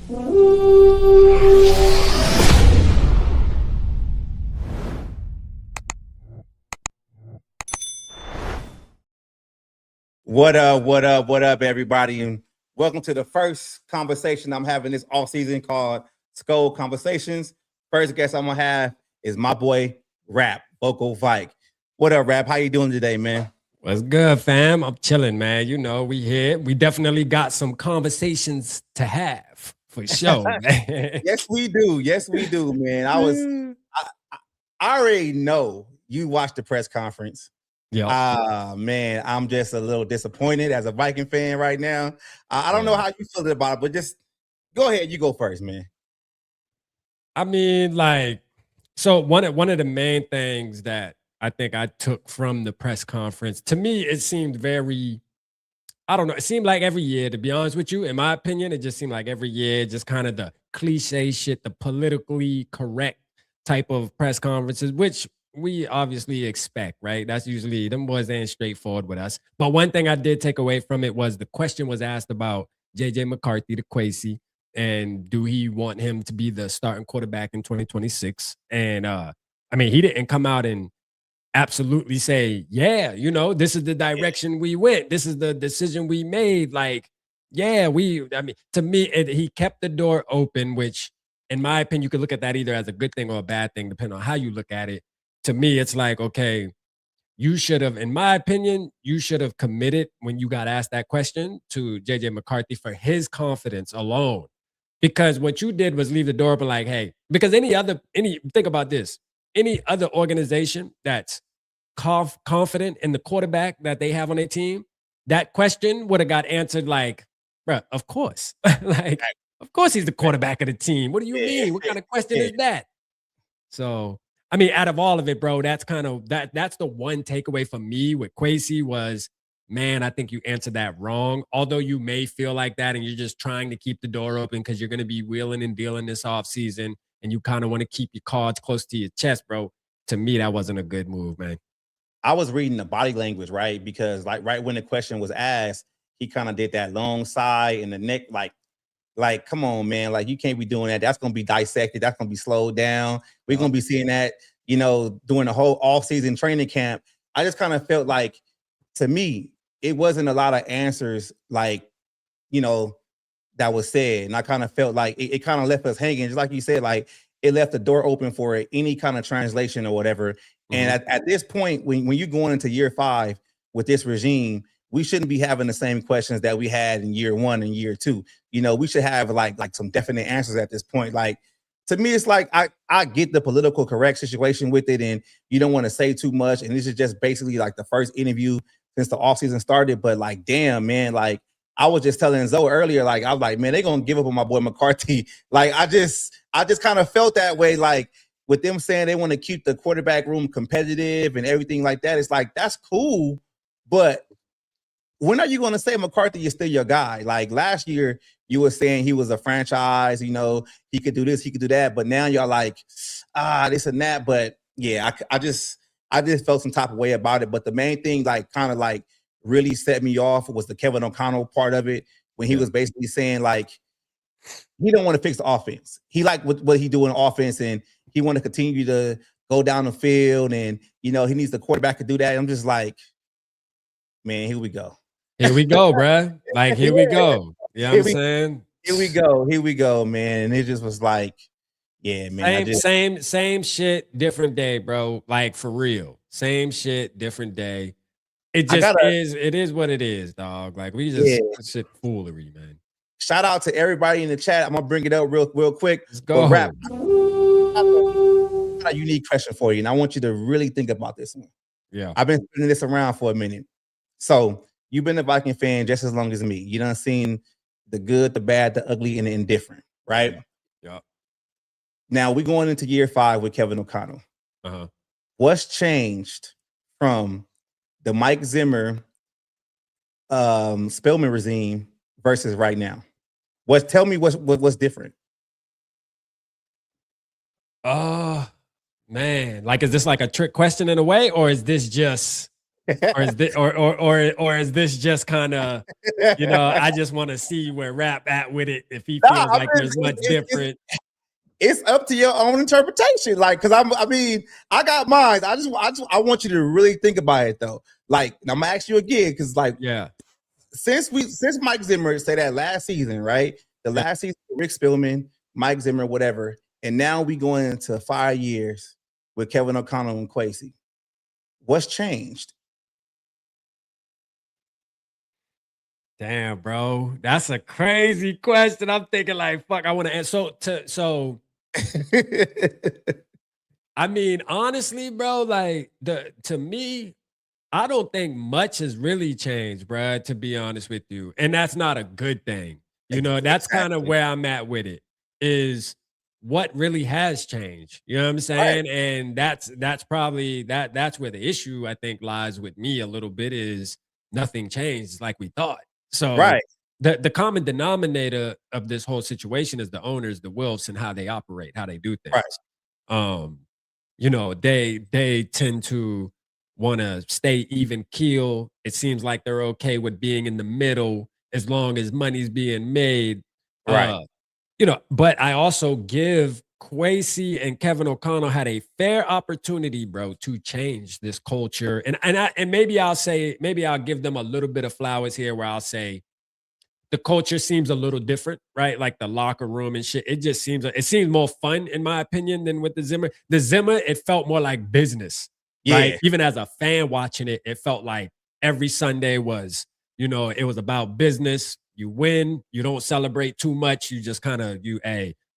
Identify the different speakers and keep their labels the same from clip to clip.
Speaker 1: What up, what up, what up, everybody? And welcome to the first conversation I'm having this offseason called Skol Conversations. First guest I'm gonna have is my boy Rap, Vocal Vike. What up, Rap? How you doing today, man?
Speaker 2: What's good, fam? I'm chilling, man. You know, we here. We definitely got some conversations to have for sure, man.
Speaker 1: Yes, we do. Yes, we do, man. I already know you watched the press conference.
Speaker 2: Yeah.
Speaker 1: Man, I'm just a little disappointed as a Viking fan right now. I don't know how you feel about it, but just go ahead. You go first, man.
Speaker 2: I mean, like, so one of the main things that I think I took from the press conference, to me, it seemed very, I don't know, it seemed like every year, to be honest with you, in my opinion, it just seemed like every year, just kind of the cliche shit, the politically correct type of press conferences, which we obviously expect, right? That's usually, them boys ain't straightforward with us. But one thing I did take away from it was the question was asked about JJ McCarthy to Kwesi, and do he want him to be the starting quarterback in 2026? And I mean, he didn't come out and absolutely say, yeah, you know, this is the direction we went. This is the decision we made. Like, yeah, I mean, to me, he kept the door open, which in my opinion, you could look at that either as a good thing or a bad thing, depending on how you look at it. To me, it's like, okay, you should have, in my opinion, you should have committed when you got asked that question to JJ McCarthy for his confidence alone. Because what you did was leave the door open like, hey, because think about this, any other organization that's confident in the quarterback that they have on their team, that question would have got answered like, bruh, of course. Like, of course he's the quarterback of the team. What do you mean? What kind of question is that? So, I mean, out of all of it, bro, that's the one takeaway for me with Kwesi was, man, I think you answered that wrong. Although you may feel like that and you're just trying to keep the door open because you're going to be wheeling and dealing this offseason and you kind of want to keep your cards close to your chest, bro. To me, that wasn't a good move, man.
Speaker 1: I was reading the body language, right? Because like right when the question was asked, he kind of did that long sigh and the neck, like, come on, man, like you can't be doing that. That's gonna be dissected. That's gonna be slowed down. We're gonna be seeing that, you know, during the whole off-season training camp. I just kind of felt like, to me, it wasn't a lot of answers, like, you know, that was said, and I kind of felt like it kind of left us hanging, just like you said, like it left the door open for any kind of translation or whatever. And at this point, when you're going into year 5 with this regime, we shouldn't be having the same questions that we had in year 1 and year 2. You know, we should have like some definite answers at this point. Like, to me, it's like I get the political correct situation with it, and you don't want to say too much. And this is just basically like the first interview since the offseason started. But like, damn, man, like I was just telling Zoe earlier, like I was like, man, they're gonna give up on my boy McCarthy. Like I just kind of felt that way, like with them saying they want to keep the quarterback room competitive and everything like that. It's like, that's cool, but when are you going to say McCarthy is still your guy? Like last year, you were saying he was a franchise, you know, he could do this, he could do that. But now y'all like, this and that. But yeah, I just felt some type of way about it. But the main thing, like, kind of like really set me off was the Kevin O'Connell part of it, when he was basically saying like, he don't want to fix the offense. He liked what he do in offense, and he want to continue to go down the field, and, you know, he needs the quarterback to do that. I'm just like, man, here we go.
Speaker 2: Here we go, bruh. Like, here we go. You know what I'm saying?
Speaker 1: Here we go, man. And it just was like, yeah, man.
Speaker 2: Same shit, different day, bro. Like, for real. Same shit, different day. It just it is what it is, dog. Like, we just shit foolery, man.
Speaker 1: Shout out to everybody in the chat. I'm gonna bring it up real quick.
Speaker 2: Let's go.
Speaker 1: Rap. A unique question for you, and I want you to really think about this one.
Speaker 2: Yeah.
Speaker 1: I've been spinning this around for a minute. So you've been a Viking fan just as long as me. You done seen the good, the bad, the ugly, and the indifferent, right?
Speaker 2: Yeah.
Speaker 1: Now we're going into year 5 with Kevin O'Connell. What's changed from the Mike Zimmer Spellman regime versus right now? Tell me what's different.
Speaker 2: Man, like, is this like a trick question in a way, or is this just or is this or is this just kind of, I just want to see where Rap at with it if he feels like there's much different.
Speaker 1: It's up to your own interpretation. Like, cause I got mine. I want you to really think about it though. Like, I'm gonna ask you again, cause like, since Mike Zimmer said that last season, right? The last season, Rick Spielman, Mike Zimmer, whatever, and now we going into 5 years with Kevin O'Connell and Kwesi. What's changed?
Speaker 2: Damn, bro, that's a crazy question. I'm thinking like, fuck, I want to answer. So. I mean, honestly, bro, like to me, I don't think much has really changed, bro, to be honest with you. And that's not a good thing. That's kind of where I'm at with it, is what really has changed. You know what I'm saying? Right. And that's probably that's where the issue, I think, lies with me a little bit, is nothing changed like we thought. So
Speaker 1: right.
Speaker 2: The common denominator of this whole situation is the owners, the Wilfs, and how they operate, how they do things.
Speaker 1: Right.
Speaker 2: They tend to want to stay even keel. It seems like they're okay with being in the middle as long as money's being made.
Speaker 1: Right.
Speaker 2: But I also give Kwesi and Kevin O'Connell had a fair opportunity, bro, to change this culture. And maybe I'll give them a little bit of flowers here, where I'll say the culture seems a little different, right? Like the locker room and shit. It seems more fun, in my opinion, than with the Zimmer. The Zimmer, it felt more like business, right? Even as a fan watching it, it felt like every Sunday was, it was about business. You win, you don't celebrate too much. You just kind of,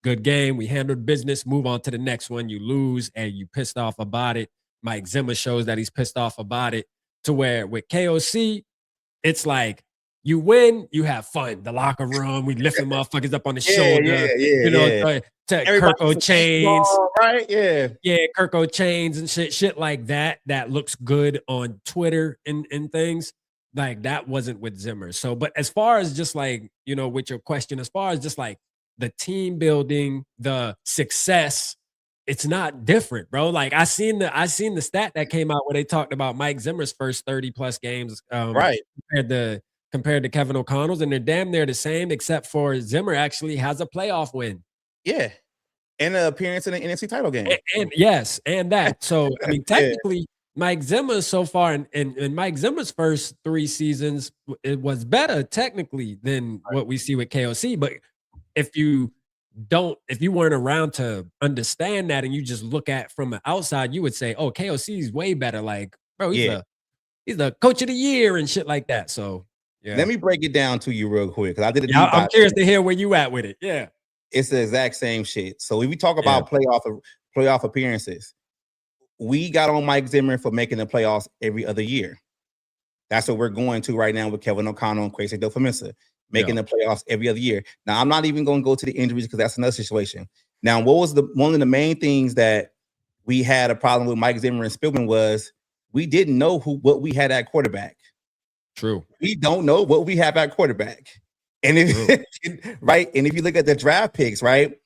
Speaker 2: good game. We handled business, move on to the next one. You lose and you pissed off about it. Mike Zimmer shows that he's pissed off about it, to where with KOC, it's like, you win, you have fun. The locker room, we lifting motherfuckers up on the shoulder. Kirko chains,
Speaker 1: right? Yeah,
Speaker 2: Kirko chains and shit like that. That looks good on Twitter and things. Like, that wasn't with Zimmer. So, but as far as just like, with your question, as far as just like the team building, the success, it's not different, bro. Like, I seen the stat that came out where they talked about Mike Zimmer's first 30+ games,
Speaker 1: right,
Speaker 2: compared to Kevin O'Connell's, and they're damn near the same, except for Zimmer actually has a playoff win.
Speaker 1: Yeah. And an appearance in the NFC title game.
Speaker 2: And yes, and that. So, I mean, technically, Mike Zimmer so far, in Mike Zimmer's first 3 seasons, it was better technically than what we see with KOC. But if you weren't around to understand that, and you just look at from the outside, you would say, oh, KOC is way better. Like, bro, he's the coach of the year and shit like that. So, yeah.
Speaker 1: Let me break it down to you real quick, because I did a deep
Speaker 2: dive. I'm curious to hear where you at with it. Yeah.
Speaker 1: It's the exact same shit. So if we talk about playoff appearances, we got on Mike Zimmer for making the playoffs every other year. That's what we're going to right now with Kevin O'Connell and Kwesi Adofo-Mensah, making the playoffs every other year. Now, I'm not even going to go to the injuries, because that's another situation. Now, what was one of the main things that we had a problem with Mike Zimmer and Spielman was we didn't know what we had at quarterback.
Speaker 2: True.
Speaker 1: We don't know what we have at quarterback. And if right, and if you look at the draft picks, right,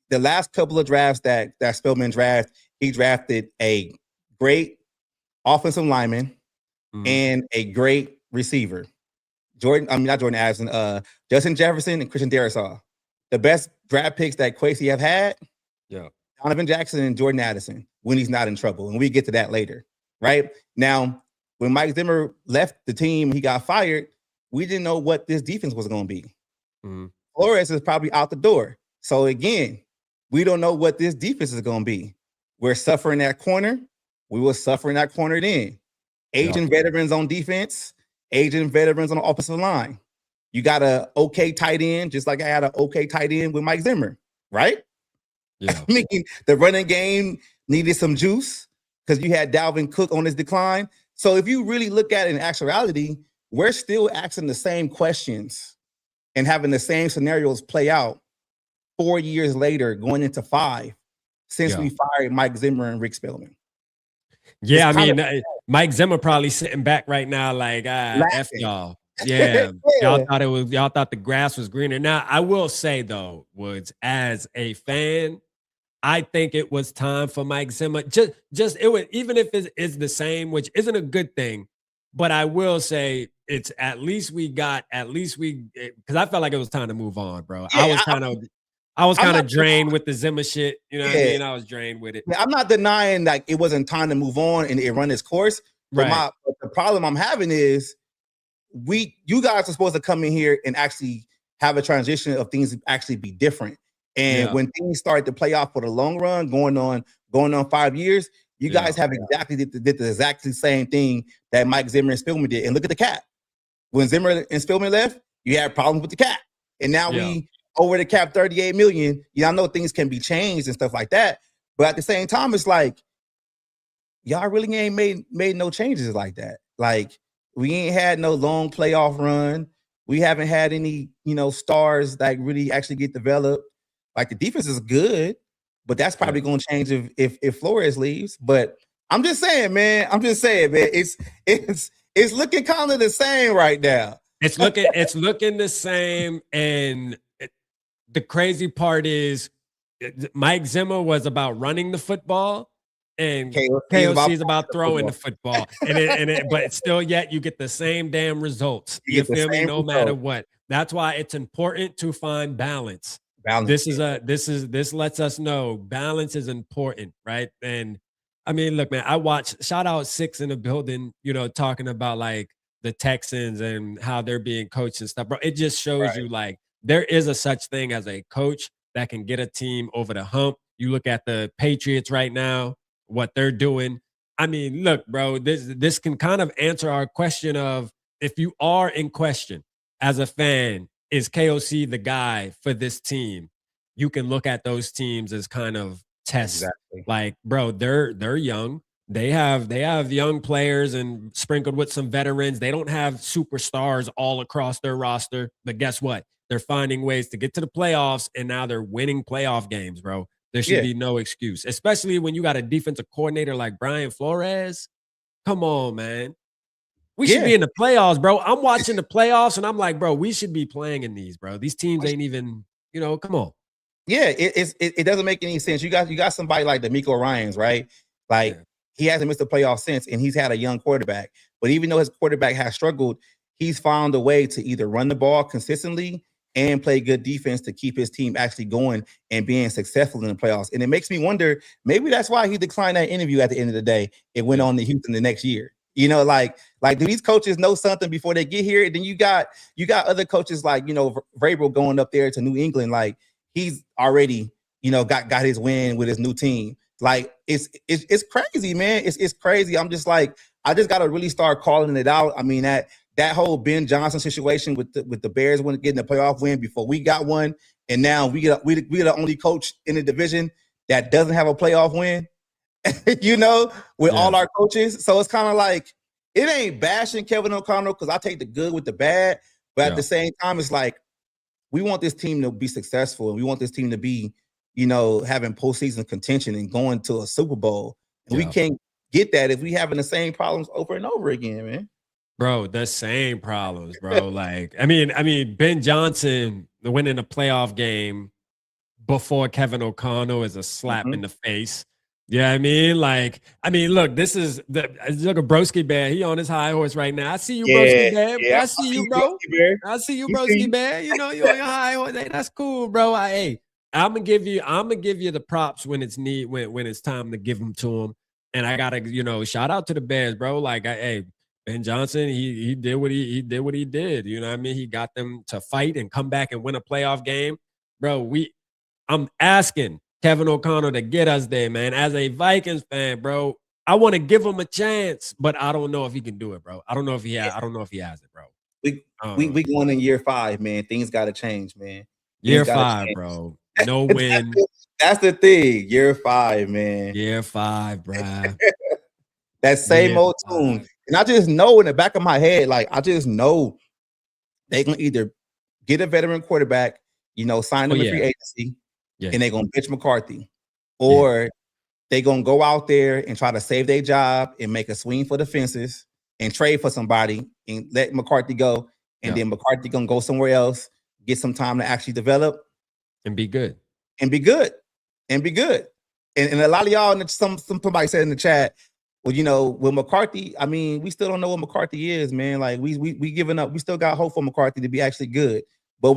Speaker 1: the last couple of drafts that Spielman drafted, he drafted a great offensive lineman and a great receiver. Not Jordan Addison, Justin Jefferson and Christian Darrisaw. The best draft picks that Kwesi have had, Donovan Jackson and Jordan Addison, when he's not in trouble. And we get to that later, right? Now, when Mike Zimmer left the team, he got fired, we didn't know what this defense was going to be. Flores is probably out the door. So again, we don't know what this defense is going to be. We're suffering that corner. We were suffering that corner then. Aging veterans on defense, aging veterans on the offensive line. You got a okay tight end, just like I had an okay tight end with Mike Zimmer, right?
Speaker 2: Yeah.
Speaker 1: I mean, the running game needed some juice because you had Dalvin Cook on his decline. So if you really look at it in actuality, we're still asking the same questions and having the same scenarios play out 4 years later, going into 5, since we fired Mike Zimmer and Rick Spielman.
Speaker 2: Yeah, I mean, Mike Zimmer probably sitting back right now like, F y'all. Yeah. Y'all thought the grass was greener. Now, I will say though, Woods, as a fan, I think it was time for Mike Zimmer. Just it would, even if it's the same, which isn't a good thing, but I will say it's at least because I felt like it was time to move on, bro. I
Speaker 1: Yeah,
Speaker 2: was kind of drained with the Zimmer shit. You know what I
Speaker 1: yeah.
Speaker 2: mean? I was drained with it.
Speaker 1: I'm not denying like it wasn't time to move on and it run its course. But
Speaker 2: Right.
Speaker 1: but the problem I'm having is you guys are supposed to come in here and actually have a transition of things actually be different. And when things start to play out for the long run, going on 5 years, you guys have exactly did the exactly same thing that Mike Zimmer and Spielman did. And look at the cap. When Zimmer and Spielman left, you had problems with the cap. And now we over the cap 38 million. I know things can be changed and stuff like that. But at the same time, it's like, y'all really ain't made no changes like that. Like, we ain't had no long playoff run. We haven't had any, stars that really actually get developed. Like, the defense is good, but that's probably going to change if Flores leaves. But I'm just saying, man. It's looking kind of the same right now.
Speaker 2: It's looking the same, and the crazy part is Mike Zimmer was about running the football, and KOC is about throwing the football. But still, yet you get the same damn results. You feel me? No matter what. That's why it's important to find balance. This lets us know balance is important, right? And I mean, look, man, I watched, shout out Six in the building, talking about like the Texans and how they're being coached and stuff, bro. It just shows you like there is a such thing as a coach that can get a team over the hump. You look at the Patriots right now, what they're doing. I mean, look, bro, this can kind of answer our question of, if you are in question as a fan, is KOC the guy for this team? You can look at those teams as kind of tests. Exactly. Like, bro, they're young. They have young players and sprinkled with some veterans. They don't have superstars all across their roster, but guess what? They're finding ways to get to the playoffs, and now they're winning playoff games, bro. There should be no excuse, especially when you got a defensive coordinator like Brian Flores. Come on, man. We should be in the playoffs, bro. I'm watching the playoffs, and I'm like, bro, we should be playing in these, bro. These teams ain't even, come on.
Speaker 1: Yeah, it doesn't make any sense. You got somebody like D'Amico Ryans, right? Like, he hasn't missed a playoff since, and he's had a young quarterback. But even though his quarterback has struggled, he's found a way to either run the ball consistently and play good defense to keep his team actually going and being successful in the playoffs. And it makes me wonder, maybe that's why he declined that interview at the end of the day. It went on to Houston the next year. Like do these coaches know something before they get here? And then you got other coaches like, Vrabel going up there to New England. Like, he's already, got his win with his new team. Like, it's crazy, man. It's crazy. I'm just like, I just got to really start calling it out. I mean, that whole Ben Johnson situation with the Bears getting the playoff win before we got one, and now we're the only coach in the division that doesn't have a playoff win. With all our coaches. So it's kind of like, it ain't bashing Kevin O'Connell, because I take the good with the bad, but at the same time, it's like, we want this team to be successful, and we want this team to be, having postseason contention and going to a Super Bowl. And we can't get that if we having the same problems over and over again, man.
Speaker 2: Bro, the same problems, bro. Like, I mean, Ben Johnson winning a playoff game before Kevin O'Connell is a slap in the face. Yeah, I mean, look, this is look at Broski Bear. He on his high horse right now. I see you, Broski Bear. Yeah, I see you, bro. I see you, Broski Bear. You on your high horse. Hey, that's cool, bro. I'm gonna give you the props when it's when it's time to give them to him. And I gotta, shout out to the Bears, bro. Like, Ben Johnson, he did what he did. You know what I mean? He got them to fight and come back and win a playoff game, bro. I'm asking Kevin O'Connell to get us there, man. As a Vikings fan, bro, I want to give him a chance, but I don't know if he can do it, bro. I don't know if he has it, bro.
Speaker 1: We going in year 5, man. Things got to change, man.
Speaker 2: Year 5, bro. No win.
Speaker 1: That's the thing. Year 5, man.
Speaker 2: Year 5, bro.
Speaker 1: That same old tune. And I just know in the back of my head, like, I just know they can either get a veteran quarterback, sign them in free agency, and they're going to bitch McCarthy, or they're going to go out there and try to save their job and make a swing for the fences and trade for somebody and let McCarthy go. And then McCarthy going to go somewhere else, get some time to actually develop.
Speaker 2: And be good.
Speaker 1: and be good. And a lot of y'all, somebody said in the chat, well, you know, with McCarthy, I mean, we still don't know what McCarthy is, man. Like we giving up. We still got hope for McCarthy to be actually good. But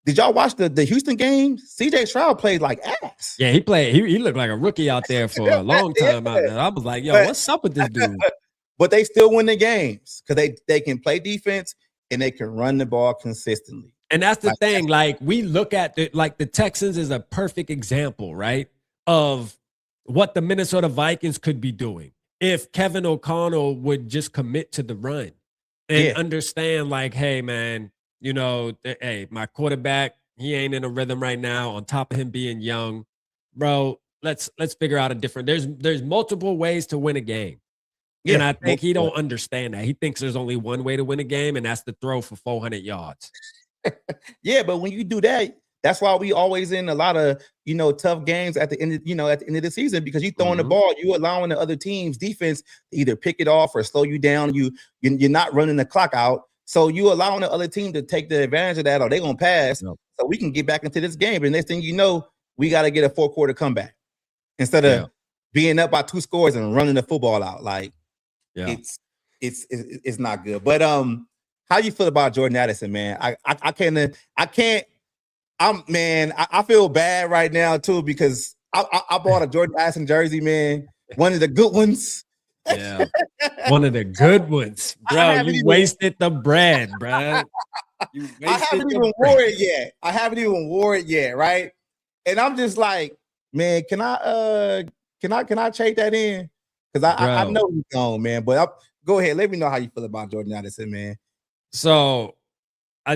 Speaker 1: did y'all watch the Houston game? CJ Stroud played like ass.
Speaker 2: Yeah, he played. He looked like a rookie out there for a long time out there. I was like, yo, what's up with this dude?
Speaker 1: But they still win the games because they can play defense and they can run the ball consistently.
Speaker 2: And that's the thing. Like we look at the Texans is a perfect example, right, of what the Minnesota Vikings could be doing if Kevin O'Connell would just commit to the run and understand, like, hey, man, you know, hey, my quarterback, he ain't in a rhythm right now. On top of him being young, bro, let's figure out a different. There's multiple ways to win a game. Yeah, and I think he don't understand that. He thinks there's only one way to win a game, and that's to throw for 400 yards.
Speaker 1: Yeah, but when you do that, that's why we always in a lot of, you know, tough games at the end of, at the end of the season, because you throwing the ball, you allowing the other team's defense to either pick it off or slow you down. You're not running the clock out. So you allowing the other team to take the advantage of that, or they're gonna pass. So we can get back into this game. And next thing you know, we got to get a 4-quarter comeback instead of being up by 2 scores and running the football out. Like it's not good. But how you feel about Jordan Addison, man? I feel bad right now too, because I bought a Jordan Addison jersey, man. One of the good ones.
Speaker 2: Yeah, one of the good ones, bro. You wasted the bread, bro.
Speaker 1: I haven't even wore it yet, right? And I'm just like, man, can I trade that in? Because I know he's gone, man. But go ahead, let me know how you feel about Jordan Addison, man.
Speaker 2: So I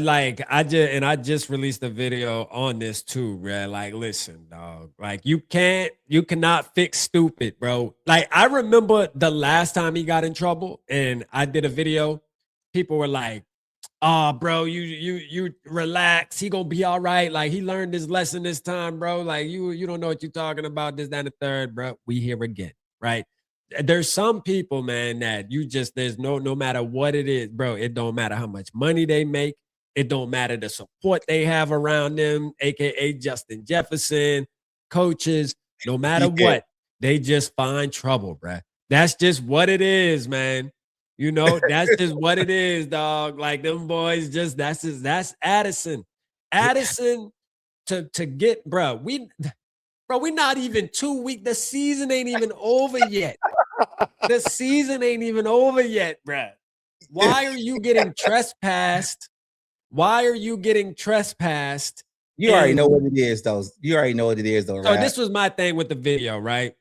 Speaker 2: just released a video on this too, bro. Like, listen, dog. Like, you cannot fix stupid, bro. Like, I remember the last time he got in trouble, and I did a video. People were like, "Oh, bro, you relax. He gonna be all right. Like, he learned his lesson this time, bro. Like, you don't know what you're talking about. This, that, and the third, bro. We here again, right?" There's some people, man, that there's no matter what it is, bro. It don't matter how much money they make. It don't matter the support they have around them, aka Justin Jefferson, coaches. No matter what, they just find trouble, bro. That's just what it is, man. You know, that's just what it is, dog. Like, them boys, that's Addison. Addison to get, bro. We're not even 2 weeks. The season ain't even over yet. The season ain't even over yet, bro. Why are you getting trespassed? Why are you getting trespassed?
Speaker 1: You already know what it is, though. So
Speaker 2: right? This was my thing with the video, right?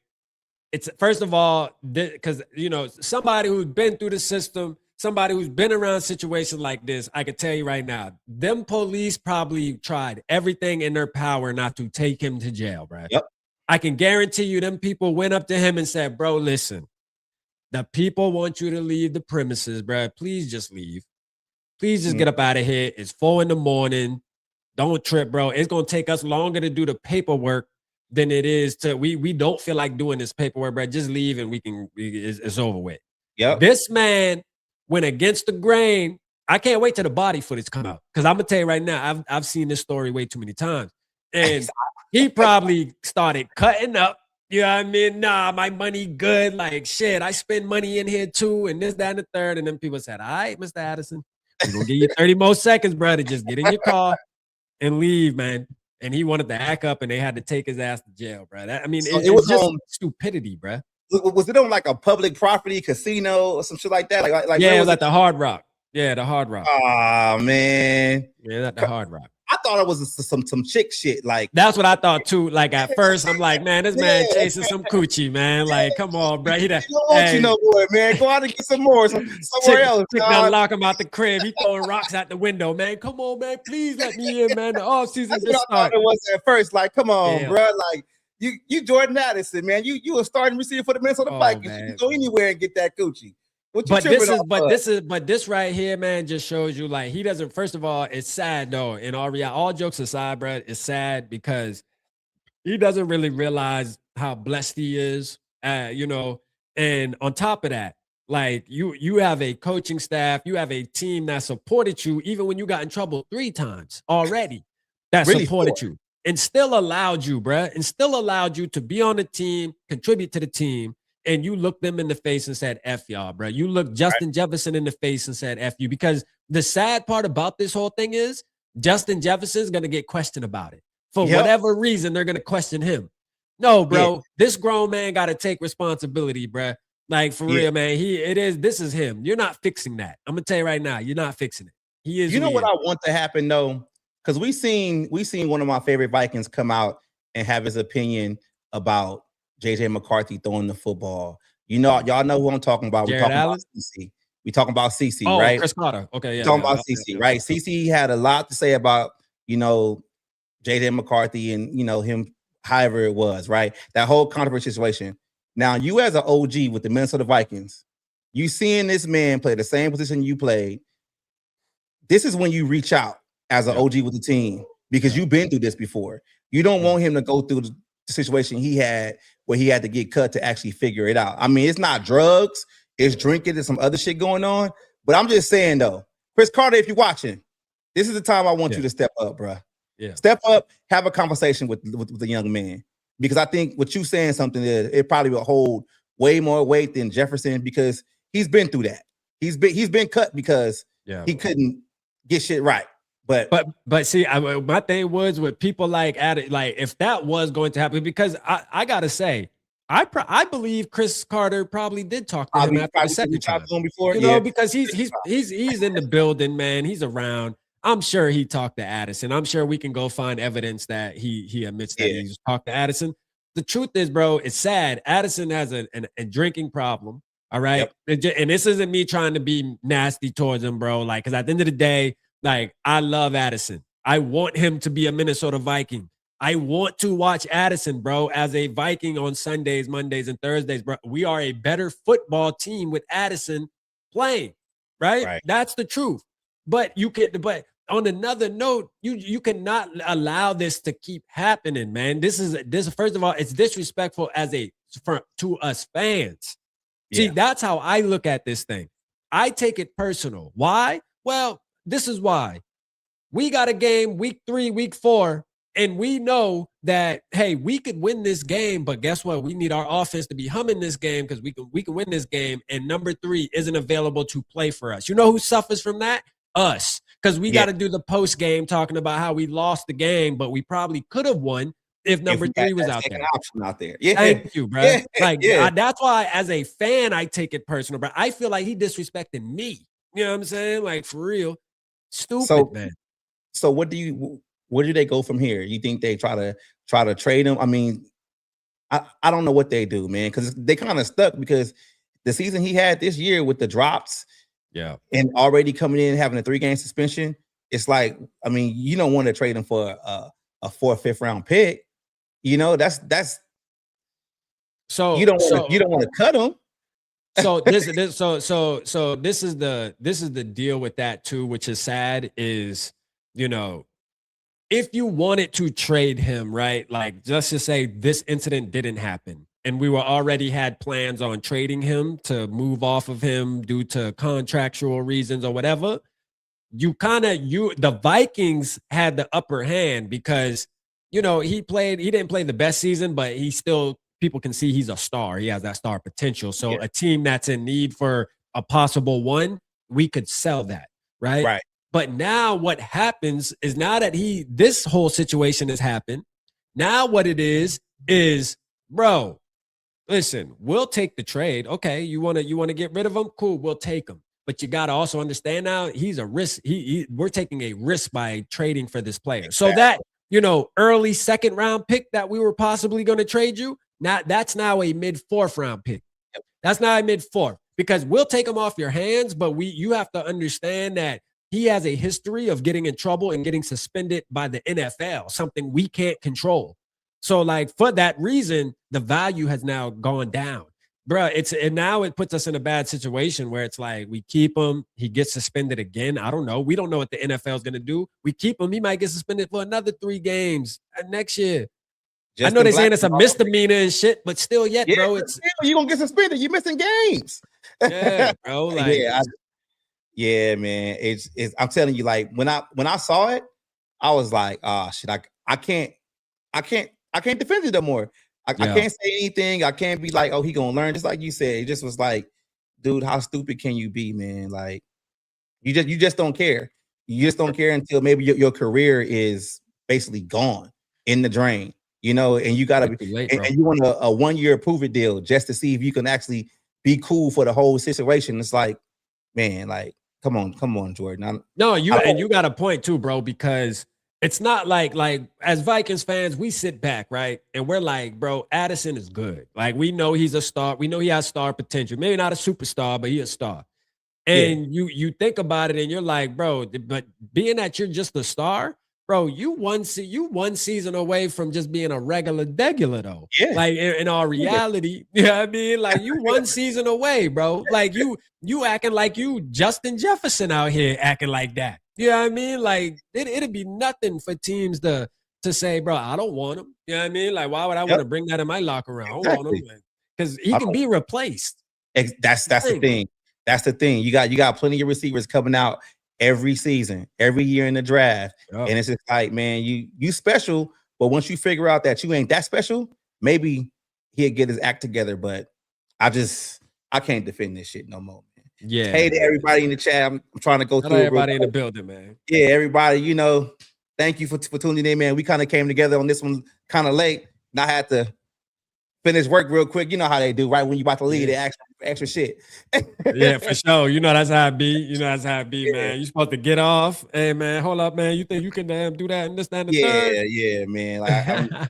Speaker 2: It's, first of all, because, you know, somebody who's been through the system, somebody who's been around situations like this, I can tell you right now, them police probably tried everything in their power not to take him to jail, bro.
Speaker 1: Yep.
Speaker 2: I can guarantee you them people went up to him and said, bro, listen, the people want you to leave the premises, bro. Please just leave. Please just get up out of here. It's 4 a.m. Don't trip, bro. It's going to take us longer to do the paperwork than it is to, we don't feel like doing this paperwork, bro. Just leave and it's over with.
Speaker 1: Yep.
Speaker 2: This man went against the grain. I can't wait till the body footage come out, because I'm going to tell you right now, I've seen this story way too many times. And he probably started cutting up. You know what I mean? Nah, my money good. Like, shit, I spend money in here too, and this, that, and the third. And then people said, all right, Mr. Addison, we're going to give you 30 more seconds, bro, to just get in your car and leave, man. And he wanted to hack up, and they had to take his ass to jail, bro. It was just stupidity, bro.
Speaker 1: Was it on like a public property casino or some shit like that? Like
Speaker 2: yeah, it was at the Hard Rock. Yeah, the Hard Rock.
Speaker 1: Oh, man.
Speaker 2: Yeah, at the Hard Rock.
Speaker 1: I thought it was some chick shit. Like,
Speaker 2: that's what I thought too. Like, at first, I'm like, man, this man chasing some coochie, man. Like, come on, bro. He don't
Speaker 1: want you no more, man. Go out and get some more somewhere else.
Speaker 2: Chick done lock him out the crib. He throwing rocks out the window, man. Come on, man. Please let me in, man. The offseason just started.
Speaker 1: It was at first. Like, come on, bro. Like, you Jordan Addison, man. You a starting receiver for the Minnesota Vikings. You can go anywhere and get that coochie. But this right here, man, just shows you, like, he doesn't. First of all, it's sad though. In all jokes aside, bro, it's sad because he doesn't really realize how blessed he is. You know, and on top of that, like, you have a coaching staff, you have a team that supported you even when you got in trouble 3 times already. That really supported you.
Speaker 2: and still allowed you, bruh, and still allowed you to be on the team, contribute to the team, and you looked them in the face and said, F y'all, bro. You looked Justin Jefferson in the face and said, F you. Because the sad part about this whole thing is Justin Jefferson's going to get questioned about it. For whatever reason, they're going to question him. No, bro, this grown man got to take responsibility, bro. Like, for real, man. This is him. You're not fixing that. I'm going to tell you right now, you're not fixing it. He is.
Speaker 1: You know what I want to happen, though? Because we seen one of my favorite Vikings come out and have his opinion about JJ McCarthy throwing the football. You know, y'all know who I'm talking about. We're talking about CC. We talking about CC, right?
Speaker 2: Chris Carter. Okay,
Speaker 1: talking about CC, right? CC had a lot to say about, you know, JJ McCarthy and, you know, him, however it was, right? That whole controversial situation. Now, you as an OG with the Minnesota Vikings, you seeing this man play the same position you played. This is when you reach out as an OG with the team, because you've been through this before. You don't want him to go through the situation he had where he had to get cut to actually figure it out. I mean, it's not drugs, it's drinking, there's some other shit going on. But I'm just saying, though, Chris Carter, if you're watching, this is the time I want you to step up, bro. Yeah. Step up, have a conversation with the young man. Because I think what you saying something is, it probably will hold way more weight than Jefferson, because he's been through that. He's been cut because he couldn't get shit right. But
Speaker 2: see, my thing was with people like if that was going to happen, because I gotta say, I believe Chris Carter probably did talk to him after the second time before, you know, because he's in the building, man. He's around. I'm sure he talked to Addison. I'm sure we can go find evidence that he admits that he's talked to Addison. The truth is, bro, it's sad. Addison has a drinking problem. All right. Yep. And this isn't me trying to be nasty towards him, bro. Like, because at the end of the day, like, I love Addison. I want him to be a Minnesota Viking. I want to watch Addison, bro, as a Viking on Sundays, Mondays, and Thursdays, bro. We are a better football team with Addison playing, right? That's the truth. But on another note, you cannot allow this to keep happening, man. This first of all, it's disrespectful to us fans. See, that's how I look at this thing. I take it personal. Why? Well, this is why. We got a game week 3, week 4, and we know that, hey, we could win this game, but guess what? We need our offense to be humming this game because we can win this game, and number 3 isn't available to play for us. You know who suffers from that? Us. Because we got to do the post game talking about how we lost the game, but we probably could have won if number 3 was out there.
Speaker 1: Option out there. Yeah.
Speaker 2: Thank you, bro. That's why, as a fan, I take it personal, bro. I feel like he disrespected me. You know what I'm saying? Like, for real. Stupid, man.
Speaker 1: So where do they go from here? You think they try to trade him? I mean, I don't know what they do, man, because they kind of stuck, because the season he had this year with the drops, and already coming in having a 3-game suspension, it's like, I mean, you don't want to trade him for a 4th, 5th round pick. You know, that's so you don't want to cut him.
Speaker 2: So this is the deal with that too, which is sad, is, you know, if you wanted to trade him, right? Like, just to say this incident didn't happen, and we already had plans on trading him to move off of him due to contractual reasons or whatever. The Vikings had the upper hand because, you know, he didn't play the best season, but people can see he's a star. He has that star potential. So a team that's in need for a possible one, we could sell that, right?
Speaker 1: Right.
Speaker 2: But now what happens is, now that this whole situation has happened, now what it is, bro, listen, we'll take the trade. Okay, you want to get rid of him? Cool, we'll take him. But you got to also understand now, he's a risk. We're taking a risk by trading for this player. Exactly. So that, you know, early 2nd round pick that we were possibly going to trade you, that's now a mid 4th round pick. That's now a mid 4th, because we'll take him off your hands, but you have to understand that he has a history of getting in trouble and getting suspended by the NFL, something we can't control. So, like, for that reason, the value has now gone down, bro. And now it puts us in a bad situation where it's like, we keep him, he gets suspended again. I don't know. We don't know what the NFL is going to do. We keep him, he might get suspended for another 3 games next year. I know they're saying it's a misdemeanor and shit, but still, bro, it's
Speaker 1: you're gonna get suspended. You're missing games.
Speaker 2: Yeah, bro. Like,
Speaker 1: man. It's I'm telling you, like, when I saw it, I was like, oh shit, I can't I can't defend it no more. I can't say anything. I can't be like, oh, he gonna learn. Just like you said, it just was like, dude, how stupid can you be, man? Like, you just don't care. You just don't care until maybe your career is basically gone in the drain, and you gotta be
Speaker 2: late,
Speaker 1: and you want a 1 year prove it deal just to see if you can actually be cool for the whole situation. It's like, man, like, come on, Jordan.
Speaker 2: You got a point too, bro, because it's not like as Vikings fans, we sit back, right? And we're like, bro, Addison is good. Like, we know he's a star. We know he has star potential. Maybe not a superstar, but he's a star. And you think about it and you're like, bro, but being that you're just a star, bro, you one season away from just being a regular though.
Speaker 1: Yeah.
Speaker 2: Like in our reality, you know what I mean? Like, you one season away, bro. Like, you acting like you Justin Jefferson out here acting like that. You know what I mean? Like, it'd be nothing for teams to say, bro, I don't want him. You know what I mean? Like, why would I want to bring that in my locker room? I don't want him, because he can be replaced.
Speaker 1: That's the thing. That's the thing. You got plenty of receivers coming out every season, every year in the draft. Yep. And it's just like, man, you special, but once you figure out that you ain't that special, maybe he'll get his act together. But I can't defend this shit no more, man.
Speaker 2: Yeah.
Speaker 1: Hey to everybody in the chat. I'm trying to go through
Speaker 2: everybody in the building, man.
Speaker 1: Yeah, everybody, thank you for tuning in, man. We kind of came together on this one kind of late. And I had to finish work real quick. You know how they do, right? When you about to leave, they ask for extra shit.
Speaker 2: Yeah, for sure. That's how it be. That's how it be, man. You supposed to get off. Hey, man, hold up, man. You think you can do that and this, that, and the third?
Speaker 1: Yeah, man. Like,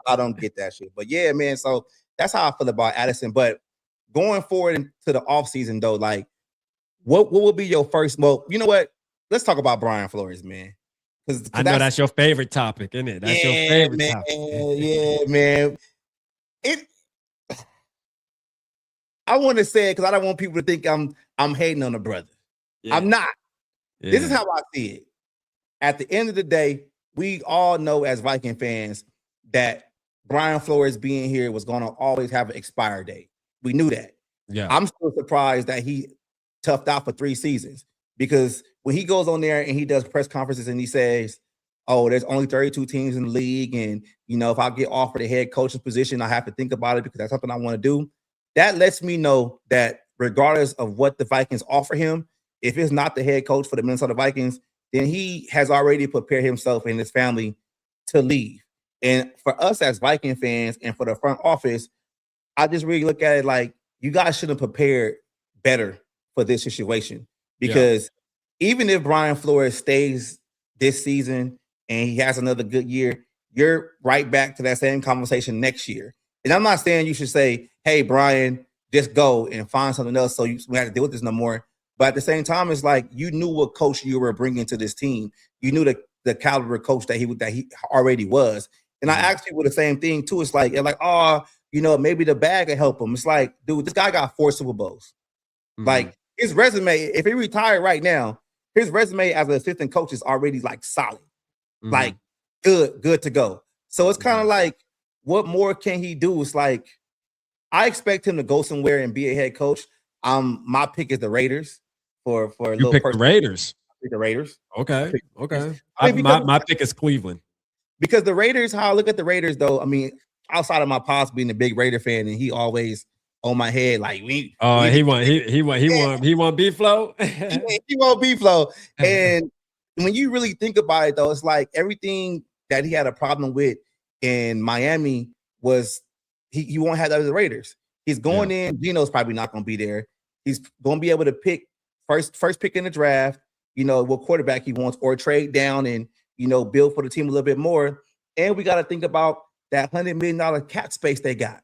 Speaker 1: I don't get that shit. But yeah, man. So that's how I feel about Addison. But going forward into the offseason, though, like, what will be your first? Well, you know what? Let's talk about Brian Flores, man.
Speaker 2: Because I know that's your favorite topic, isn't it? That's your favorite topic.
Speaker 1: Yeah, man. I want to say it because I don't want people to think I'm hating on the brother. Yeah. I'm not. Yeah. This is how I see it. At the end of the day, we all know as Viking fans that Brian Flores being here was going to always have an expire date. We knew that. Yeah. I'm still surprised that he toughed out for 3 seasons, because when he goes on there and he does press conferences and he says, oh, there's only 32 teams in the league, and if I get offered a head coach's position, I have to think about it because that's something I want to do. That lets me know that regardless of what the Vikings offer him, if it's not the head coach for the Minnesota Vikings, then he has already prepared himself and his family to leave. And for us as Viking fans and for the front office, I just really look at it like, you guys should have prepared better for this situation, because even if Brian Flores stays this season and he has another good year, you're right back to that same conversation next year. And I'm not saying you should say, hey, Brian, just go and find something else so we have to deal with this no more. But at the same time, it's like, you knew what coach you were bringing to this team. You knew the caliber coach that he already was. And I asked people the same thing too. It's like, oh, maybe the bag can help him. It's like, dude, this guy got 4 Super Bowls. Mm-hmm. Like, his resume, if he retired right now, his resume as an assistant coach is already like solid, like good to go. So it's kind of like, what more can he do? It's like, I expect him to go somewhere and be a head coach. My pick is the Raiders for a little.
Speaker 2: You pick the Raiders.
Speaker 1: I pick the Raiders.
Speaker 2: Okay. My pick is Cleveland.
Speaker 1: Because the Raiders, how I look at the Raiders, though, I mean, outside of my pops being a big Raider fan, and he always on my head like he want beef flow. He want beef flow. And when you really think about it, though, it's like everything that he had a problem with in Miami was he won't have that with the Raiders. He's going in. Geno's probably not going to be there. He's going to be able to pick first pick in the draft, what quarterback he wants, or trade down and, build for the team a little bit more. And we got to think about that $100 million cap space they got.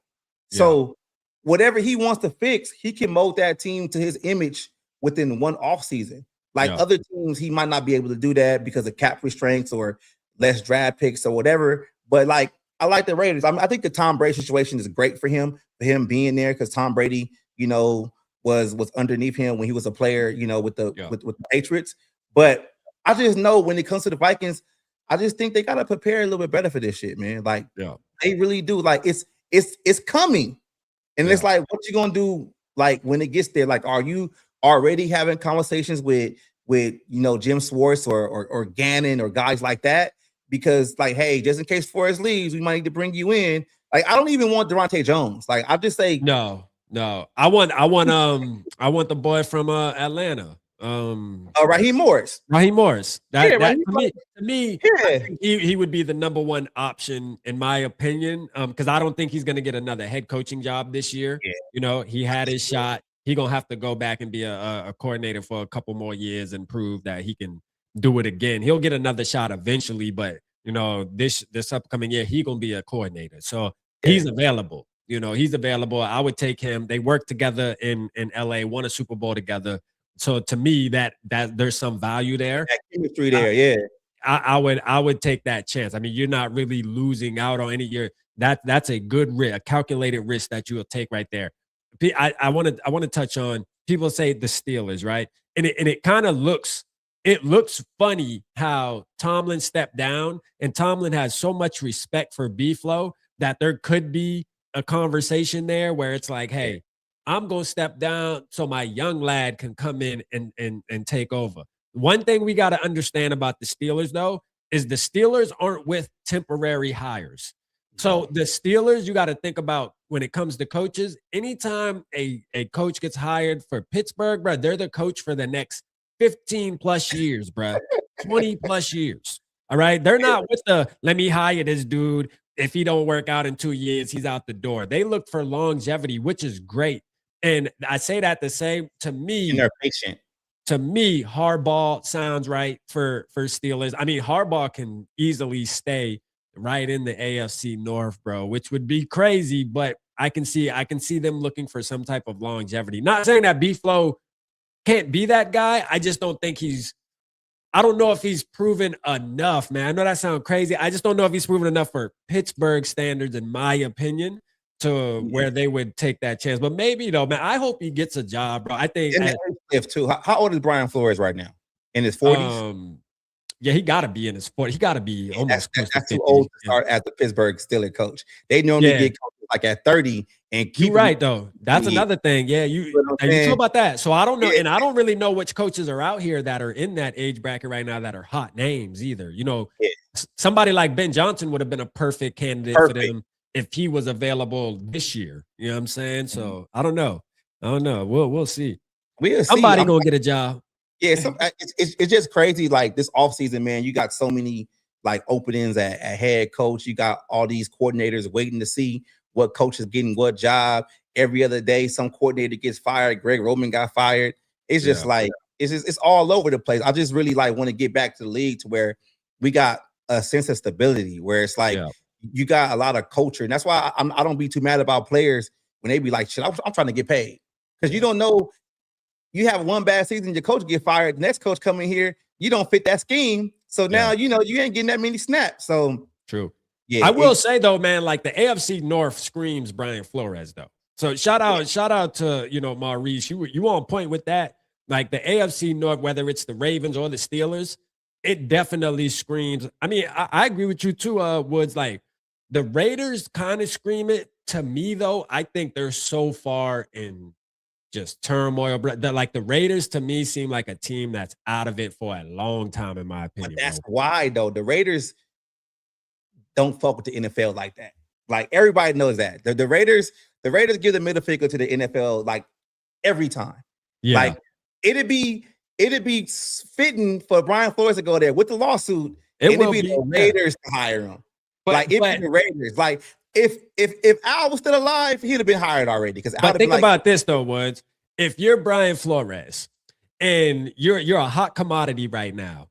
Speaker 1: Yeah. So whatever he wants to fix, he can mold that team to his image within one offseason. Like other teams, he might not be able to do that because of cap restraints or less draft picks or whatever. But like, I like the Raiders. I think the Tom Brady situation is great for him being there, because Tom Brady, was underneath him when he was a player, with the Patriots. But I just know when it comes to the Vikings, I just think they gotta prepare a little bit better for this shit, man. Like, they really do. Like, it's coming, and it's like, what you gonna do? Like, when it gets there, like, are you already having conversations with Jim Schwartz or Gannon or guys like that? because, like, hey, just in case Forrest leaves, we might need to bring you in. Like, I don't even want Devontae Jones. Like, I'll just say
Speaker 2: No. I want the boy from Atlanta.
Speaker 1: Raheem Morris.
Speaker 2: Raheem Morris.
Speaker 1: Yeah,
Speaker 2: That
Speaker 1: Raheem
Speaker 2: to me, I
Speaker 1: Yeah.
Speaker 2: think he would be the number one option in my opinion. Because I don't think he's gonna get another head coaching job this year.
Speaker 1: Yeah.
Speaker 2: You know, he had his shot. He gonna have to go back and be a coordinator for a couple more years and prove that he can do it again. He'll get another shot eventually, but you know, this upcoming year, he gonna be a coordinator. So he's available. You know, he's available. I would take him. They worked together in LA, won a Super Bowl together. So to me, that there's some value there.
Speaker 1: That chemistry there, yeah.
Speaker 2: I would take that chance. I mean, you're not really losing out on any year. That's a good risk, a calculated risk that you will take right there. I want to touch on, people say the Steelers, right? And it kind of looks funny how Tomlin stepped down, and Tomlin has so much respect for B-Flow that there could be a conversation there where it's like, hey, I'm going to step down so my young lad can come in and take over. One thing we got to understand about the Steelers, though, is the Steelers aren't with temporary hires. So the Steelers, you got to think about when it comes to coaches, anytime a coach gets hired for Pittsburgh, bro, they're the coach for the next 15 plus years, bro, 20 plus years. All right. They're not with the, let me hire this dude. If he don't work out in 2 years, he's out the door. They look for longevity, which is great. And I say that to say, to me,
Speaker 1: and they're patient.
Speaker 2: To me, Harbaugh sounds right for Steelers. I mean, Harbaugh can easily stay right in the AFC North, bro, which would be crazy, but I can see them looking for some type of longevity. Not saying that B-Flow can't be that guy. I just don't think I don't know if he's proven enough, man. I know that sounds crazy. I just don't know if he's proven enough for Pittsburgh standards, in my opinion, to where they would take that chance. But maybe, though, man, I hope he gets a job, bro. I think
Speaker 1: too. How old is Brian Flores right now? In his 40s?
Speaker 2: Yeah, he got to be in his 40s. He got to be almost
Speaker 1: that's too old to start as the Pittsburgh Steelers coach. They normally get coaches like at 30 and keep.
Speaker 2: You're right, though. That's another thing. Yeah, you talk about that. So I don't know, and I don't really know which coaches are out here that are in that age bracket right now that are hot names either. You know, somebody like Ben Johnson would have been a perfect candidate for them if he was available this year. You know what I'm saying? So I don't know. We'll see. Somebody gonna get a job.
Speaker 1: Yeah, it's just crazy. Like this offseason, man, you got so many like openings at head coach. You got all these coordinators waiting to see what coach is getting what job. Every other day, some coordinator gets fired. Greg Roman got fired. It's just like it's all over the place. I just really like want to get back to the league to where we got a sense of stability, where it's like you got a lot of culture, and that's why I don't be too mad about players when they be like, "Shit, I'm trying to get paid," because you don't know. You have one bad season, your coach get fired. The next coach come in here, you don't fit that scheme. So now you know you ain't getting that many snaps. So
Speaker 2: true.
Speaker 1: Yeah,
Speaker 2: I will say though, man, like the AFC North screams Brian Flores though. So shout out to Maurice. You on point with that. Like the AFC North, whether it's the Ravens or the Steelers, it definitely screams. I mean, I agree with you too, Woods. Like the Raiders kind of scream it to me though. I think they're so far in just turmoil. Like the Raiders to me seem like a team that's out of it for a long time, in my opinion.
Speaker 1: But that's why though the Raiders don't fuck with the NFL like that. Like everybody knows that the Raiders give the middle finger to the NFL like every time.
Speaker 2: Yeah,
Speaker 1: like it'd be fitting for Brian Flores to go there with the lawsuit. It'd be the Raiders to hire him. But it'd be the Raiders. Like if Al was still alive, he'd have been hired already. Because
Speaker 2: think about this though, Woods. If you're Brian Flores and you're a hot commodity right now,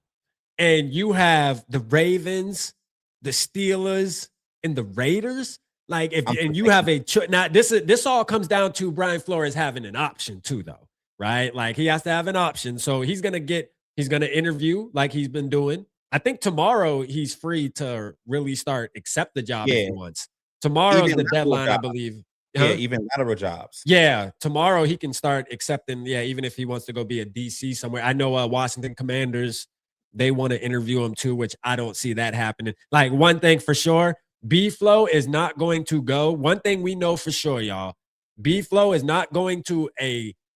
Speaker 2: and you have the Ravens, the Steelers, and the Raiders, like and you have now this all comes down to Brian Flores having an option too, though, right? Like he has to have an option, so he's gonna interview like he's been doing. I think tomorrow he's free to really start accept the job if he wants. Tomorrow's the deadline, I believe.
Speaker 1: Yeah, even lateral jobs.
Speaker 2: Yeah, tomorrow he can start accepting. Yeah, even if he wants to go be a DC somewhere. I know Washington Commanders, they want to interview him too, which I don't see that happening. Like one thing for sure, B-Flow is not going to go. One thing we know for sure, y'all, B-Flow is not going to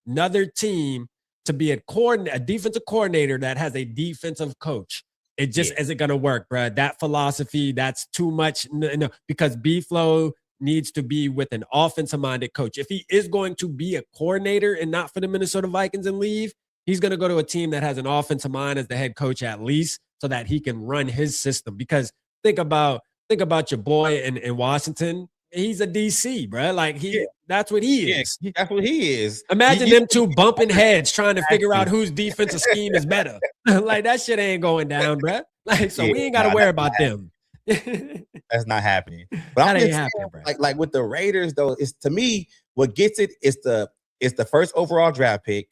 Speaker 2: another team to be a defensive coordinator that has a defensive coach. It just isn't going to work, bro. That philosophy, that's too much. No, because B-Flow needs to be with an offensive-minded coach. If he is going to be a coordinator and not for the Minnesota Vikings and leave, he's going to go to a team that has an offensive mind as the head coach at least, so that he can run his system. Because think about your boy in Washington. He's a DC, bro. Like that's what he is.
Speaker 1: That's what he is.
Speaker 2: Imagine them two bumping heads trying to figure out whose defensive scheme is better. Like that shit ain't going down, bro. Like so, we ain't got to worry about them.
Speaker 1: That's not happening. But that ain't happening, bro. Like with the Raiders, though, it's to me what gets it is the first overall draft pick,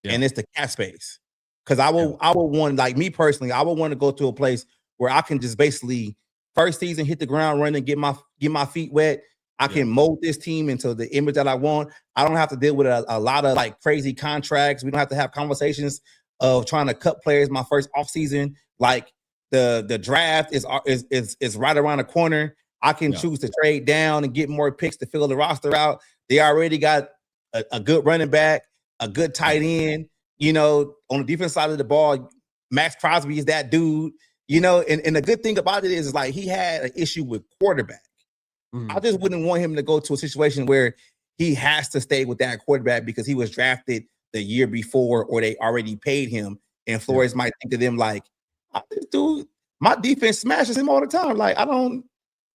Speaker 1: and it's the cap space. Because I will want, like me personally, I would want to go to a place where I can just basically first season hit the ground running, get my feet wet. I can mold this team into the image that I want. I don't have to deal with a lot of like crazy contracts. We don't have to have conversations of trying to cut players my first offseason. Like the draft is right around the corner. I can choose to trade down and get more picks to fill the roster out. They already got a good running back, a good tight end. You know, on the defense side of the ball, Max Crosby is that dude. You know, and the good thing about it is like he had an issue with quarterback. I just wouldn't want him to go to a situation where he has to stay with that quarterback because he was drafted the year before or they already paid him. And Flores might think to them like, this dude, my defense smashes him all the time. Like, I don't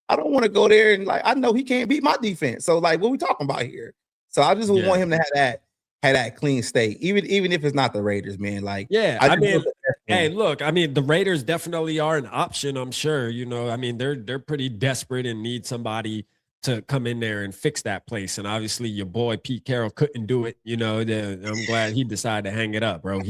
Speaker 1: want to go there and like I know he can't beat my defense. So like, what we talking about here? So I just would want him to have that clean state, even if it's not the Raiders, man. Like,
Speaker 2: I mean, hey, look, I mean, the Raiders definitely are an option, I'm sure. You know, I mean, they're pretty desperate and need somebody to come in there and fix that place. And obviously, your boy Pete Carroll couldn't do it. You know, I'm glad he decided to hang it up, bro.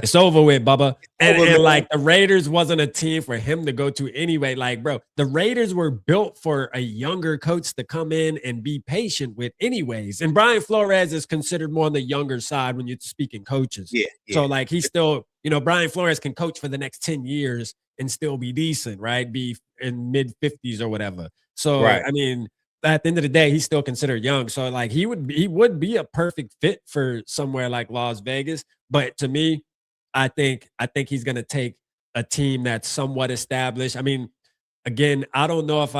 Speaker 2: It's over with, Bubba. And like the Raiders wasn't a team for him to go to anyway. Like, bro, the Raiders were built for a younger coach to come in and be patient with anyways. And Brian Flores is considered more on the younger side when you're speaking coaches. So like he's still, you know, Brian Flores can coach for the next 10 years and still be decent, right? Be in mid 50s or whatever. So, I mean, at the end of the day, he's still considered young. So like he would be a perfect fit for somewhere like Las Vegas. But to me, I think he's going to take a team that's somewhat established. I mean, again, I don't think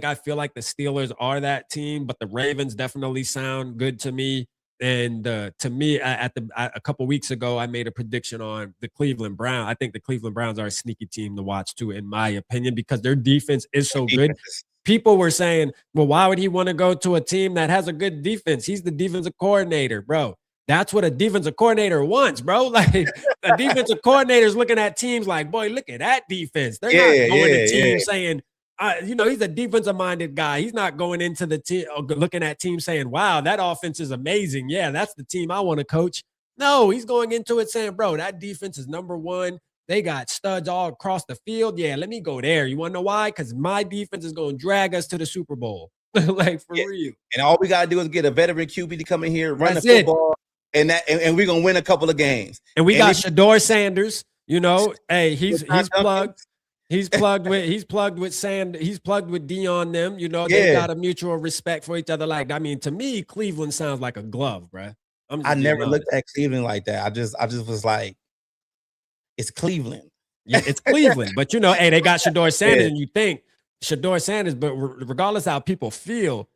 Speaker 2: I feel like the Steelers are that team, but the Ravens definitely sound good to me. And to me, a couple weeks ago, I made a prediction on the Cleveland Browns. I think the Cleveland Browns are a sneaky team to watch too, in my opinion, because their defense is so good. People were saying, well, why would he want to go to a team that has a good defense? He's the defensive coordinator, bro. That's what a defensive coordinator wants, bro. Like a defensive coordinator is looking at teams like, boy, look at that defense. They're not going to teams saying, you know, he's a defensive-minded guy. He's not going into the team looking at teams saying, wow, that offense is amazing. Yeah, that's the team I want to coach. No, he's going into it saying, bro, that defense is number one. They got studs all across the field. Yeah, let me go there. You want to know why? Because my defense is going to drag us to the Super Bowl. Like, for real.
Speaker 1: And all we got to do is get a veteran QB to come in here, run the football. And we're gonna win a couple of games.
Speaker 2: And we got Shador Sanders. You know, hey, he's plugged. He's plugged with Dion them. You know, they got a mutual respect for each other. Like, I mean, to me, Cleveland sounds like a glove, bro.
Speaker 1: I never looked at Cleveland like that. I just was like, it's Cleveland.
Speaker 2: Yeah, it's Cleveland. But you know, hey, they got Shador Sanders, and you think Shador Sanders, but regardless how people feel,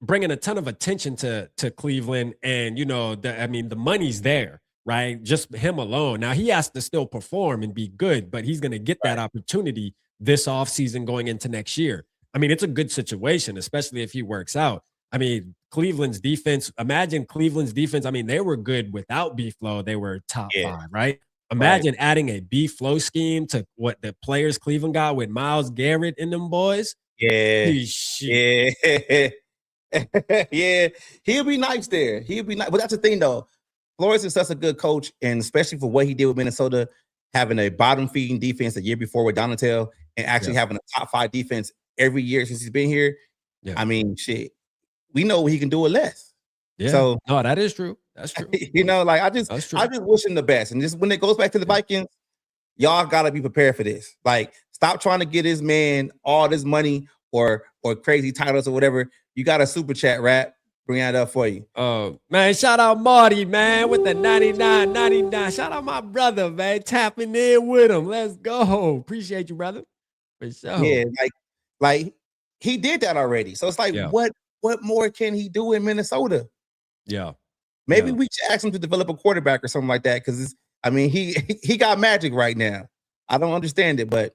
Speaker 2: bringing a ton of attention to Cleveland, and you know, the money's there, right? Just him alone. Now he has to still perform and be good, but he's going to get that opportunity this offseason going into next year. I mean, it's a good situation, especially if he works out. I mean, Cleveland's defense. Imagine Cleveland's defense. I mean, they were good without B-Flow. They were top 5, right? Imagine adding a B-Flow scheme to what the players Cleveland got with Myles Garrett and them boys.
Speaker 1: Yeah. Yeah, he'll be nice there. He'll be nice. But that's the thing, though. Flores is such a good coach, and especially for what he did with Minnesota, having a bottom-feeding defense the year before with Donatell, and actually having a top 5 defense every year since he's been here. I mean, shit, we know he can do it less. So
Speaker 2: no, that is true. That's true.
Speaker 1: You know, like I just wish him the best. And just when it goes back to the Vikings, y'all gotta be prepared for this. Like, stop trying to get his man all this money or crazy titles or whatever. You got a super chat rap. Bring that up for you.
Speaker 2: Man, shout out Marty, man, with the 99.99. Shout out my brother, man, tapping in with him. Let's go. Appreciate you, brother. For sure.
Speaker 1: Yeah, like he did that already. So it's like,
Speaker 2: Yeah.
Speaker 1: what more can he do in Minnesota?
Speaker 2: Yeah.
Speaker 1: Maybe we should ask him to develop a quarterback or something like that. Because he got magic right now. I don't understand it, but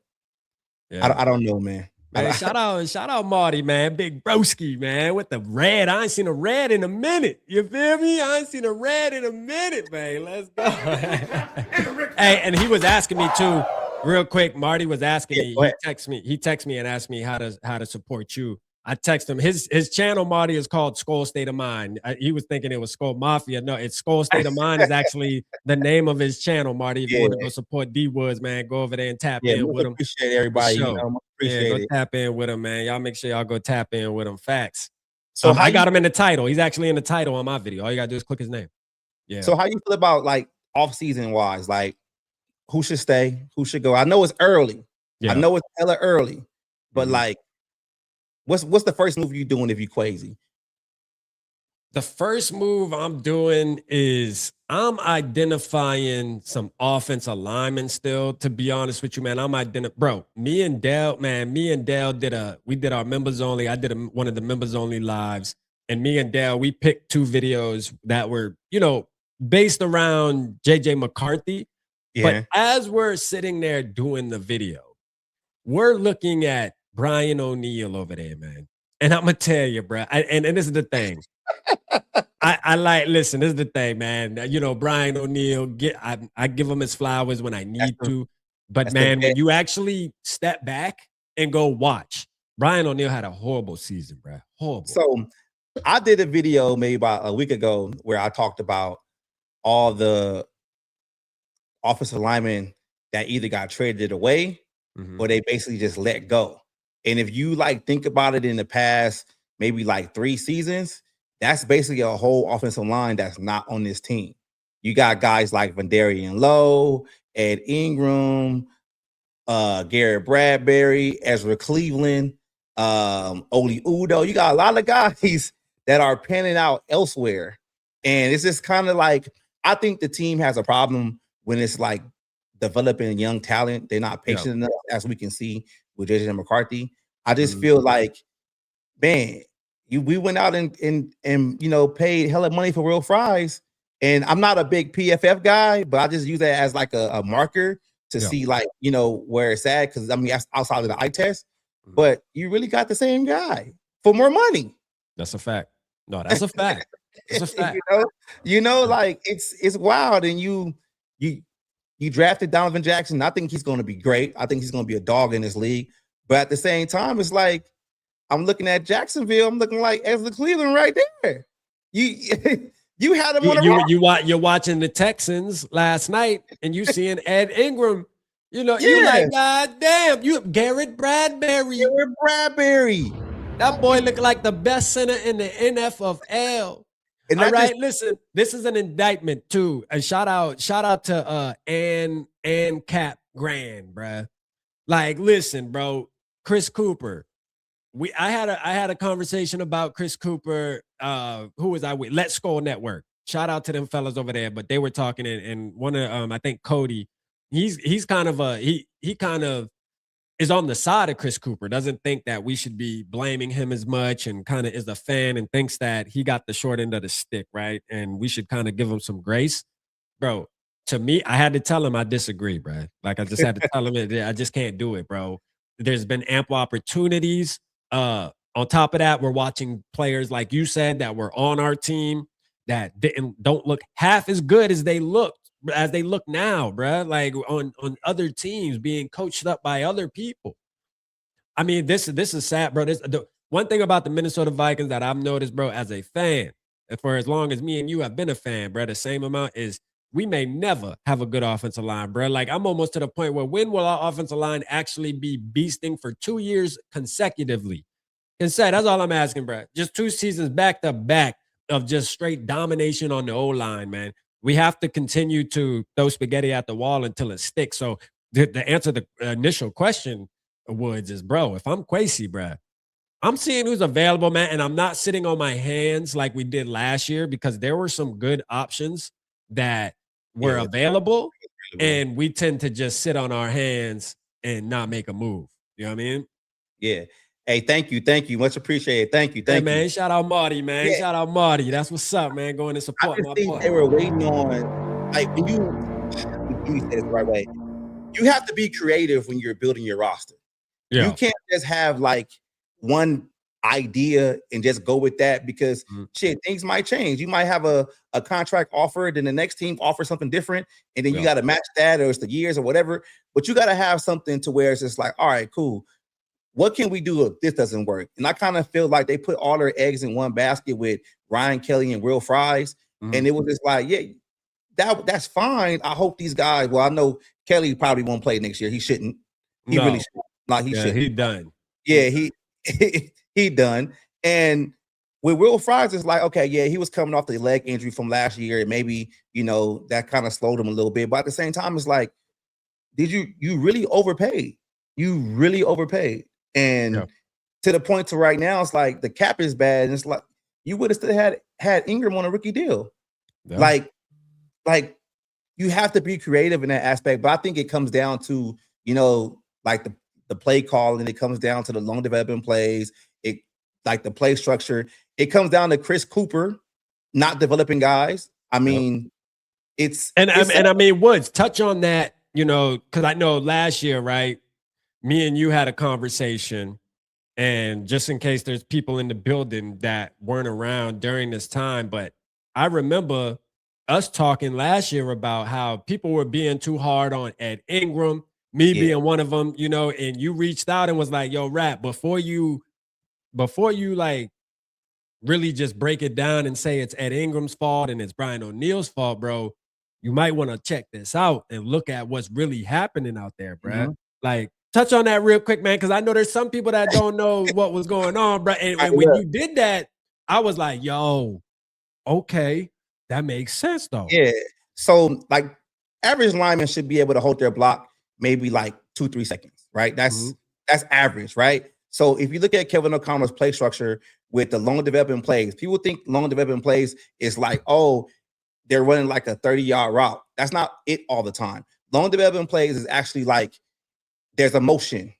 Speaker 1: I don't know, man.
Speaker 2: Man, shout out Marty, man. Big broski, man, with the red. I ain't seen a red in a minute. You feel me? I ain't seen a red in a minute, man. Let's go. Hey, and he was asking me too, real quick. Marty was asking me. He texted me and asked me how to support you. I text him. His channel, Marty, is called Skol State of Mind. He was thinking it was Skol Mafia. No, it's Skol State of Mind is actually the name of his channel, Marty. If you want to go support D Woods, man, go over there and tap in with him.
Speaker 1: Appreciate everybody.
Speaker 2: Go tap in with him, man. Y'all make sure y'all go tap in with him. Facts. So I got him in the title. He's actually in the title on my video. All you gotta do is click his name. Yeah.
Speaker 1: So how you feel about like off-season wise? Like who should stay? Who should go? I know it's early. Yeah. I know it's hella early, but like, what's the first move you doing if you crazy?
Speaker 2: The first move I'm doing is I'm identifying some offensive linemen still, to be honest with you, man. Bro, me and Dale did our members only. I did one of the members only lives. And me and Dale, we picked 2 videos that were, based around JJ McCarthy. Yeah. But as we're sitting there doing the video, we're looking at Brian O'Neill over there, man. And I'm going to tell you, bro, and this is the thing. Listen, this is the thing, man. Brian O'Neill, I give him his flowers when I need to. But, man, when you actually step back and go watch, Brian O'Neill had a horrible season, bro. Horrible.
Speaker 1: So I did a video maybe about a week ago where I talked about all the offensive linemen that either got traded away or they basically just let go. And if you think about it in the past, maybe 3 seasons, that's basically a whole offensive line that's not on this team. You got guys like Vandarian Lowe, Ed Ingram, Garrett Bradbury, Ezra Cleveland, Oli Udo. You got a lot of guys that are panning out elsewhere. And it's just kind of I think the team has a problem when it's developing young talent. They're not patient enough, as we can see with JJ McCarthy. I just feel man, we went out and paid hella money for Real Fries. And I'm not a big PFF guy, but I just use that as a marker to see where it's at. Because that's outside of the eye test. But you really got the same guy for more money.
Speaker 2: That's a fact. No, that's a fact. It's a fact.
Speaker 1: It's wild. And you drafted Donovan Jackson. I think he's going to be great. I think he's going to be a dog in this league. But at the same time, it's I'm looking at Jacksonville. I'm looking like Ezra Cleveland right there. You had him on the
Speaker 2: you're watching the Texans last night, and you seeing Ed Ingram. You're like, God damn, you Garrett Bradbury. That boy looked like the best center in the NFL. And all right, listen, this is an indictment too. A shout out to Ann Cap Grand, bruh. Listen, bro, Chris Cooper. I had a conversation about Chris Cooper. Who was I with? Let's Skol Network. Shout out to them fellas over there. But they were talking, and one of I think Cody, he's kind of he kind of is on the side of Chris Cooper. Doesn't think that we should be blaming him as much, and kind of is a fan and thinks that he got the short end of the stick, right? And we should kind of give him some grace, bro. To me, I had to tell him I disagree, bro. I just had to tell him I just can't do it, bro. There's been ample opportunities. On top of that, we're watching players like you said that were on our team that don't look half as good as they look now, bro. On other teams being coached up by other people. I mean, this is sad, bro. The one thing about the Minnesota Vikings that I've noticed, bro, as a fan, and for as long as me and you have been a fan, bro, the same amount is we may never have a good offensive line, bro. I'm almost to the point where when will our offensive line actually be beasting for 2 years consecutively? That's all I'm asking, bro. Just 2 seasons back to back of just straight domination on the O-line, man. We have to continue to throw spaghetti at the wall until it sticks. So the answer to the initial question, Woods, is, bro, if I'm Kwesi, bro, I'm seeing who's available, man, and I'm not sitting on my hands like we did last year because there were some good options that were
Speaker 1: Yeah,
Speaker 2: available,
Speaker 1: available.
Speaker 2: and we tend to just sit on our hands and not make a move. You know what I mean?
Speaker 1: Yeah. Hey, thank you, much appreciated. Thank you,
Speaker 2: Hey,
Speaker 1: thank you.
Speaker 2: man, shout out Marty, man.
Speaker 1: Yeah,
Speaker 2: Shout out Marty. That's what's up, man. Going to
Speaker 1: I
Speaker 2: support
Speaker 1: just
Speaker 2: my
Speaker 1: think
Speaker 2: boy.
Speaker 1: they were waiting on, like, when you let me say this the right way. You have to be creative when you're building your roster. You
Speaker 2: Yeah.
Speaker 1: can't just have like one idea and just go with that because
Speaker 2: Mhm.
Speaker 1: shit, things might change. You might have a contract offer, then the next team offers something different, and then you
Speaker 2: Yeah.
Speaker 1: got to match that, or it's the years or whatever. But you got to have something to where it's just like, all right, cool. What can we do if this doesn't work? And I kind of feel like they put all their eggs in one basket with Ryan Kelly and Will Fries. And
Speaker 2: Mhm.
Speaker 1: it was just like, yeah, that's fine. I hope these guys, well, I know Kelly probably won't play next year. He shouldn't. He really
Speaker 2: No.
Speaker 1: shouldn't. Like he
Speaker 2: Yeah,
Speaker 1: shouldn't.
Speaker 2: he done.
Speaker 1: Yeah, he done. And with Will Fries, it's like, okay, yeah, he was coming off the leg injury from last year, and maybe that kind of slowed him a little bit. But at the same time, it's like, did you really overpaid? You really overpaid,
Speaker 2: Yeah.
Speaker 1: and to the point to right now, it's like the cap is bad, and it's like you would have still had Ingram on a rookie deal.
Speaker 2: Yeah.
Speaker 1: Like you have to be creative in that aspect. But I think it comes down to like the play calling. It comes down to the long development plays. It like the play structure. It comes down to Chris Cooper not developing guys. I
Speaker 2: Yep.
Speaker 1: mean, it's
Speaker 2: And
Speaker 1: it's
Speaker 2: I mean, Woods, touch on that, because I know last year, right? Me and you had a conversation, and just in case there's people in the building that weren't around during this time, but I remember us talking last year about how people were being too hard on Ed Ingram, me
Speaker 1: yeah,
Speaker 2: being one of them, and you reached out and was like, yo, Rap, before you like really just break it down and say it's Ed Ingram's fault and it's Brian O'Neill's fault, bro, you might want to check this out and look at what's really happening out there, bro.
Speaker 1: mhm.
Speaker 2: Like, touch on that real quick, man, because I know there's some people that don't know what was going on, bro. And,
Speaker 1: All right,
Speaker 2: and when
Speaker 1: look,
Speaker 2: you did that, I was like, yo, okay, that makes sense, though.
Speaker 1: yeah. So like average linemen should be able to hold their block maybe like 2-3 seconds, right?
Speaker 2: Mhm.
Speaker 1: That's average, right? So if you look at Kevin O'Connell's play structure with the long development plays, people think long development plays is like, oh, they're running like a 30-yard route. That's not it all the time. Long development plays is actually like there's a motion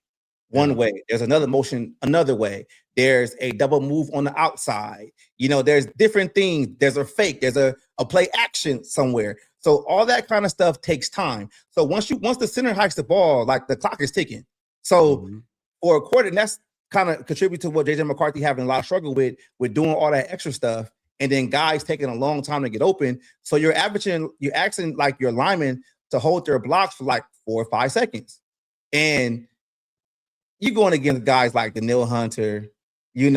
Speaker 2: Yeah.
Speaker 1: one way, there's another motion another way. There's a double move on the outside. There's different things. There's a fake, there's a play action somewhere. So all that kind of stuff takes time. So once the center hikes the ball, like the clock is ticking. So
Speaker 2: Mhm.
Speaker 1: for a quarter, and that's kind of contribute to what JJ McCarthy having a lot of struggle with doing all that extra stuff, and then guys taking a long time to get open. So you're asking like your linemen to hold their blocks for like 4 or 5 seconds, and you're going against guys like Daniil Hunter,
Speaker 2: Yeah.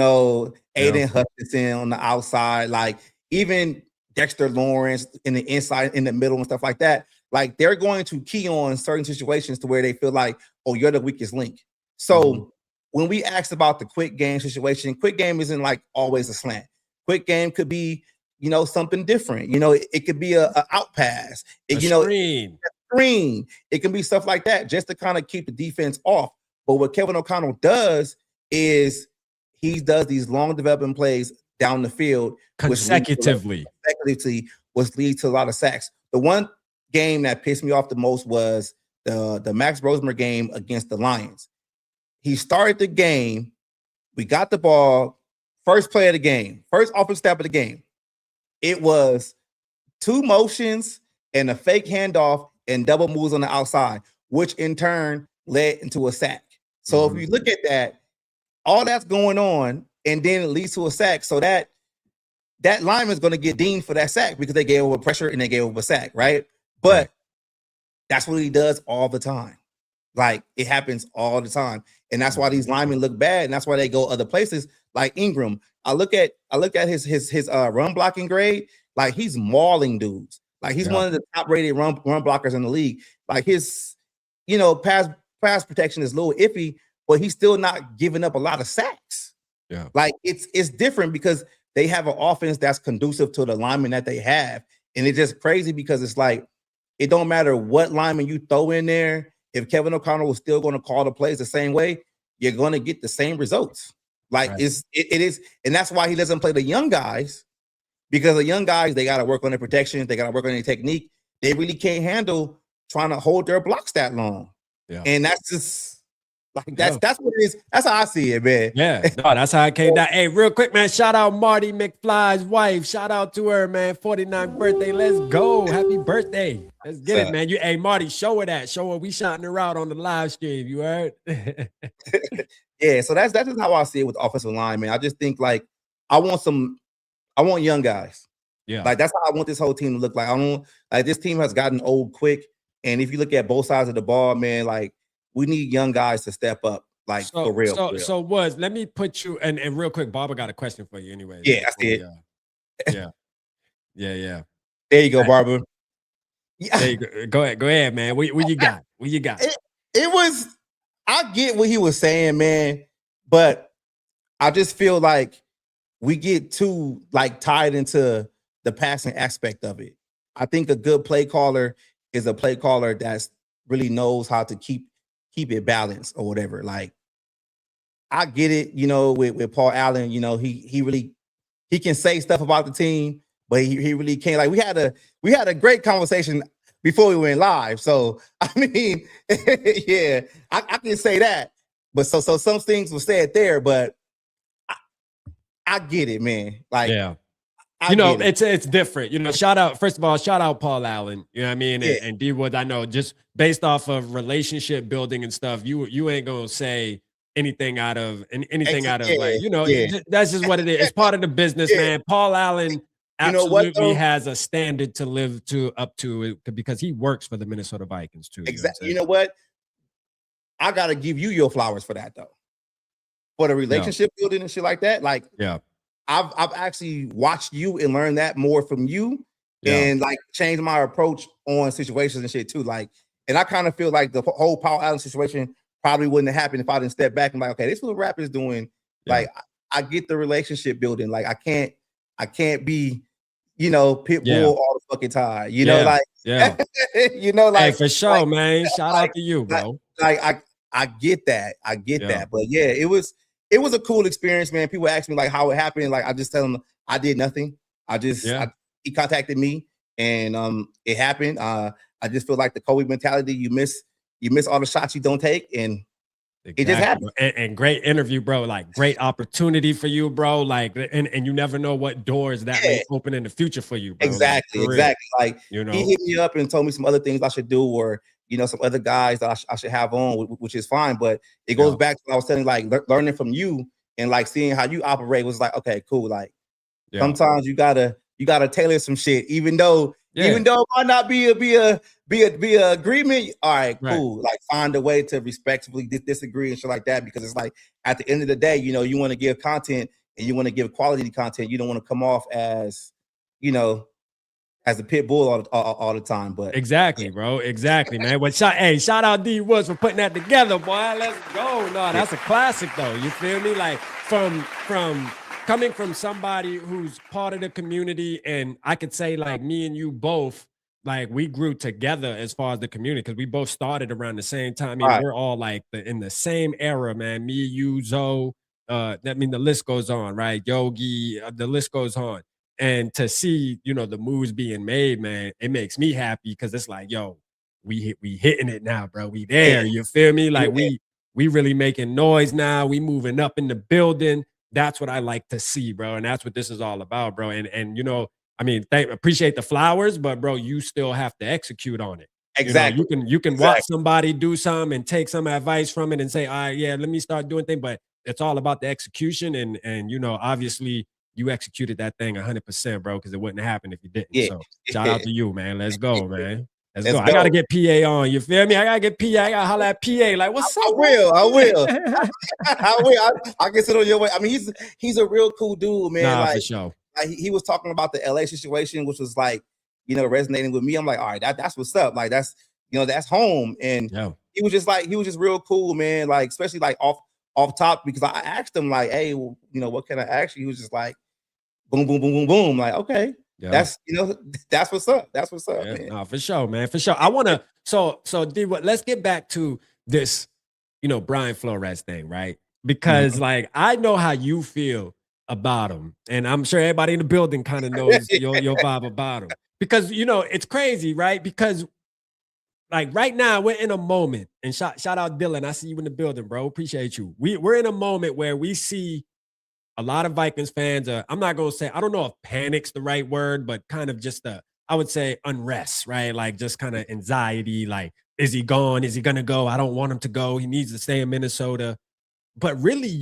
Speaker 1: Aiden Hutchinson on the outside, like even Dexter Lawrence in the inside, in the middle, and stuff like that. Like they're going to key on certain situations to where they feel like, oh, you're the weakest link.
Speaker 2: Mhm.
Speaker 1: So when we asked about the quick game situation, quick game isn't like always a slant. Quick game could be, something different. It could be a out pass.
Speaker 2: A screen.
Speaker 1: Screen. It can be stuff like that just to kind of keep the defense off. But what Kevin O'Connell does is he does these long development plays down the field,
Speaker 2: Consecutively.
Speaker 1: which leads to a lot of sacks. The one game that pissed me off the most was the Max Rosemer game against the Lions. He started the game. We got the ball. First play of the game. First offensive step of the game. It was 2 motions and a fake handoff and double moves on the outside, which in turn led into a sack. So if
Speaker 2: Mhm.
Speaker 1: you look at that, all that's going on, and then it leads to a sack. So that lineman's going to get deemed for that sack because they gave over pressure and they gave over a sack, right?
Speaker 2: Right.
Speaker 1: But that's what he does all the time. Like it happens all the time, and that's why these linemen look bad, and that's why they go other places like Ingram. I look at his run blocking grade. Like he's mauling dudes. Like he's
Speaker 2: Yeah.
Speaker 1: one of the top rated run blockers in the league. Like his pass protection is a little iffy, but he's still not giving up a lot of sacks.
Speaker 2: Yeah.
Speaker 1: Like it's different because they have an offense that's conducive to the linemen that they have, and it's just crazy because it's like it don't matter what lineman you throw in there. If Kevin O'Connell was still going to call the plays the same way, you're going to get the same results. Like it is, and that's why he doesn't play the young guys, because the young guys, they got to work on their protection, they got to work on their technique. They really can't handle trying to hold their blocks that long. Yeah. And that's just like that's what it is. That's how I see it, man.
Speaker 2: Yeah, no, that's how it came down. Hey, real quick, man. Shout out Marty McFly's wife. Shout out to her, man. 49th birthday. Let's go. Happy birthday. Let's get it, man. Hey, Marty, show her that. Show her we shouting her out on the live stream. You heard?
Speaker 1: Yeah, so that's just how I see it with the offensive line, man. I just think like I want young guys. Yeah, like that's how I want this whole team to look like. I don't like this team has gotten old quick, and if you look at both sides of the ball, man, like we need young guys to step up, like for real.
Speaker 2: So let me put you and real quick, Barbara got a question for you anyway.
Speaker 1: Yeah, I see it.
Speaker 2: Yeah.
Speaker 1: There you go, Barbara.
Speaker 2: There you go. Go ahead, man. What you got? What you got?
Speaker 1: It was. I get what he was saying, man, but I just feel like we get too like tied into the passing aspect of it. I think a good play caller is a play caller that's really knows how to keep it balanced or whatever. Like I get it, with Paul Allen, he can say stuff about the team, but he really can't. Like we had a great conversation before we went live. So I mean, yeah, I can say that. But so some things were said there, but I get it, man. Like
Speaker 2: it's different. Shout out Paul Allen. You know what I mean? Yeah. And D Wood, I know just based off of relationship building and stuff, you ain't gonna say anything out of that's just what it is. It's part of the business, man. Paul Allen absolutely has a standard to live up to because he works for the Minnesota Vikings too.
Speaker 1: Exactly. You know what? I gotta give you your flowers for that though. For the relationship building and shit like that. Like, I've actually watched you and learned that more from you and like changed my approach on situations and shit too. Like, and I kind of feel like the whole Paul Allen situation probably wouldn't have happened if I didn't step back and like, okay, this is what rap is doing. Like, I get the relationship building. Like, I can't be, pit bull all the fucking time. Like,
Speaker 2: hey, for sure, man. Shout out to you, bro.
Speaker 1: I get that. That. But yeah, it was a cool experience, man. People ask me like how it happened. Like I just tell them I did nothing. He contacted me and it happened. I just feel like the Kobe mentality, you miss all the shots you don't take, and it just happened.
Speaker 2: And great interview, bro. Like great opportunity for you, bro. Like and you never know what doors that may open in the future for you, bro.
Speaker 1: Exactly. Like he hit me up and told me some other things I should do, or some other guys that I should have on, which is fine. But it goes back to what I was telling, like learning from you and like seeing how you operate was like, okay, cool. Like sometimes you gotta tailor some shit, even though it might not be a agreement. All right, cool. Like find a way to respectfully disagree and shit like that, because it's like at the end of the day, you want to give content and you want to give quality content. You don't want to come off as as a pit bull all the time. But
Speaker 2: exactly, bro. Exactly, man. But shout out D Woods for putting that together, boy. Let's go. No, that's a classic though. You feel me? Like from coming from somebody who's part of the community, and I could say like me and you both, like we grew together as far as the community because we both started around the same time. I mean, we're all like in the same era, man. Me, you, Zoe. The list goes on, right? Yogi, the list goes on. And to see, the moves being made, man, it makes me happy because it's like, yo, we hitting it now, bro. We there. You feel me? Like we really making noise now. We moving up in the building. That's what I like to see, bro. And that's what this is all about, bro. And appreciate the flowers, but bro, you still have to execute on it.
Speaker 1: Exactly.
Speaker 2: You can watch somebody do something and take some advice from it and say, all right, let me start doing things. But it's all about the execution. And obviously you executed that thing 100%, bro, because it wouldn't happen if you didn't. Yeah. So shout out to you, man. Let's go, man. Let's go. I gotta get PA on. You feel me? I gotta get PA. I gotta holler at PA. Like, what's up?
Speaker 1: I will. I will. I get it on your way. I mean, he's a real cool dude, man.
Speaker 2: Nah, for sure.
Speaker 1: Like he was talking about the LA situation, which was like, resonating with me. I'm like, all right, that's what's up. Like that's home. And he was just real cool, man. Like, especially like off top, because I asked him like, hey, well, what can I ask you? He was just like, boom, boom, boom, boom, boom. Like, okay, that's that's what's up. That's what's up, man.
Speaker 2: No, for sure, man. For sure. I want to. So D, let's get back to this, Brian Flores thing, right? because like I know how you feel about him, and I'm sure everybody in the building kind of knows your vibe about him. Because it's crazy, right? Because like right now we're in a moment, and shout out Dylan. I see you in the building, bro. Appreciate you. We're in a moment where we see a lot of Vikings fans. I'm not gonna say, I don't know if panic's the right word, but kind of just I would say unrest, right? Like just kind of anxiety. Like, is he gone? Is he gonna go? I don't want him to go. He needs to stay in Minnesota. But really,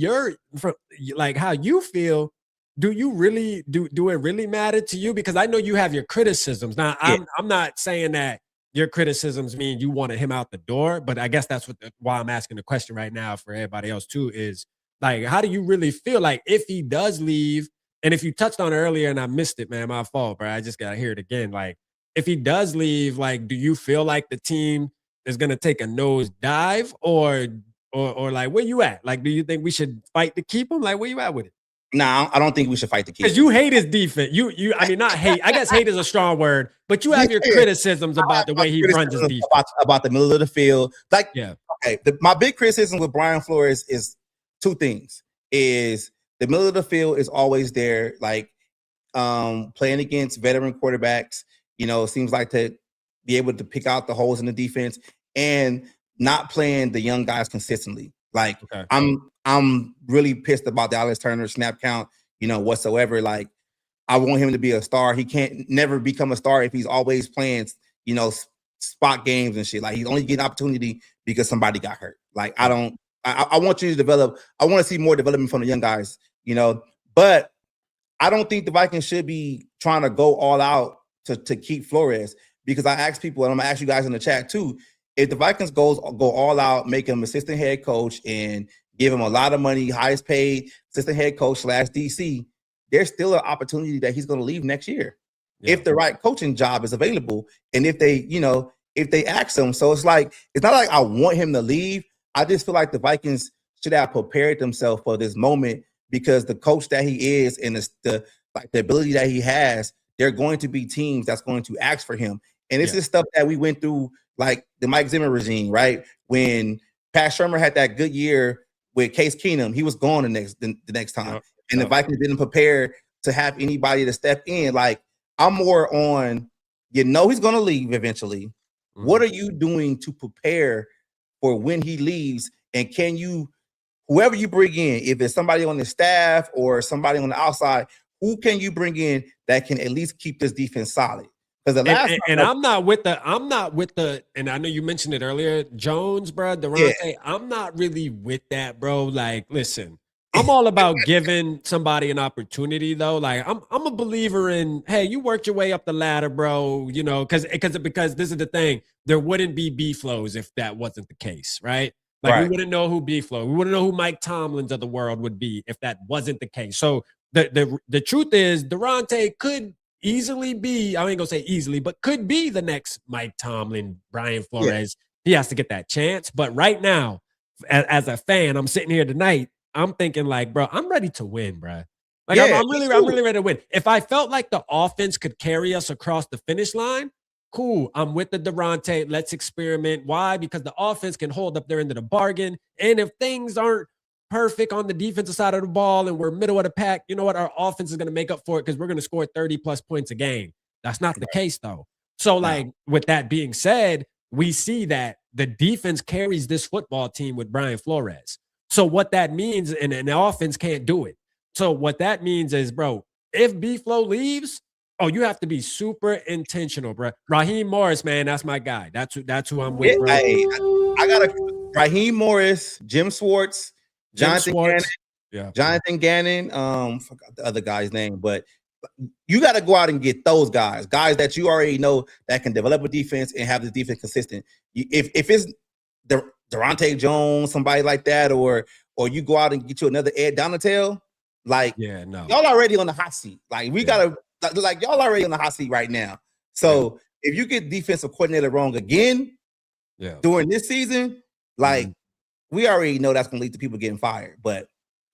Speaker 2: like how you feel. Do you really do it really matter to you? Because I know you have your criticisms. Now, I'm not saying that your criticisms mean you wanted him out the door, but I guess that's why I'm asking the question right now for everybody else too is like, how do you really feel like if he does leave? And if you touched on it earlier and I missed it, man, my fault, bro. I just got to hear it again. Like, if he does leave, like, do you feel like the team is going to take a nose dive or like, where you at? Like, do you think we should fight to keep him? Like, where you at with it?
Speaker 1: Nah, I don't think we should fight to keep him.
Speaker 2: Because you hate his defense. I mean, not hate. I guess hate is a strong word, but you have your criticisms about the way he runs his defense.
Speaker 1: About the middle of the field. Like, okay, my big criticism with Brian Flores is two things. Is the middle of the field is always there, like playing against veteran quarterbacks, seems like to be able to pick out the holes in the defense and not playing the young guys consistently. Like, I'm really pissed about the Alex Turner snap count, whatsoever. Like, I want him to be a star. He can't never become a star if he's always playing, spot games and shit. Like, he's only getting opportunity because somebody got hurt. Like, I want you to develop. I want to see more development from the young guys, but I don't think the Vikings should be trying to go all out to keep Flores, because I asked people, and I'm gonna ask you guys in the chat too, if the Vikings go all out, make him assistant head coach and give him a lot of money, highest paid assistant head coach / DC, there's still an opportunity that he's going to leave next year if the right coaching job is available. And if they ask him. So it's not like I want him to leave. I just feel like the Vikings should have prepared themselves for this moment, because the coach that he is and the ability that he has, there are going to be teams that's going to ask for him. And it's just stuff that we went through, like the Mike Zimmer regime, right? When Pat Shurmur had that good year with Case Keenum, he was gone the next time. And the Vikings didn't prepare to have anybody to step in. Like, I'm more on, he's going to leave eventually. Mm-hmm. What are you doing to prepare for when he leaves? And can you, whoever you bring in, if it's somebody on the staff or somebody on the outside, who can you bring in that can at least keep this defense solid? Because the last
Speaker 2: I'm not with the, and I know you mentioned it earlier, Jones, bro, Durante. I'm not really with that, bro. Like, listen, I'm all about giving somebody an opportunity, though. Like, I'm a believer in, hey, you worked your way up the ladder, bro. Because this is the thing, there wouldn't be B-Flows if that wasn't the case, right? Like, we wouldn't know who B-Flow, we wouldn't know who Mike Tomlins of the world would be if that wasn't the case. So the truth is, Durante could easily be, I ain't gonna say easily, but could be the next Mike Tomlin, Brian Flores. He has to get that chance. But right now, as a fan, I'm sitting here tonight, I'm thinking like, bro, I'm ready to win, bro. Like, I'm really ready to win. If I felt like the offense could carry us across the finish line, cool. I'm with the Durante. Let's experiment. Why? Because the offense can hold up their end of the bargain. And if things aren't perfect on the defensive side of the ball and we're middle of the pack, you know what? Our offense is going to make up for it because we're going to score 30 plus points a game. That's not the case, though. So, like, with that being said, we see that the defense carries this football team with Brian Flores. So what that means, and the offense can't do it. So what that means is, bro, if B-Flow leaves, you have to be super intentional, bro. Raheem Morris, man, that's my guy. That's who I'm with, bro.
Speaker 1: I got Raheem Morris, Jim Schwartz, Jonathan Gannon. Forgot the other guy's name, but you got to go out and get those guys that you already know that can develop a defense and have the defense consistent. If it's Durante Jones, somebody like that, or you go out and get you another Ed Donatel, like, y'all already on the hot seat. Like, we gotta, like, y'all already on the hot seat right now. So if you get defensive coordinator wrong again, during this season, like, we already know that's gonna lead to people getting fired. But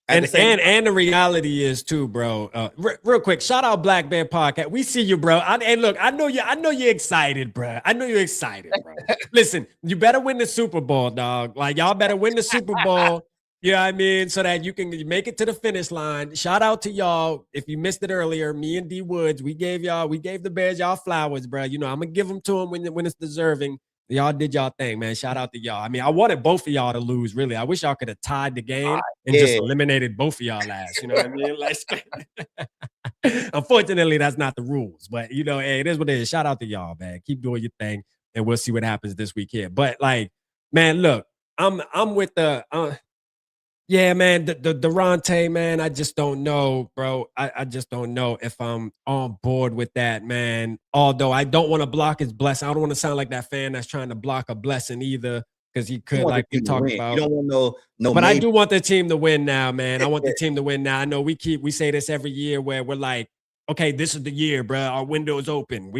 Speaker 1: and
Speaker 2: the reality is too, bro. Real quick, shout out Black Bear Podcast. We see you, bro. And look, I know you're excited, bro. I know you're excited, bro. Listen, you better win the Super Bowl, dog. Like, y'all better win the Super Bowl. Yeah, I mean, so that you can make it to the finish line. Shout out to y'all. If you missed it earlier, me and D Woods, we gave the Bears y'all flowers, bro. You know, I'm gonna give them to them when it's deserving. Y'all did y'all thing, man. Shout out to y'all. I mean, I wanted both of y'all to lose, really. I wish y'all could have tied the game and just eliminated both of y'all last. You know what I mean? Like, unfortunately, that's not the rules. But you know, hey, it is what it is. Shout out to y'all, man. Keep doing your thing, and we'll see what happens this week here. But like, man, look, I'm with the. Yeah, man, the Durante, man, I just don't know, bro. I just don't know if I'm on board with that, man. Although I don't want to block his blessing. I don't want to sound like that fan that's trying to block a blessing either, because he could, like you talked about.
Speaker 1: You don't want no.
Speaker 2: But I do want the team to win now, man. I want the team to win now. I know we say this every year where we're like, okay, this is the year, bro. Our window is open.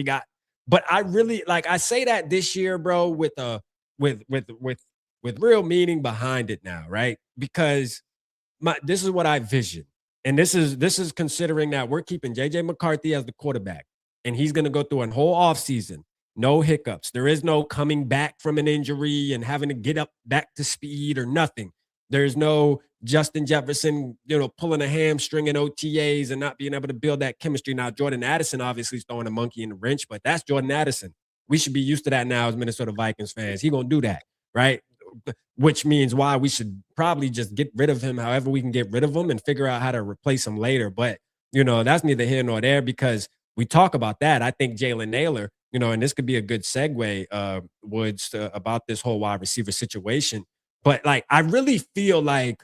Speaker 2: But I really like I say that this year, bro, with real meaning behind it now, right? Because this is what I vision. And this is considering that we're keeping JJ McCarthy as the quarterback, and he's going to go through a whole offseason. No hiccups. There is no coming back from an injury and having to get up back to speed or nothing. There's no Justin Jefferson, pulling a hamstring in OTAs and not being able to build that chemistry. Now, Jordan Addison obviously is throwing a monkey in the wrench, but that's Jordan Addison. We should be used to that now as Minnesota Vikings fans. He's going to do that, right? Which means why we should probably just get rid of him however we can get rid of him and figure out how to replace him later. But, that's neither here nor there, because we talk about that. I think Jalen Naylor, and this could be a good segue, Woods, about this whole wide receiver situation. But, like, I really feel like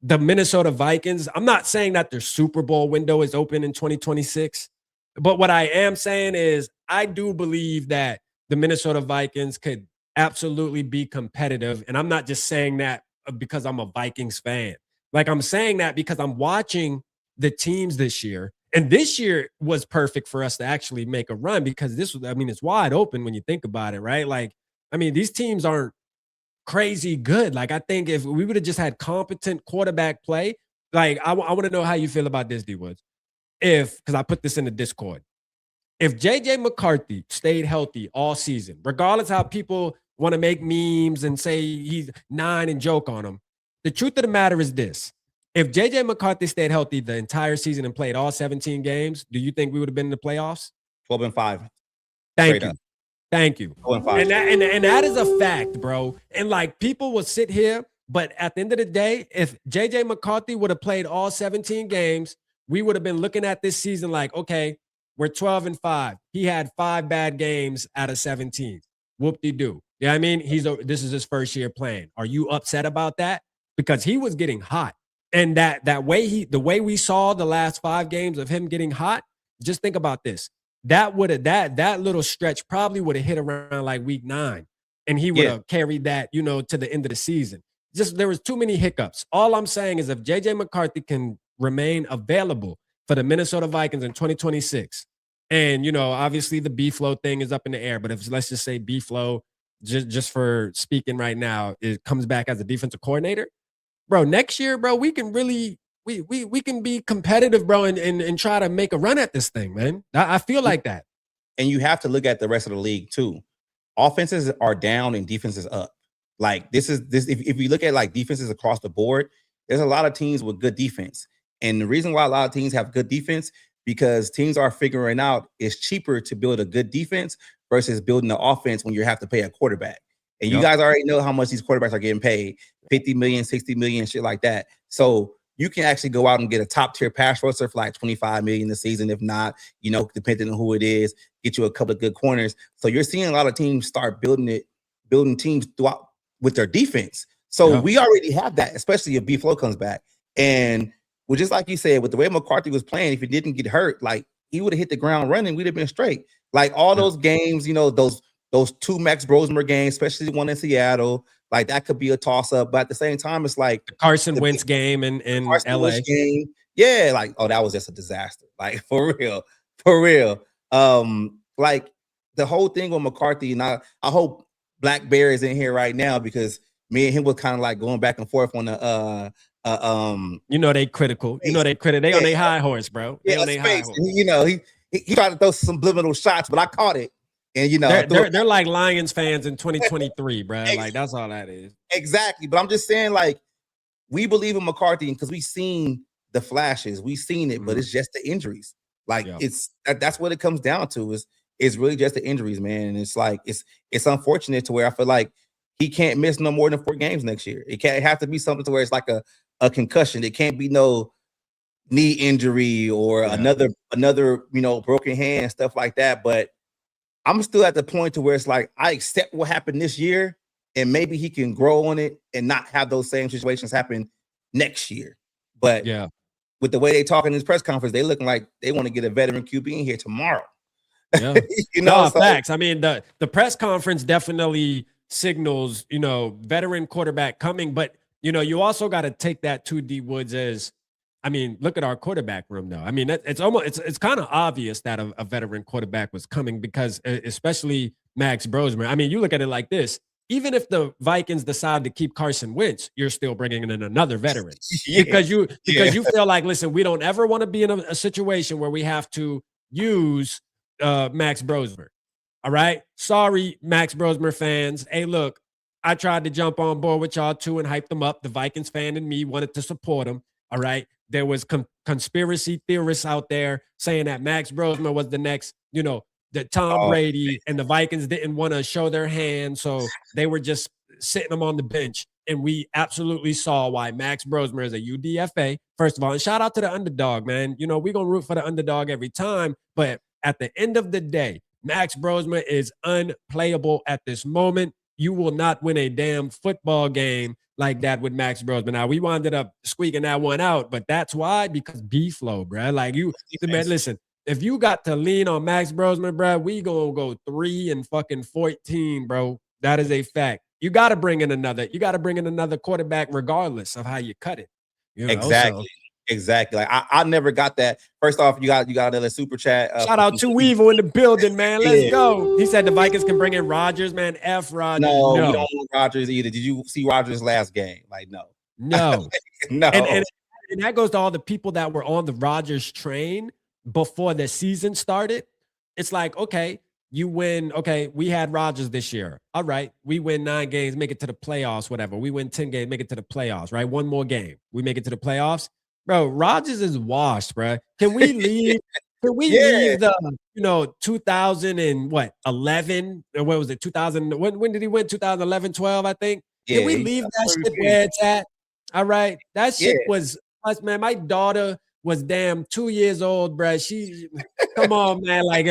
Speaker 2: the Minnesota Vikings, I'm not saying that their Super Bowl window is open in 2026, but what I am saying is I do believe that the Minnesota Vikings could absolutely be competitive. And I'm not just saying that because I'm a Vikings fan. Like, I'm saying that because I'm watching the teams this year. And this year was perfect for us to actually make a run, because it's wide open when you think about it, right? Like, these teams aren't crazy good. Like, I think if we would have just had competent quarterback play, like, I want to know how you feel about this, D Woods. Because I put this in the Discord. If JJ McCarthy stayed healthy all season, regardless how people want to make memes and say he's 9 and joke on him, the truth of the matter is this. If JJ McCarthy stayed healthy the entire season and played all 17 games, do you think we would have been in the playoffs?
Speaker 1: 12-5.
Speaker 2: Thank you. 12-5. And that is a fact, bro. And like, people will sit here, but at the end of the day, if JJ McCarthy would have played all 17 games, we would have been looking at this season like, okay, we're 12-5. He had 5 bad games out of 17. Whoop-de-doo. Yeah, I mean, this is his first year playing. Are you upset about that? Because he was getting hot. And the way we saw the last 5 games of him getting hot, just think about this. That little stretch probably would have hit around like week 9. And he would have carried that, to the end of the season. Just, there was too many hiccups. All I'm saying is, if JJ McCarthy can remain available for the Minnesota Vikings in 2026, and, obviously the B-Flow thing is up in the air, but if, let's just say B-Flow, just for speaking right now, it comes back as a defensive coordinator, bro, next year, bro, we can really, we can be competitive, bro, and try to make a run at this thing, man. I feel like that.
Speaker 1: And you have to look at the rest of the league too. Offenses are down and defenses up. Like, this if you look at like defenses across the board, there's a lot of teams with good defense. And the reason why a lot of teams have good defense, because teams are figuring out it's cheaper to build a good defense versus building an offense when you have to pay a quarterback. And you guys already know how much these quarterbacks are getting paid, 50 million, 60 million, shit like that. So you can actually go out and get a top tier pass rusher for like 25 million this season. If not, depending on who it is, get you a couple of good corners. So you're seeing a lot of teams start building teams throughout with their defense. So we already have that, especially if B-Flow comes back. And well, just like you said, with the way McCarthy was playing, if he didn't get hurt, like, he would have hit the ground running, we'd have been straight. Like, all those games, those 2 Max Brosmer games, especially the one in Seattle, like, that could be a toss-up. But at the same time, it's like
Speaker 2: the Carson Wentz game in LA.
Speaker 1: Game, like, oh, that was just a disaster. Like, for real. Like, the whole thing with McCarthy, and I hope Black Bear is in here right now, because me and him was kind of like going back and forth on the
Speaker 2: they critical. They on their high horse, bro. They on their high horse.
Speaker 1: He tried to throw some subliminal shots, but I caught it. And
Speaker 2: they're like Lions fans in 2023, bro. Like, that's all that is.
Speaker 1: Exactly. But I'm just saying, like, we believe in McCarthy because we've seen the flashes, we've seen it, but it's just the injuries. Like that's what it comes down to is really just the injuries, man. And it's like it's unfortunate to where I feel like he can't miss no more than 4 games next year. It can't have to be something to where it's like a concussion. It can't be no knee injury or another broken hand, stuff like that. But I'm still at the point to where it's like I accept what happened this year, and maybe he can grow on it and not have those same situations happen next year. But with the way they talk in this press conference, they looking like they want to get a veteran QB in here tomorrow.
Speaker 2: Yeah. Facts. I mean, the press conference definitely signals, veteran quarterback coming, but you also got to take that to D Woods as, I mean, look at our quarterback room though. I mean, it's kind of obvious that a veteran quarterback was coming because especially Max Brosmer. I mean, you look at it like this. Even if the Vikings decide to keep Carson Wentz, you're still bringing in another veteran because you feel like, listen, we don't ever want to be in a situation where we have to use Max Brosmer. All right. Sorry, Max Brosmer fans. Hey, look, I tried to jump on board with y'all too and hype them up. The Vikings fan in me wanted to support them. All right. There was conspiracy theorists out there saying that Max Brosmer was the next, that Tom Brady and the Vikings didn't want to show their hand. So they were just sitting him on the bench. And we absolutely saw why Max Brosmer is a UDFA, first of all. And shout out to the underdog, man. We're going to root for the underdog every time. But at the end of the day, Max Brosmer is unplayable at this moment. You will not win a damn football game like that with Max Brosmer. Now, we wound up squeaking that one out, but that's why, because B-flow, bro. Like man, listen, if you got to lean on Max Brosmer, bro, we going to go 3-14, bro. That is a fact. You got to bring in another quarterback regardless of how you cut it.
Speaker 1: Exactly. Exactly. Like I never got that. First off, you got another super chat.
Speaker 2: Shout out to Weevil in the building, man. Let's go. He said the Vikings can bring in Rodgers, man. F Rodgers.
Speaker 1: No, we don't want Rodgers either. Did you see Rodgers' last game? Like, no.
Speaker 2: No.
Speaker 1: No.
Speaker 2: And that goes to all the people that were on the Rodgers train before the season started. It's like, okay, you win. Okay, we had Rodgers this year. All right, we win 9 games, make it to the playoffs, whatever. We win 10 games, make it to the playoffs, right? One more game, we make it to the playoffs. Bro, Rodgers is washed, bro. Can we leave? Can we leave the 2011? What was it? 2000? When did he win? 2011, 12, I think. Can we leave that shit where it's at? All right, that shit was us, man. My daughter was damn 2 years old, bro. She, come on, man. Like,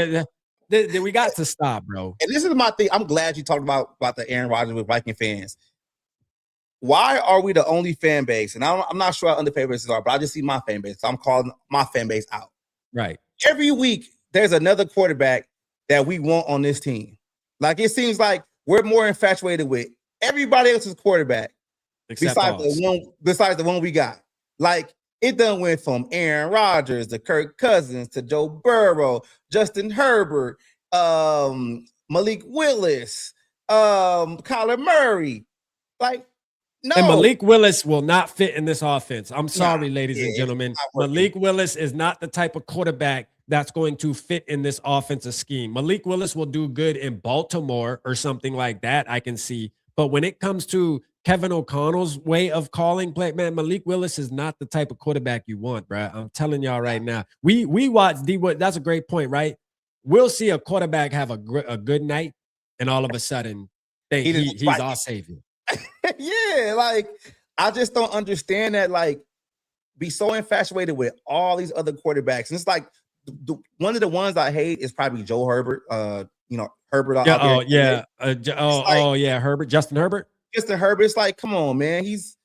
Speaker 2: we got to stop, bro.
Speaker 1: And this is my thing. I'm glad you talked about the Aaron Rodgers with Viking fans. Why are we the only fan base? And I'm not sure how other fan bases are, but I just see my fan base. So I'm calling my fan base out.
Speaker 2: Right.
Speaker 1: Every week, there's another quarterback that we want on this team. Like, it seems like we're more infatuated with everybody else's quarterback besides the one we got. Like, it done went from Aaron Rodgers to Kirk Cousins to Joe Burrow, Justin Herbert, Malik Willis, Kyler Murray. Like, no.
Speaker 2: And Malik Willis will not fit in this offense. I'm sorry, ladies and gentlemen. Malik Willis is not the type of quarterback that's going to fit in this offensive scheme. Malik Willis will do good in Baltimore or something like that, I can see. But when it comes to Kevin O'Connell's way of calling play, man, Malik Willis is not the type of quarterback you want, bro. I'm telling y'all right now. We watch D Wood. That's a great point, right? We'll see a quarterback have a good night, and all of a sudden, he's our savior.
Speaker 1: Yeah, like, I just don't understand that. Like, be so infatuated with all these other quarterbacks, and it's like one of the ones I hate is probably Joe Herbert. Herbert.
Speaker 2: Herbert, Justin Herbert.
Speaker 1: Justin Herbert. It's like, come on, man. He's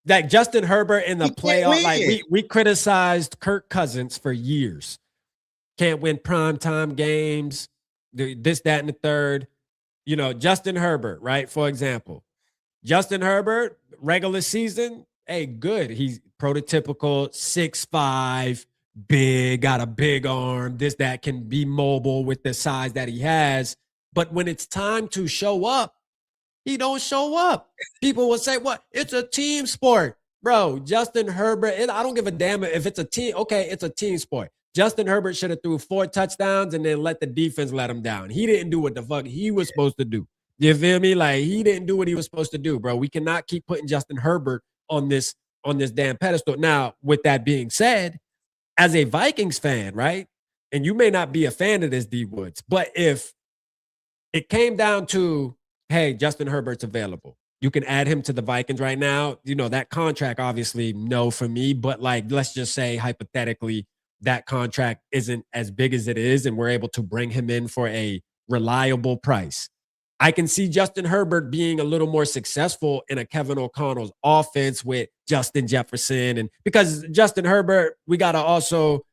Speaker 2: like Justin Herbert in the playoff. Like we criticized Kirk Cousins for years. Can't win primetime games. This, that, and the third. Justin Herbert, right? For example, Justin Herbert, regular season, hey, good. He's prototypical 6'5", big, got a big arm, this, that, can be mobile with the size that he has. But when it's time to show up, he don't show up. People will say, what? It's a team sport. Bro, Justin Herbert, I don't give a damn if it's a team. Okay, it's a team sport. Justin Herbert should have threw 4 touchdowns and then let the defense let him down. He didn't do what the fuck he was supposed to do. You feel me? Like, he didn't do what he was supposed to do, bro. We cannot keep putting Justin Herbert on this damn pedestal. Now, with that being said, as a Vikings fan, right? And you may not be a fan of this, D Woods, but if it came down to, hey, Justin Herbert's available, you can add him to the Vikings right now. You know, that contract, obviously, no for me, but like, let's just say hypothetically, that contract isn't as big as it is, and we're able to bring him in for a reliable price. I can see Justin Herbert being a little more successful in a Kevin O'Connell's offense with Justin Jefferson. And because Justin Herbert, we got to also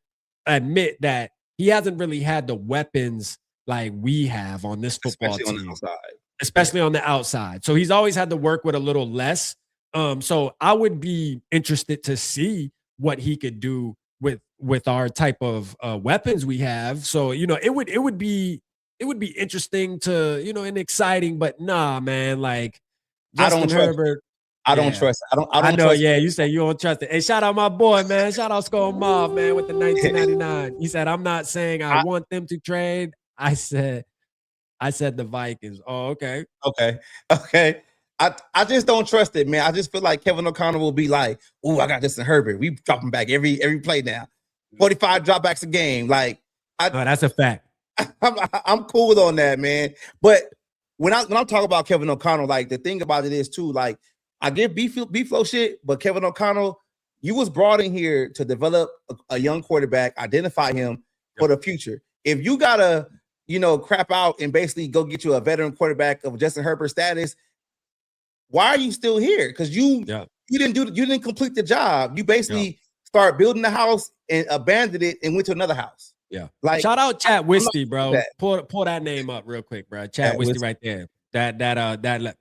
Speaker 2: admit that he hasn't really had the weapons like we have on this football
Speaker 1: Especially
Speaker 2: team,
Speaker 1: on the outside.
Speaker 2: especially on the outside. So he's always had to work with a little less. So I would be interested to see what he could do with our type of weapons we have. So, you know, it would be interesting to, you know, and exciting, but nah, man, like
Speaker 1: I don't
Speaker 2: Justin
Speaker 1: trust.
Speaker 2: Herbert.
Speaker 1: I don't
Speaker 2: Yeah.
Speaker 1: trust. I don't
Speaker 2: I know,
Speaker 1: trust.
Speaker 2: yeah. You say you don't trust it. Hey, shout out my boy, man. Shout out Skol Mob, man, with the 1999. He said, I'm not saying I want them to trade. I said the Vikings. Oh, okay.
Speaker 1: Okay. I just don't trust it, man. I just feel like Kevin O'Connell will be like, "Ooh, I got Justin Herbert. We dropping back every play now. 45 dropbacks a game." Like,
Speaker 2: Oh, that's a fact.
Speaker 1: I'm cool on that, man. But when I'm talking about Kevin O'Connell, like, the thing about it is too, like, I get B-flow shit, but Kevin O'Connell, you was brought in here to develop a young quarterback, identify him for the future. If you gotta, you know, crap out and basically go get you a veteran quarterback of Justin Herbert status, why are you still here? Because you didn't complete the job. You basically start building the house and abandoned it and went to another house.
Speaker 2: Yeah.
Speaker 1: Like,
Speaker 2: shout out Chad Wisty, bro.
Speaker 1: that.
Speaker 2: Pull that name up real quick, bro. Chad Wisty right there. That bro.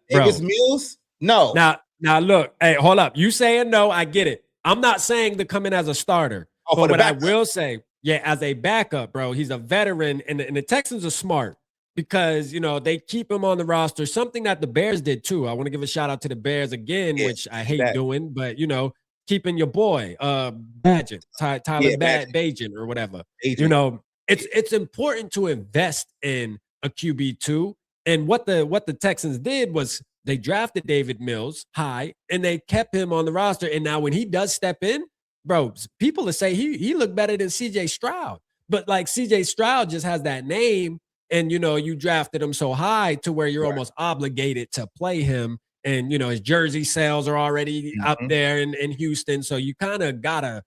Speaker 1: Davis Mills? No.
Speaker 2: Now look, hey, hold up. You saying no, I get it. I'm not saying to come in as a starter. But what I will say, yeah, as a backup, bro, he's a veteran, and the Texans are smart because, you know, they keep him on the roster, something that the Bears did too. I want to give a shout out to the Bears again, which I hate doing, but, you know, keeping your boy, Badgett, Tyler Bagent or whatever. You know, it's important to invest in a QB2. And what the Texans did was they drafted David Mills high, and they kept him on the roster. And now when he does step in, bro, people will say he looked better than CJ Stroud. But like, CJ Stroud just has that name, and, you know, you drafted him so high to where you're almost obligated to play him. And, you know, his jersey sales are already up there in Houston. So you kind of got to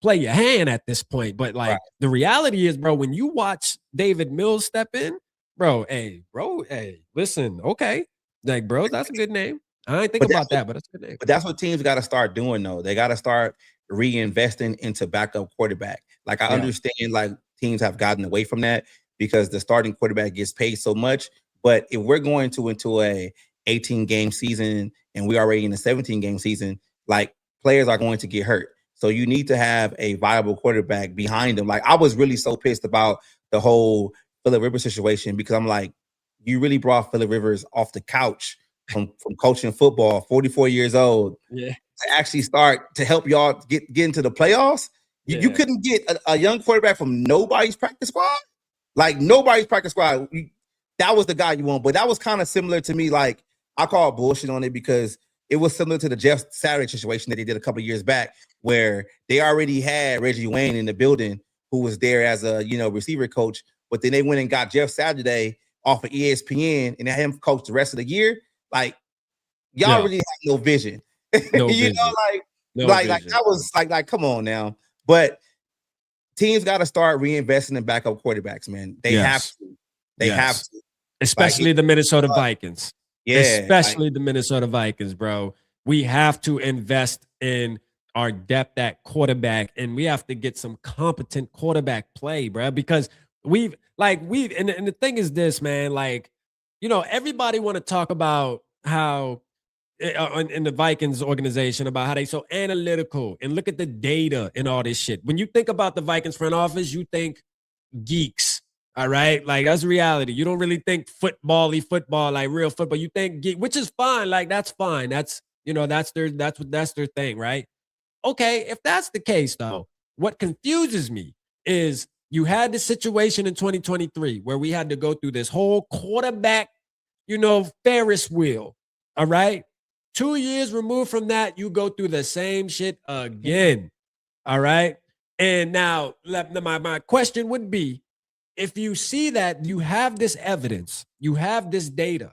Speaker 2: play your hand at this point. But like, the reality is, bro, when you watch David Mills step in, bro, hey, listen, okay. Like, bro, that's a good name. I ain't think about that, but that's a good name.
Speaker 1: But that's what teams got to start doing, though. They got to start reinvesting into backup quarterback. Like, I understand, like, teams have gotten away from that because the starting quarterback gets paid so much. But if we're going into a 18-game season and we're already in a 17-game season, like, players are going to get hurt. So you need to have a viable quarterback behind them. Like, I was really so pissed about the whole Phillip Rivers situation because I'm like, you really brought Phillip Rivers off the couch from coaching football, 44 years old, to actually start to help y'all get into the playoffs. You couldn't get a young quarterback from nobody's practice squad? Like, nobody's practice squad. That was the guy you want. But that was kind of similar to me. Like, I call bullshit on it because it was similar to the Jeff Saturday situation that they did a couple of years back, where they already had Reggie Wayne in the building, who was there as a, you know, receiver coach. But then they went and got Jeff Saturday off of ESPN and had him coach the rest of the year. Like, y'all really have no vision.
Speaker 2: No
Speaker 1: you
Speaker 2: vision.
Speaker 1: know, like that was like, come on now. But teams got to start reinvesting in backup quarterbacks, man. They have to. They have to.
Speaker 2: Especially like, the Minnesota Vikings.
Speaker 1: Yeah.
Speaker 2: Especially the Minnesota Vikings, bro. We have to invest in our depth at quarterback, and we have to get some competent quarterback play, bro, because and the thing is this, man, like, you know, everybody want to talk about how in the Vikings organization about how they so analytical and look at the data and all this shit. When you think about the Vikings front office, you think geeks. All right. Like, that's reality. You don't really think football, like real football. You think geek, which is fine. Like, that's fine. That's, you know, that's their thing. Right. Okay. If that's the case, though, what confuses me is you had the situation in 2023 where we had to go through this whole quarterback Ferris wheel. All right. 2 years removed from that, you go through the same shit again. All right. And now my question would be, if you see that you have this evidence, you have this data,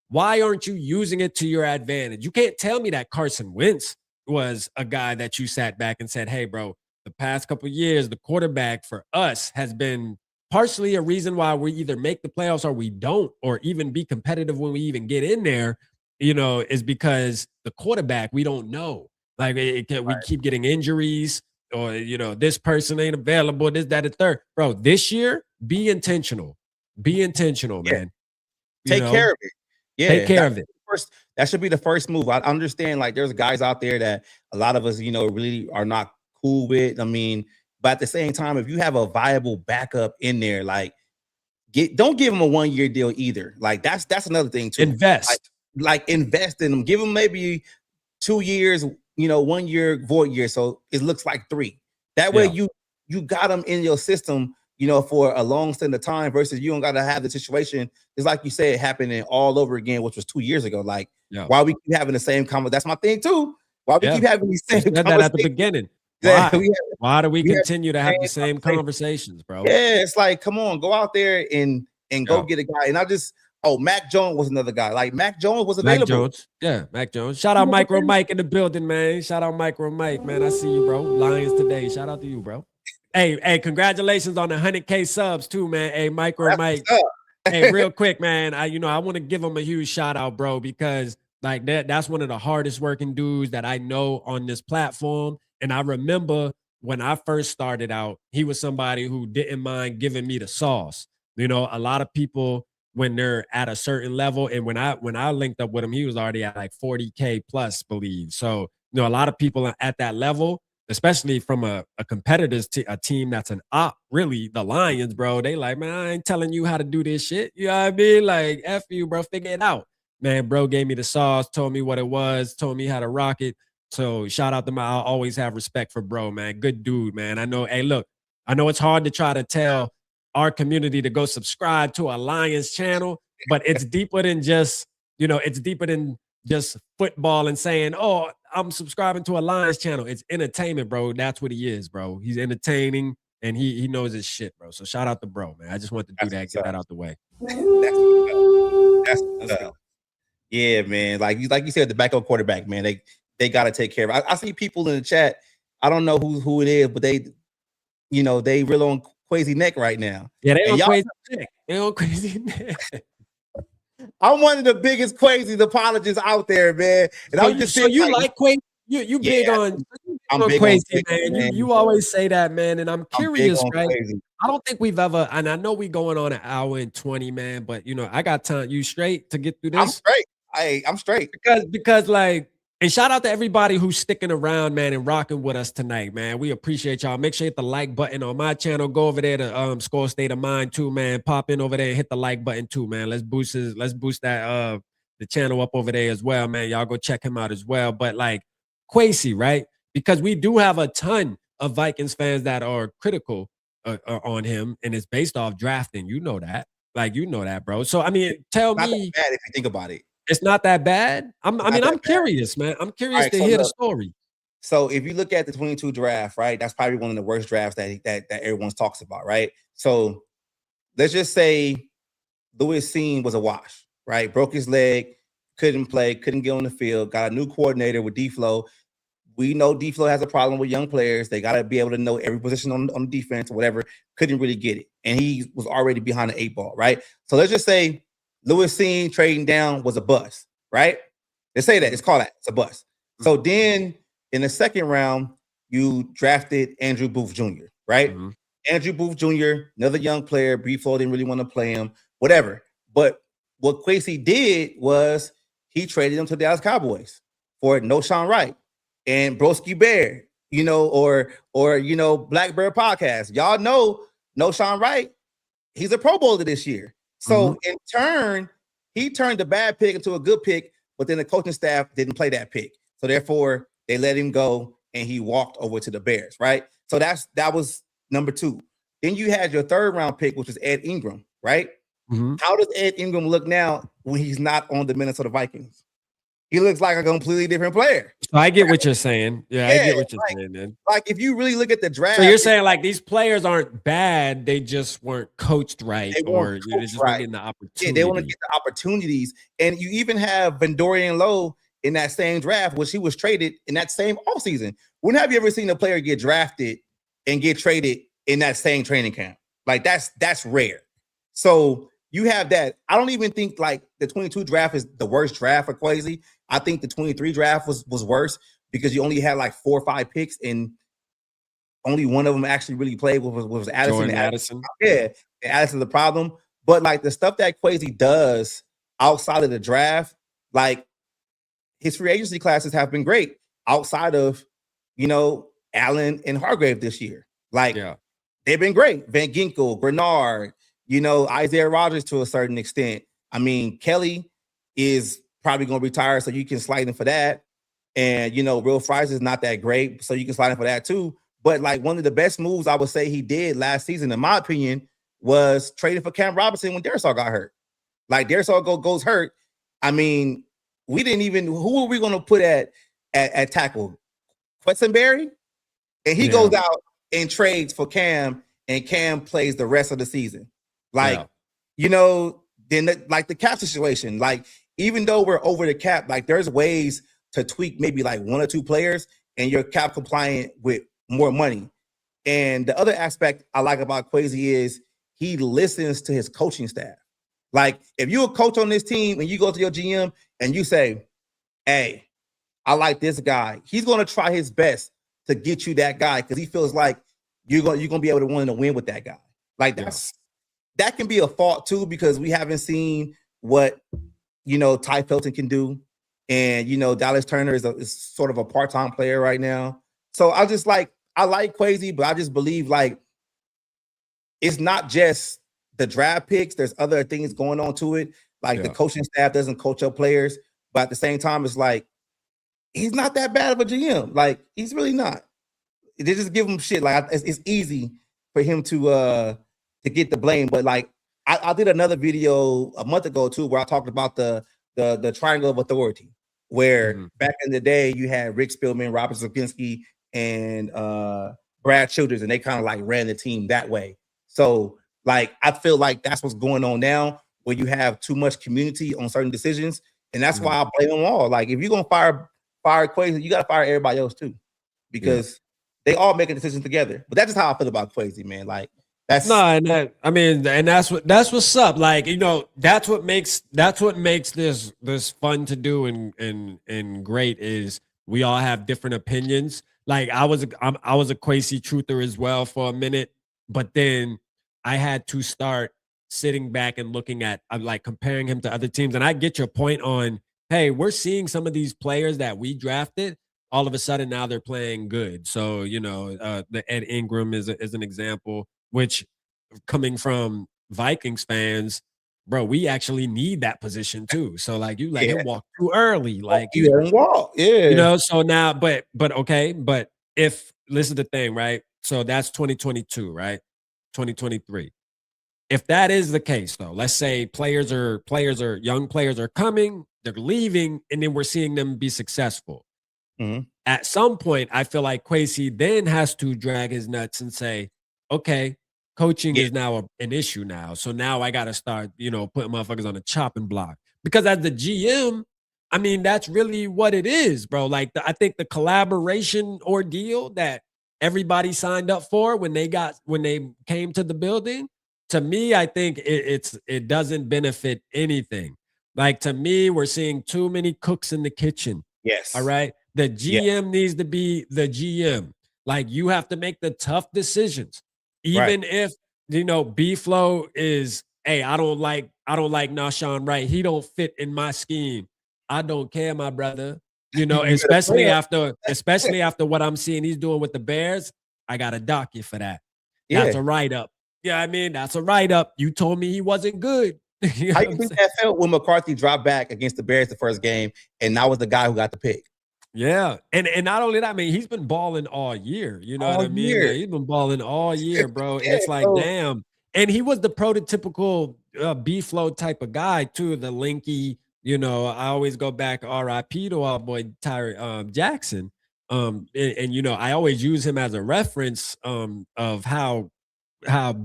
Speaker 2: why aren't you using it to your advantage? You can't tell me that Carson Wentz was a guy that you sat back and said, hey, bro, the past couple of years, the quarterback for us has been partially a reason why we either make the playoffs or we don't, or even be competitive when we even get in there, is because the quarterback, we don't know. Like we keep getting injuries, or, this person ain't available, this, that, and third. Bro, this year, be intentional. Be intentional,
Speaker 1: Yeah.
Speaker 2: man.
Speaker 1: Take care of it. Yeah.
Speaker 2: Take care of it.
Speaker 1: That should be the first move. I understand, like, there's guys out there that a lot of us, really are not cool with. I mean, but at the same time, if you have a viable backup in there, like, don't give them a 1-year deal either. Like, that's another thing too.
Speaker 2: Invest.
Speaker 1: Like invest in them. Give them maybe 2 years, 1 year void year, so it looks like 3. That way you got them in your system, for a long stint of time, versus you don't got to have the situation. It's like you said, happening all over again, which was 2 years ago. Like, why we keep having the same conversation? That's my thing too. Why we keep having these same conversations?
Speaker 2: That at the beginning. Why do we continue to have the same conversations, bro?
Speaker 1: Yeah, it's like, come on, go out there and go get a guy. And Mac Jones was another guy. Like, Mac Jones was available.
Speaker 2: Mac Jones. Yeah, Mac Jones. Shout out Micro Mike in the building, man. Shout out Micro Mike, man. I see you, bro. Lions today. Shout out to you, bro. Hey, congratulations on the 100K subs too, man. Hey, Micro Mike. Hey, real quick, man. I want to give him a huge shout out, bro, because like that's one of the hardest working dudes that I know on this platform. And I remember when I first started out, he was somebody who didn't mind giving me the sauce. A lot of people, when they're at a certain level, and when I linked up with him, he was already at like 40K plus, believe. So, a lot of people at that level, especially from a competitor's a team that's an op, really, the Lions, bro, they like, man, I ain't telling you how to do this shit. You know what I mean? Like, F you, bro, figure it out. Man, bro gave me the sauce, told me what it was, told me how to rock it. So shout out to I always have respect for bro, man. Good dude, man. I know, hey, look, I know it's hard to try to tell our community to go subscribe to a Lions channel, but it's deeper than just, it's deeper than just football and saying, oh, I'm subscribing to a Lions channel. It's entertainment, bro. That's what he is, bro. He's entertaining and he knows his shit, bro. So shout out to bro, man. I just want to do that, get that out the way.
Speaker 1: That's yeah, man. Like you said, the backup quarterback, man. They got to take care of it. I see people in the chat. I don't know who it is, but they real on Crazy Neck right now.
Speaker 2: Yeah, they on Crazy Neck. They on Crazy Neck.
Speaker 1: I'm one of the biggest crazy apologists out there, man. And
Speaker 2: I'm just saying, you like Quay? You big on? I'm big crazy, man. You always say that, man. And I'm curious, right? Crazy. I don't think we've ever, and I know we going on 1 hour and 20, man. But I got time. You straight to get through this?
Speaker 1: I'm straight. I'm straight
Speaker 2: because like. And shout out to everybody who's sticking around, man, and rocking with us tonight, man. We appreciate y'all. Make sure you hit the like button on my channel. Go over there to Skol State of Mind too, man. Pop in over there and hit the like button too, man. Let's boost that the channel up over there as well, man. Y'all go check him out as well. But like Kwesi, right? Because we do have a ton of Vikings fans that are critical on him, and it's based off drafting. You know that, bro. So I mean, tell me,
Speaker 1: not that bad if you think about it.
Speaker 2: It's not that bad. I'm curious, man. I'm curious to hear the story.
Speaker 1: So if you look at the 22 draft, right, that's probably one of the worst drafts that everyone talks about, right? So let's just say Louis Cine was a wash, right? Broke his leg, couldn't play, couldn't get on the field, got a new coordinator with D-Flow. We know D-Flow has a problem with young players. They got to be able to know every position on defense or whatever. Couldn't really get it. And he was already behind the 8 ball, right? So let's just say Louis Cine trading down was a bust, right? Let's say that. It's called that. It's a bust. So then in the second round, you drafted Andrew Booth Jr., right? Mm-hmm. Andrew Booth Jr., another young player. Breeflo didn't really want to play him, whatever. But what Kwesi did was he traded him to the Dallas Cowboys for No Sean Wright and Broski Bear, or Black Bear Podcast. Y'all know No Sean Wright. He's a Pro Bowler this year. So in turn, he turned the bad pick into a good pick, but then the coaching staff didn't play that pick. So therefore, they let him go and he walked over to the Bears, right? So that was number 2. Then you had your 3rd round pick, which was Ed Ingram, right? How does Ed Ingram look now when he's not on the Minnesota Vikings? He looks like a completely different player.
Speaker 2: So I get what you're saying. Yeah, I get what you're saying, man.
Speaker 1: Like if you really look at the draft,
Speaker 2: so you're saying like these players aren't bad; they just weren't coached right, or they just weren't getting the opportunity.
Speaker 1: Yeah, they want to get the opportunities, and you even have Vendorian Lowe in that same draft, which he was traded in that same offseason. When have you ever seen a player get drafted and get traded in that same training camp? Like that's rare. So you have that. I don't even think like the 22 draft is the worst draft for Kwesi. I think the 23 draft was worse because you only had like 4 or 5 picks and only one of them actually really played was Addison.
Speaker 2: Addison.
Speaker 1: Yeah, and Addison's the problem. But like the stuff that Kwesi does outside of the draft, like his free agency classes have been great outside of, Allen and Hargrave this year. Like they've been great. Van Ginkel, Bernard, Isaiah Rodgers to a certain extent. I mean, Kelly is probably going to retire, so you can slide in for that. And, Real Fries is not that great, so you can slide in for that too. But like one of the best moves I would say he did last season, in my opinion, was trading for Cam Robinson when Darisaw got hurt. Like Darisaw goes hurt. I mean, we didn't even, who are we going to put at tackle? Questenberry? And he goes out and trades for Cam, and Cam plays the rest of the season. Like, then like the cap situation, like even though we're over the cap, like there's ways to tweak maybe like 1 or 2 players and you're cap compliant with more money. And the other aspect I like about Kwesi is he listens to his coaching staff. Like if you're a coach on this team and you go to your GM and you say, hey, I like this guy, he's going to try his best to get you that guy because he feels like you're going to be able to win with that guy. Like that can be a fault too because we haven't seen what Ty Felton can do, and Dallas Turner is sort of a part-time player right now. So I like Kwesi, but I just believe like it's not just the draft picks. There's other things going on to it. Like the coaching staff doesn't coach up players, but at the same time, it's like he's not that bad of a GM. Like he's really not. They just give him shit. Like it's easy for him to get the blame. But like I did another video a month ago too, where I talked about the triangle of authority, where back in the day you had Rick Spielman, Robert Zepinski, and Brad Childers, and they kind of like ran the team that way. So like I feel like that's what's going on now, where you have too much community on certain decisions, and that's why I blame them all. Like if you're gonna fire Kwesi, you gotta fire everybody else too, because they all making decisions together. But that's just how I feel about Kwesi, man. Like that's that's what's up. Like that's what makes this fun to do and great is we all have different opinions. Like I was a Kwesi truther as well for a minute, but then I had to start sitting back and looking at like comparing him to other teams. And I get your point on, hey, we're seeing some of these players that we drafted. All of a sudden now they're playing good. So the Ed Ingram is an example, which coming from Vikings fans, bro, we actually need that position too. So like you let him walk too early, like you let him walk,
Speaker 2: So now, but okay, but if listen to the thing, right? So that's 2022, right? 2023. If that is the case, though, let's say young players are coming, they're leaving, and then we're seeing them be successful. At some point, I feel like Kwesi then has to drag his nuts and say, okay, coaching is now an issue now. So now I got to start, putting motherfuckers on the chopping block. Because as the GM, I mean, that's really what it is, bro. Like, I think the collaboration ordeal that everybody signed up for when they came to the building, to me, I think it doesn't benefit anything. Like, to me, we're seeing too many cooks in the kitchen.
Speaker 1: Yes.
Speaker 2: All right. The GM needs to be the GM. Like, you have to make the tough decisions. Even if, B-Flow is, hey, I don't like Nashawn Wright. He don't fit in my scheme. I don't care, my brother. Especially after what I'm seeing he's doing with the Bears. I got to dock you for that. That's a write-up. Yeah, I mean, that's a write-up. You told me he wasn't good.
Speaker 1: How you think that felt when McCarthy dropped back against the Bears the first game, and that was the guy who got the pick?
Speaker 2: Yeah, and not only that, I mean, he's been balling all year. You know what I mean? Like, he's been balling all year, bro. And it's like, damn. And he was the prototypical B-flow type of guy too, the linky. You know, I always go back RIP to our boy Tyree Jackson. And you know, I always use him as a reference of how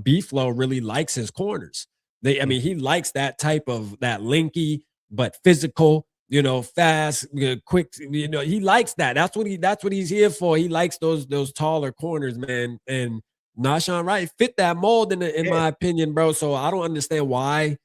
Speaker 2: B-flow really likes his corners. I mean, he likes that type of that linky but physical, you know, fast, quick. You know, he likes that. That's what he's here for. He likes those taller corners, man. And Nahshon Wright fit that mold in my opinion, bro. So I don't understand why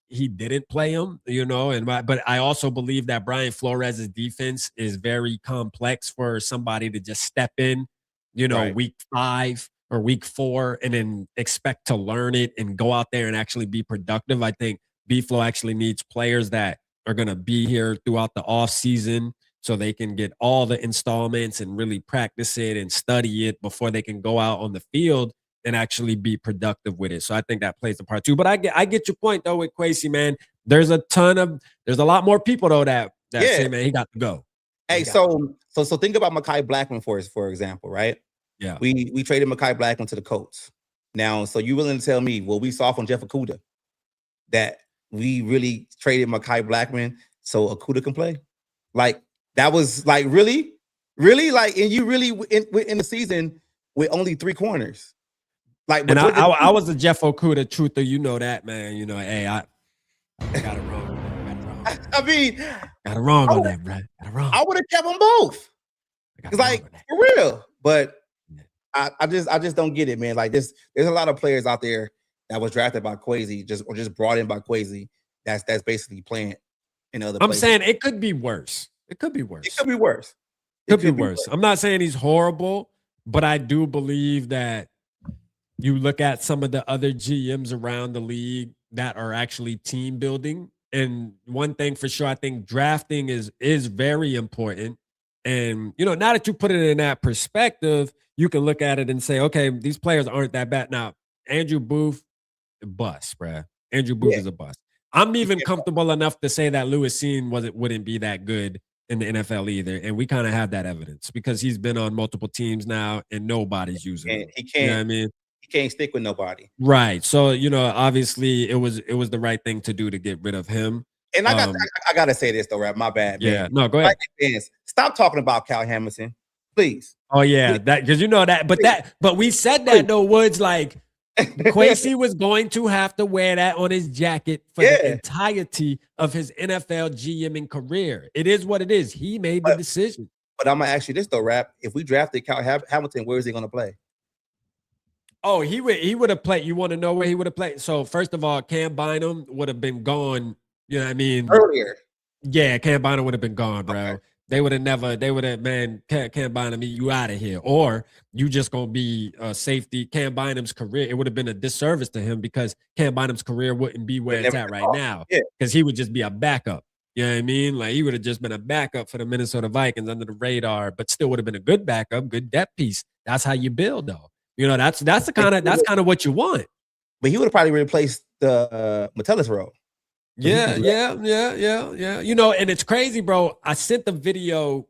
Speaker 2: he didn't play him, you know, but I also believe that Brian Flores' defense is very complex for somebody to just step in, you know, week 5 or week 4 and then expect to learn it and go out there and actually be productive. I think B-Flow actually needs players that are going to be here throughout the offseason so they can get all the installments and really practice it and study it before they can go out on the field and actually be productive with it. So I think that plays a part too. But I get your point though with Kwesi, man. There's a lot more people though that say, man, he got to go.
Speaker 1: Hey, so think about Mekhi Blackmon for example, right?
Speaker 2: Yeah.
Speaker 1: We traded Mekhi Blackmon to the Colts. Now, so you willing to tell me what we saw from Jeff Okudah that we really traded Mekhi Blackmon so Okudah can play? Like that was like really like, and you really in the season with only 3 corners. Like,
Speaker 2: and I was a Jeff Okudah truther, you know that, man. You know, hey, I got it wrong.
Speaker 1: I mean,
Speaker 2: got it wrong on that, bro. Got it wrong.
Speaker 1: I would have kept them both. It's like for real, but I just don't get it, man. Like there's a lot of players out there that was drafted by Kwesi, just brought in by Kwesi. That's basically playing in other.
Speaker 2: I'm saying it could be worse. It could be worse.
Speaker 1: It could be worse.
Speaker 2: Could be worse. I'm not saying he's horrible, but I do believe that. You look at some of the other GMs around the league that are actually team building. And one thing for sure, I think drafting is very important. And, you know, now that you put it in that perspective, you can look at it and say, okay, these players aren't that bad. Now, Andrew Booth, a bust, bruh. Andrew Booth is a bust. I'm even comfortable enough to say that Lewis Cine wouldn't be that good in the NFL either. And we kind of have that evidence because he's been on multiple teams now and nobody's using him.
Speaker 1: He can't.
Speaker 2: You know what I mean?
Speaker 1: He can't stick with nobody.
Speaker 2: Right. So, you know, obviously it was the right thing to do to get rid of him.
Speaker 1: And I gotta say this though, Rap. My bad.
Speaker 2: Yeah.
Speaker 1: Man.
Speaker 2: No, go ahead.
Speaker 1: Stop talking about Cal Hamilton, please.
Speaker 2: Oh yeah, that because you know that, but we said that though, Woods, like Kwesi was going to have to wear that on his jacket for the entirety of his NFL GMing career. It is what it is. He made the decision.
Speaker 1: But I'm gonna ask you this though, Rap. If we drafted Cal Hamilton, where is he gonna play?
Speaker 2: Oh, he would have played. You want to know where he would have played? So first of all, Cam Bynum would have been gone. You know what I mean?
Speaker 1: Earlier.
Speaker 2: Yeah, Cam Bynum would have been gone, bro. Okay. They would have, man, Cam Bynum, you out of here. Or you just going to be a safety. Cam Bynum's career, it would have been a disservice to him because Cam Bynum's career wouldn't be where it's at right now. Because he would just be a backup. You know what I mean? Like he would have just been a backup for the Minnesota Vikings under the radar, but still would have been a good backup, good depth piece. That's how you build, though. You know, that's kind of what you want.
Speaker 1: But he would have probably replaced the Metellus role.
Speaker 2: Yeah. You know, and it's crazy, bro. I sent the video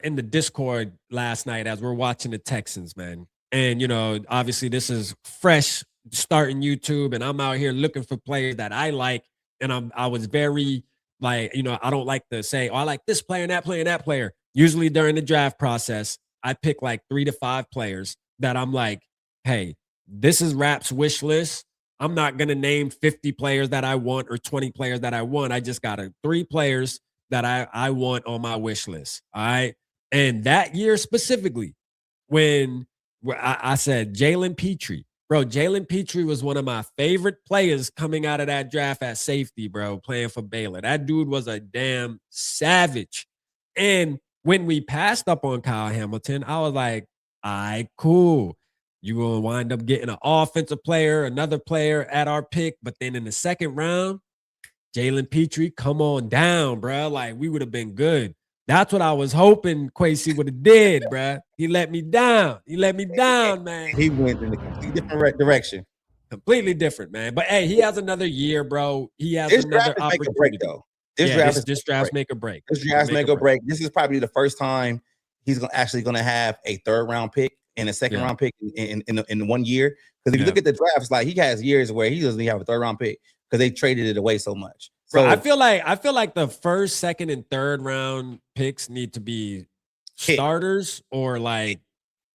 Speaker 2: in the Discord last night as we're watching the Texans, man. And, you know, obviously this is fresh starting YouTube, and I'm out here looking for players that I like. And I was very like, you know, I don't like to say, oh, I like this player and that player and that player. Usually during the draft process, I pick like 3 to 5 players that I'm like, hey, this is Rap's wish list. I'm not going to name 50 players that I want or 20 players that I want. I just got 3 players that I want on my wish list. All right. And that year specifically, when I said Jalen Petrie, bro, Jalen Petrie was one of my favorite players coming out of that draft at safety, bro, playing for Baylor. That dude was a damn savage. And when we passed up on Kyle Hamilton, I was like, all right, cool. You will wind up getting an offensive player, another player at our pick. But then in the second round, Jalen Petrie, come on down, bro. Like, we would have been good. That's what I was hoping Kwesi would have did, bro. He let me down. He let me down, man.
Speaker 1: He went in a completely different direction.
Speaker 2: Completely different, man. But, hey, he has another year, bro. He has another opportunity.
Speaker 1: Make a break, though.
Speaker 2: This draft's make a break.
Speaker 1: This draft's make a break. This is probably the first time he's actually going to have a 3rd-round pick and a 2nd-round pick in 1 year. Because if you look at the drafts, like he has years where he doesn't even have a 3rd-round pick. because they traded it away so much.
Speaker 2: Bro,
Speaker 1: So
Speaker 2: I feel like the first, second, and third round picks need to be starters or like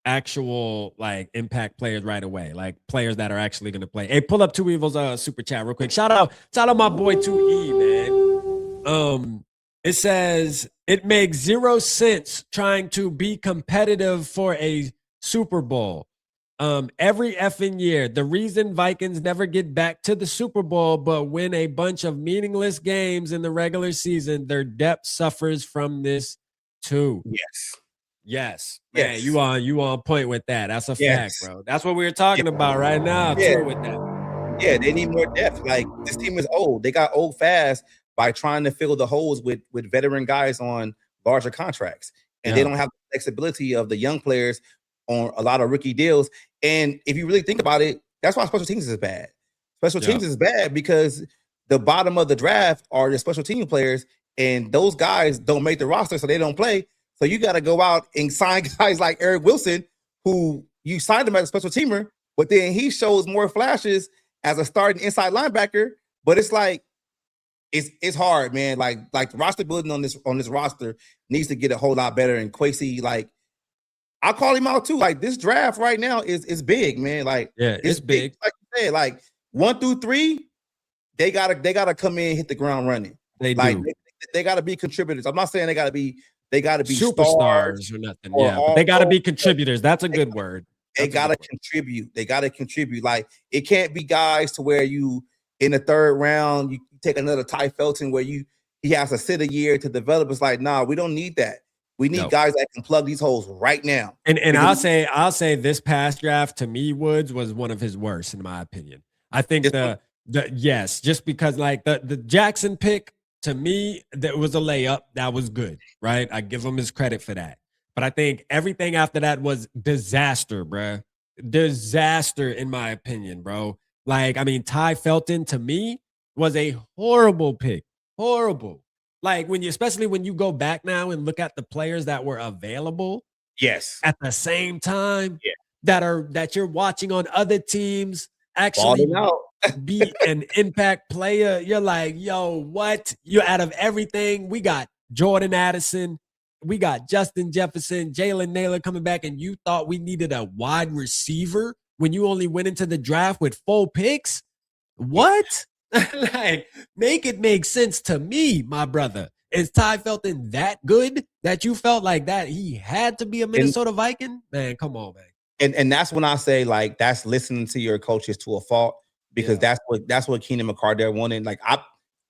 Speaker 2: actual like impact players right away, like players that are actually going to play. Hey, pull up Two Evils super chat real quick. Shout out my boy 2E, man. It says it makes 0 sense trying to be competitive for a Super Bowl. Every effing year, the reason Vikings never get back to the Super Bowl but win a bunch of meaningless games in the regular season, their depth suffers from this too. Yes, man, you on point with that. That's a fact, bro. That's what we were talking about right now too with that.
Speaker 1: Yeah, they need more depth. Like this team is old. They got old fast by trying to fill the holes with veteran guys on larger contracts, and they don't have the flexibility of the young players on a lot of rookie deals. And if you really think about it, that's why special teams is bad. Special teams is bad because the bottom of the draft are the special team players, and those guys don't make the roster, so they don't play. So you got to go out and sign guys like Eric Wilson, who you signed him as a special teamer, but then he shows more flashes as a starting inside linebacker. But it's like it's hard, man. Like the roster building on this roster needs to get a whole lot better. And Kwesi, like I'll call him out too. Like this draft right now is big, man. Like
Speaker 2: it's big.
Speaker 1: Like you said, like 1 through 3, they gotta come in and hit the ground running. They gotta be contributors. I'm not saying they gotta be
Speaker 2: superstars or nothing. But they gotta be contributors. That's a good word.
Speaker 1: They gotta contribute. They gotta contribute. Like it can't be guys to where you in the 3rd round you take another Ty Felton where he has to sit a year to develop. It's like, nah, we don't need that. We need guys that can plug these holes right now.
Speaker 2: And I'll say this past draft to me, Woods was one of his worst in my opinion. I think just because like the Jackson pick to me, that was a layup. That was good, right? I give him his credit for that. But I think everything after that was disaster, bro. Disaster in my opinion, bro. Like, I mean, Ty Felton to me was a horrible pick. Horrible. Like especially when you go back now and look at the players that were available.
Speaker 1: Yes.
Speaker 2: At the same time that you're watching on other teams actually be an impact player. You're like, yo, what? You're out of everything. We got Jordan Addison. We got Justin Jefferson, Jalen Naylor coming back, and you thought we needed a wide receiver when you only went into the draft with 4 picks? What? Like, make it make sense to me, my brother. Is Ty Felton that good that you felt like that he had to be a Minnesota Viking? Man, come on, man.
Speaker 1: And that's when I say, like, that's listening to your coaches to a fault, because that's what Keenan McCardell wanted. Like,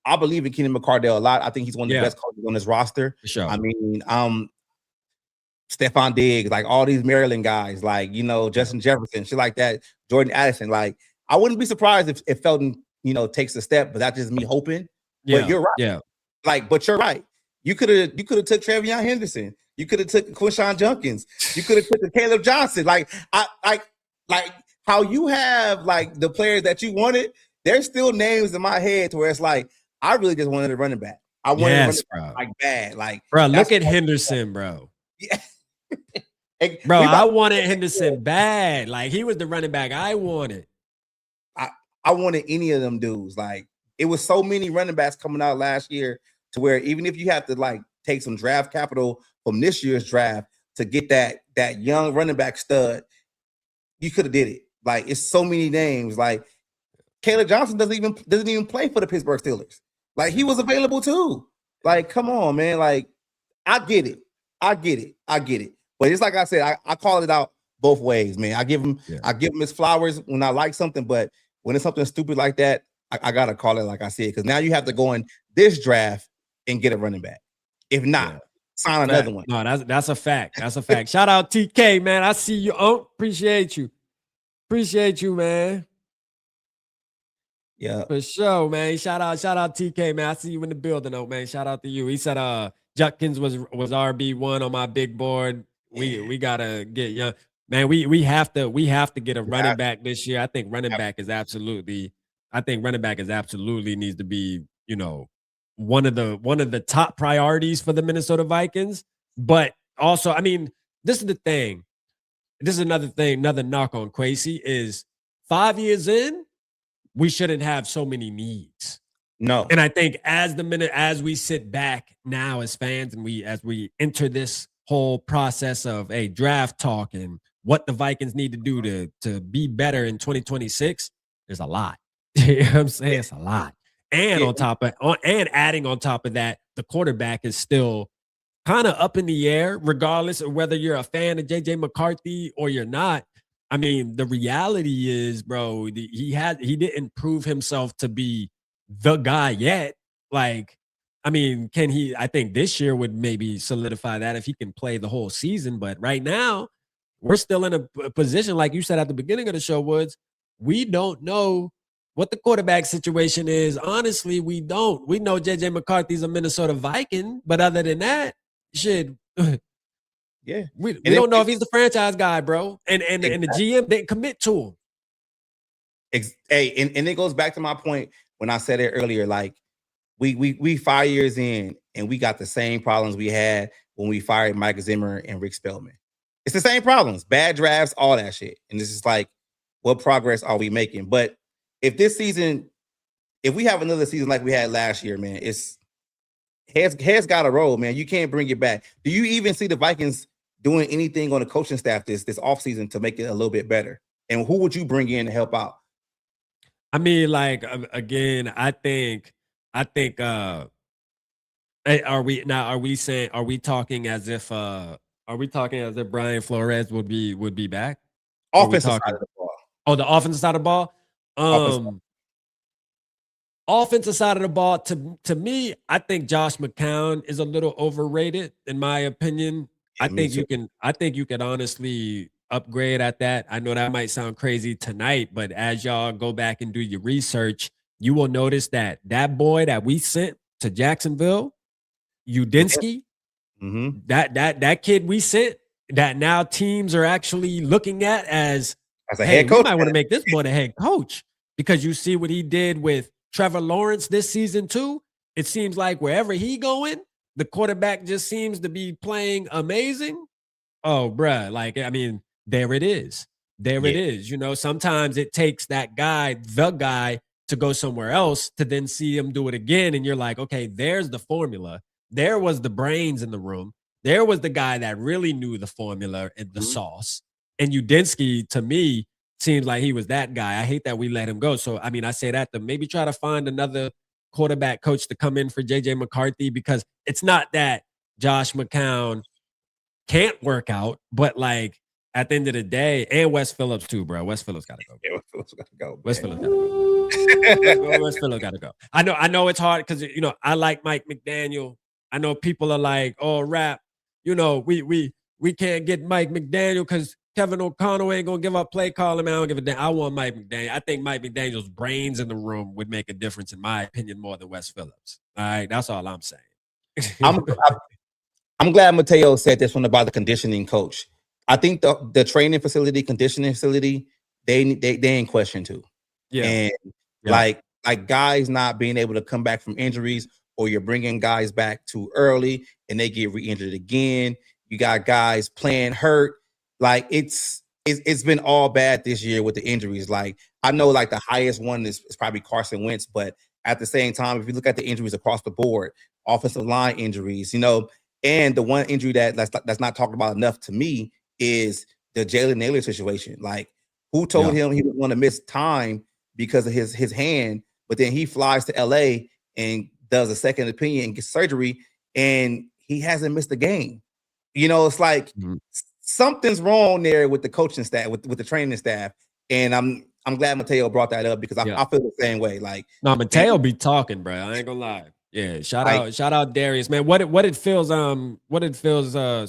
Speaker 1: I believe in Keenan McCardell a lot. I think he's one of the best coaches on this roster.
Speaker 2: For sure.
Speaker 1: I mean, Stephon Diggs, like all these Maryland guys, like, you know, Justin Jefferson, shit like that, Jordan Addison. Like, I wouldn't be surprised if Felton, you know, takes a step, but that's just me hoping. But you're right.
Speaker 2: Yeah.
Speaker 1: Like, but you're right. You could have took Travion Henderson. You could have took Quinshon Junkins. You could have took Caleb Johnson. Like, like how you have like the players that you wanted. There's still names in my head to where it's like, I really just wanted a running back. I wanted a running back, like bad. Like,
Speaker 2: bro, look at Henderson, bro.
Speaker 1: Yeah.
Speaker 2: Bro, I wanted Henderson bad. Like, he was the running back I wanted.
Speaker 1: I wanted any of them dudes. Like, it was so many running backs coming out last year to where even if you have to like take some draft capital from this year's draft to get that young running back stud, you could have did it. Like, it's so many names. Like, Caleb Johnson doesn't even play for the Pittsburgh Steelers. Like, he was available too. Like, come on, man. Like, I get it. But it's like I said, I call it out both ways, man. I give him his flowers when I like something, but when it's something stupid like that, I gotta call it like I said, because now you have to go in this draft and get a running back. If not, sign another one.
Speaker 2: No, that's a fact. That's a fact. Shout out TK, man. I see you. Oh, appreciate you, man.
Speaker 1: Yeah,
Speaker 2: for sure, man. Shout out TK, man. I see you in the building, oh man. Shout out to you. He said Judkins was RB1 on my big board. We gotta get young. Man, we have to get a running back this year. I think running back is absolutely needs to be, you know, one of the top priorities for the Minnesota Vikings. But also, I mean, this is the thing. This is another knock on Kwesi is 5 years in, we shouldn't have so many needs.
Speaker 1: No.
Speaker 2: And I think as we sit back now as fans and as we enter this whole process of a draft talk and what the Vikings need to do to be better in 2026, there's a lot. You know what I'm saying? It's a lot. And
Speaker 1: Yeah.
Speaker 2: adding on top of that, the quarterback is still kind of up in the air, regardless of whether you're a fan of JJ McCarthy or you're not. I mean, the reality is, bro, he didn't prove himself to be the guy yet. Like, I mean, can he? I think this year would maybe solidify that if he can play the whole season. But right now, we're still in a position, like you said at the beginning of the show, Woods. We don't know what the quarterback situation is. Honestly, we don't. We know JJ McCarthy's a Minnesota Viking, but other than that, shit.
Speaker 1: Yeah.
Speaker 2: We don't know if he's the franchise guy, bro. And
Speaker 1: Exactly.
Speaker 2: the GM didn't commit to him.
Speaker 1: Hey, and it goes back to my point when I said it earlier. Like, we 5 years in, and we got the same problems we had when we fired Mike Zimmer and Rick Spellman. It's the same problems, bad drafts, all that shit. And this is like, what progress are we making? But if we have another season like we had last year, man, it's heads got to roll, man. You can't bring it back. Do you even see the Vikings doing anything on the coaching staff this offseason to make it a little bit better? And who would you bring in to help out?
Speaker 2: I mean, like, again, I think are we talking as if Brian Flores would be back?
Speaker 1: Offensive side of the ball.
Speaker 2: Oh, the offensive side of the ball? Offensive side of the ball, to me, I think Josh McCown is a little overrated, in my opinion.
Speaker 1: Yeah,
Speaker 2: I think you can honestly upgrade at that. I know that might sound crazy tonight, but as y'all go back and do your research, you will notice that boy that we sent to Jacksonville, Udinski, that kid we sent, that now teams are actually looking at as
Speaker 1: a head coach.
Speaker 2: We might want to make this boy the head coach, because you see what he did with Trevor Lawrence this season too. It seems like wherever he going, the quarterback just seems to be playing amazing. Oh, bruh. Like, I mean, there it is. It is. You know, sometimes it takes that guy, the guy, to go somewhere else to then see him do it again. And you're like, okay, there's the formula. There was the brains in the room. There was the guy that really knew the formula and the sauce. And Udinski, to me, seems like he was that guy. I hate that we let him go. So, I mean, I say that to maybe try to find another quarterback coach to come in for JJ McCarthy, because it's not that Josh McCown can't work out, but like at the end of the day, and Wes Phillips too, bro. Wes Phillips got to go.
Speaker 1: Yeah, Wes Phillips got to go.
Speaker 2: Wes Phillips got to go. Wes Phillips got to go. I know it's hard because, you know, I like Mike McDaniel. I know people are like, oh, Rap, you know, we can't get Mike McDaniel because Kevin O'Connell ain't gonna give up play calling. Man, I don't give a damn. I want Mike McDaniel. I think Mike McDaniel's brains in the room would make a difference, in my opinion, more than Wes Phillips. All right, that's all I'm saying.
Speaker 1: I'm glad Mateo said this one about the conditioning coach. I think the training facility, conditioning facility, they in question too.
Speaker 2: Yeah,
Speaker 1: and like guys not being able to come back from injuries, or you're bringing guys back too early and they get re-injured again. You got guys playing hurt. Like it's been all bad this year with the injuries. Like, I know like the highest one is probably Carson Wentz, but at the same time, if you look at the injuries across the board, offensive line injuries, you know, and the one injury that's not talked about enough to me is the Jalen Naylor situation. Like, who told him he was going to miss time because of his hand, but then he flies to LA and does a second opinion and gets surgery, and he hasn't missed a game. You know, it's like something's wrong there with the coaching staff, with the training staff. And I'm glad Mateo brought that up, because I feel the same way. Like,
Speaker 2: no, Mateo be talking, bro. I ain't gonna lie. Yeah, shout out Darius, man. What did Phil's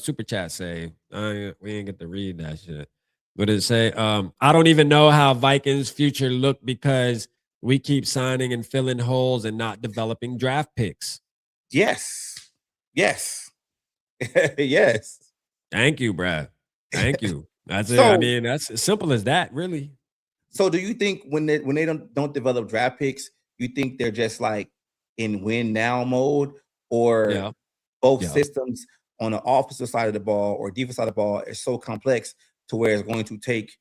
Speaker 2: super chat say? We ain't get to read that shit. What did it say? I don't even know how Vikings future look because we keep signing and filling holes and not developing draft picks.
Speaker 1: Yes. Yes.
Speaker 2: Thank you, Brad. Thank you. That's it. I mean, that's as simple as that, really. So
Speaker 1: do you think when they don't develop draft picks, you think they're just like in win now mode, or both systems on the offensive side of the ball or defensive side of the ball is so complex to where it's going to take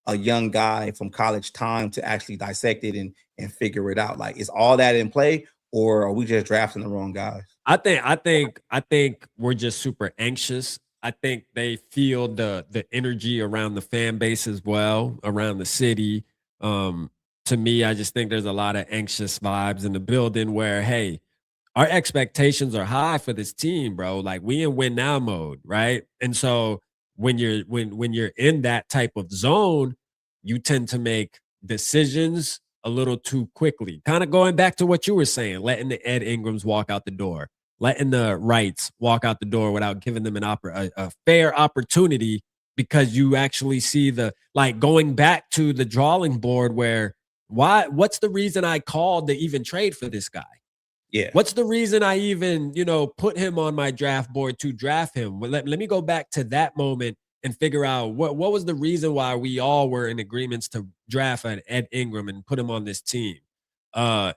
Speaker 1: a young guy from college time to actually dissect it and figure it out? Like, is all that in play, or are we just drafting the wrong guys?
Speaker 2: I think we're just super anxious. I think they feel the energy around the fan base as well, around the city. Um, to me, I just think there's a lot of anxious vibes in the building where, hey, our expectations are high for this team, bro. Like we in win now mode, right? And so when you're in that type of zone, you tend to make decisions a little too quickly. Kind of going back to what you were saying, letting the Ed Ingrams walk out the door, letting the Wrights walk out the door without giving them a fair opportunity because you actually see the like going back to the drawing board where what's the reason I called to even trade for this guy?
Speaker 1: Yeah.
Speaker 2: What's the reason I even, put him on my draft board to draft him? Well, let me go back to that moment and figure out what was the reason why we all were in agreements to draft an Ed Ingram and put him on this team. And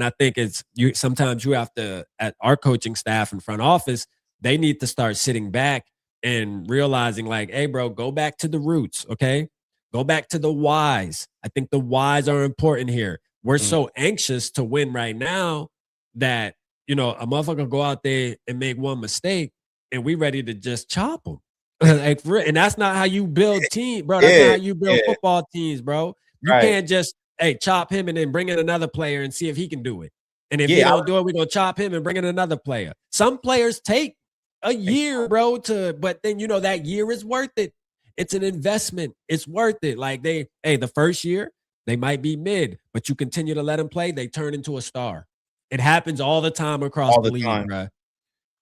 Speaker 2: I think it's you sometimes you have to at our coaching staff and front office, they need to start sitting back and realizing like, hey, bro, go back to the roots, okay? Go back to the whys. I think the whys are important here. We're so anxious to win right now that a motherfucker go out there and make one mistake and we ready to just chop them. And that's not how you build team, bro. That's not how you build football teams, bro. You can't just chop him and then bring in another player and see if he can do it. And if he don't do it, we're gonna chop him and bring in another player. Some players take a year, bro, but then that year is worth it. It's an investment. It's worth it. Like the first year, they might be mid, but you continue to let them play, they turn into a star. It happens all the time across the league, bro.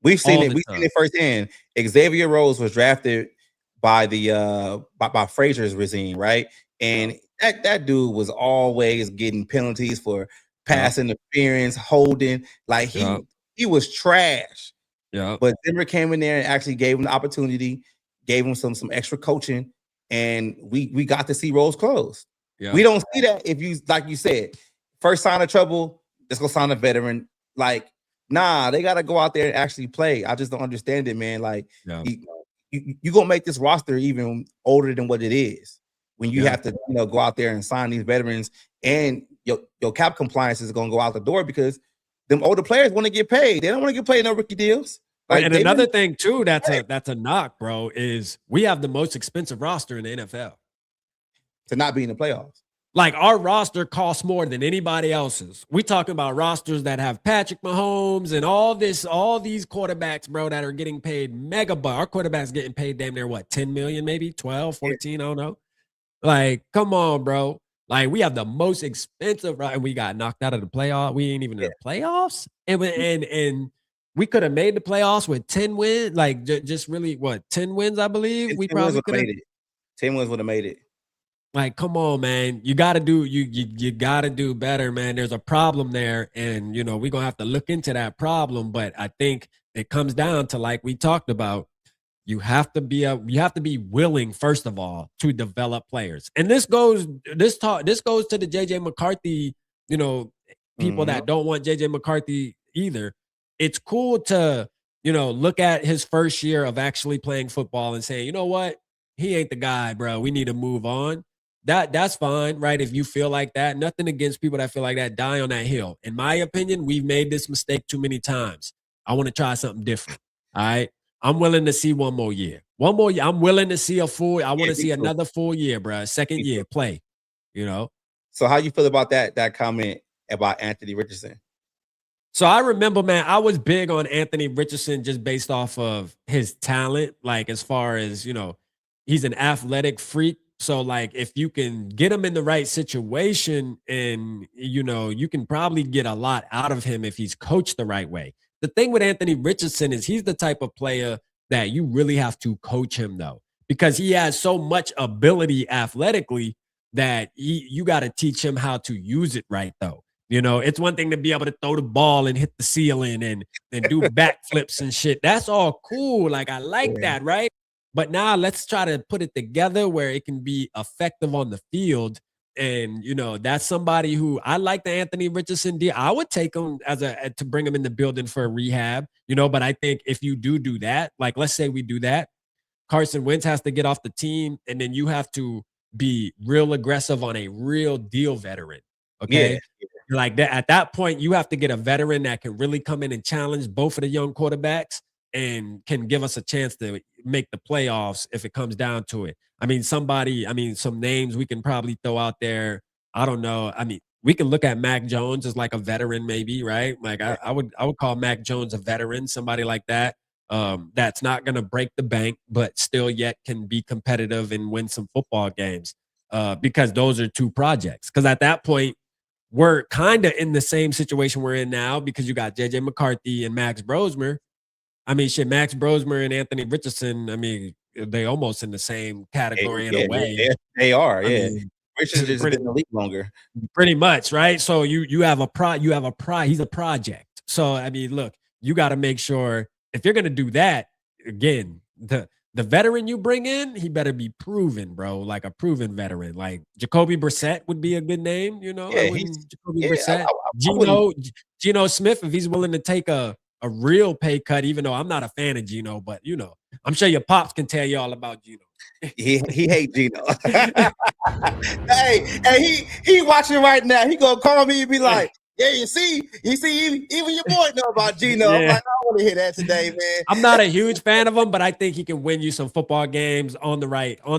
Speaker 1: We've seen it. We've seen it firsthand. Xavier Rhodes was drafted by the by Frazier's regime, right? And that dude was always getting penalties for pass interference, holding. Like he was trash.
Speaker 2: Yeah.
Speaker 1: But Zimmer came in there and actually gave him the opportunity, gave him some extra coaching, and we got to see Rhodes close. Yeah. We don't see that if you like you said, first sign of trouble. Let's go sign a veteran. Like, nah, they got to go out there and actually play. I just don't understand it, man. Like, you going to make this roster even older than what it is when you have to, go out there and sign these veterans, and your cap compliance is going to go out the door because them older players want to get paid. They don't want to get paid no rookie deals.
Speaker 2: Like, and another thing too, that's a knock, bro, is we have the most expensive roster in the NFL
Speaker 1: to not be in the playoffs.
Speaker 2: Like our roster costs more than anybody else's. We talking about rosters that have Patrick Mahomes and all these quarterbacks, bro, that are getting paid mega bucks. Our quarterback's getting paid damn near what, 10 million, maybe 12, 14, I don't know. Like, come on, bro. Like we have the most expensive, right? And we got knocked out of the playoff. We ain't even in the playoffs. And we could have made the playoffs with 10 wins, like just really 10 wins, I believe. We probably could have made
Speaker 1: it. 10 wins would have made it.
Speaker 2: Like, come on, man. You gotta do you gotta do better, man. There's a problem there. And we're gonna have to look into that problem. But I think it comes down to, like we talked about, you have to be willing, first of all, to develop players. And this goes to the JJ McCarthy, people that don't want JJ McCarthy either. It's cool to, look at his first year of actually playing football and saying, you know what? He ain't the guy, bro. We need to move on. That's fine, right? If you feel like that, nothing against people that feel like that, die on that hill. In my opinion, we've made this mistake too many times. I want to try something different. All right. I'm willing to see one more year. I'm willing to see I want to see another full year, bro. Second year play,
Speaker 1: So how you feel about that comment about Anthony Richardson?
Speaker 2: So I remember, man, I was big on Anthony Richardson just based off of his talent. Like, as far as, he's an athletic freak. So, like, if you can get him in the right situation and, you can probably get a lot out of him if he's coached the right way. The thing with Anthony Richardson is he's the type of player that you really have to coach him, though, because he has so much ability athletically that you got to teach him how to use it right, though. It's one thing to be able to throw the ball and hit the ceiling and do backflips and shit. That's all cool. Like, I like that, right? But now let's try to put it together where it can be effective on the field. And, that's somebody who I like the Anthony Richardson deal. I would take him to bring him in the building for a rehab, but I think if you do that, like, let's say we do that, Carson Wentz has to get off the team, and then you have to be real aggressive on a real deal veteran.
Speaker 1: Yeah.
Speaker 2: Okay. Like that at that point, you have to get a veteran that can really come in and challenge both of the young quarterbacks and can give us a chance to make the playoffs if it comes down to it. I mean, some names we can probably throw out there. I don't know. I mean, we can look at Mac Jones as like a veteran, maybe, right? Like I would call Mac Jones a veteran, somebody like that. That's not gonna break the bank, but still yet can be competitive and win some football games. Because those are two projects. Because at that point, we're kind of in the same situation we're in now because you got JJ McCarthy and Max Brosmer. I mean, shit, Max Brosmer and Anthony Richardson, I mean, they almost in the same category in a way.
Speaker 1: They are.
Speaker 2: I
Speaker 1: Yeah,
Speaker 2: mean,
Speaker 1: Richard's just been in the league longer.
Speaker 2: pretty much, right? So you have he's a project. So I mean, look, you got to make sure if you're gonna do that, again, the veteran you bring in, he better be proven, bro, like a proven veteran. Like Jacoby Brissett would be a good name, you know.
Speaker 1: Yeah,
Speaker 2: Jacoby
Speaker 1: yeah.
Speaker 2: Brissett,
Speaker 1: wouldn't.
Speaker 2: Geno Smith, if he's willing to take a real pay cut, even though I'm not a fan of Geno, but you know, I'm sure your pops can tell you all about Geno.
Speaker 1: He hate Gino. hey, he watching right now. He gonna call me and be like, "Yeah, you see, even your boy know about Gino."
Speaker 2: Yeah.
Speaker 1: I'm like, I don't want to hear that today, man.
Speaker 2: I'm not a huge fan of him, but I think he can win you some football games on the right, or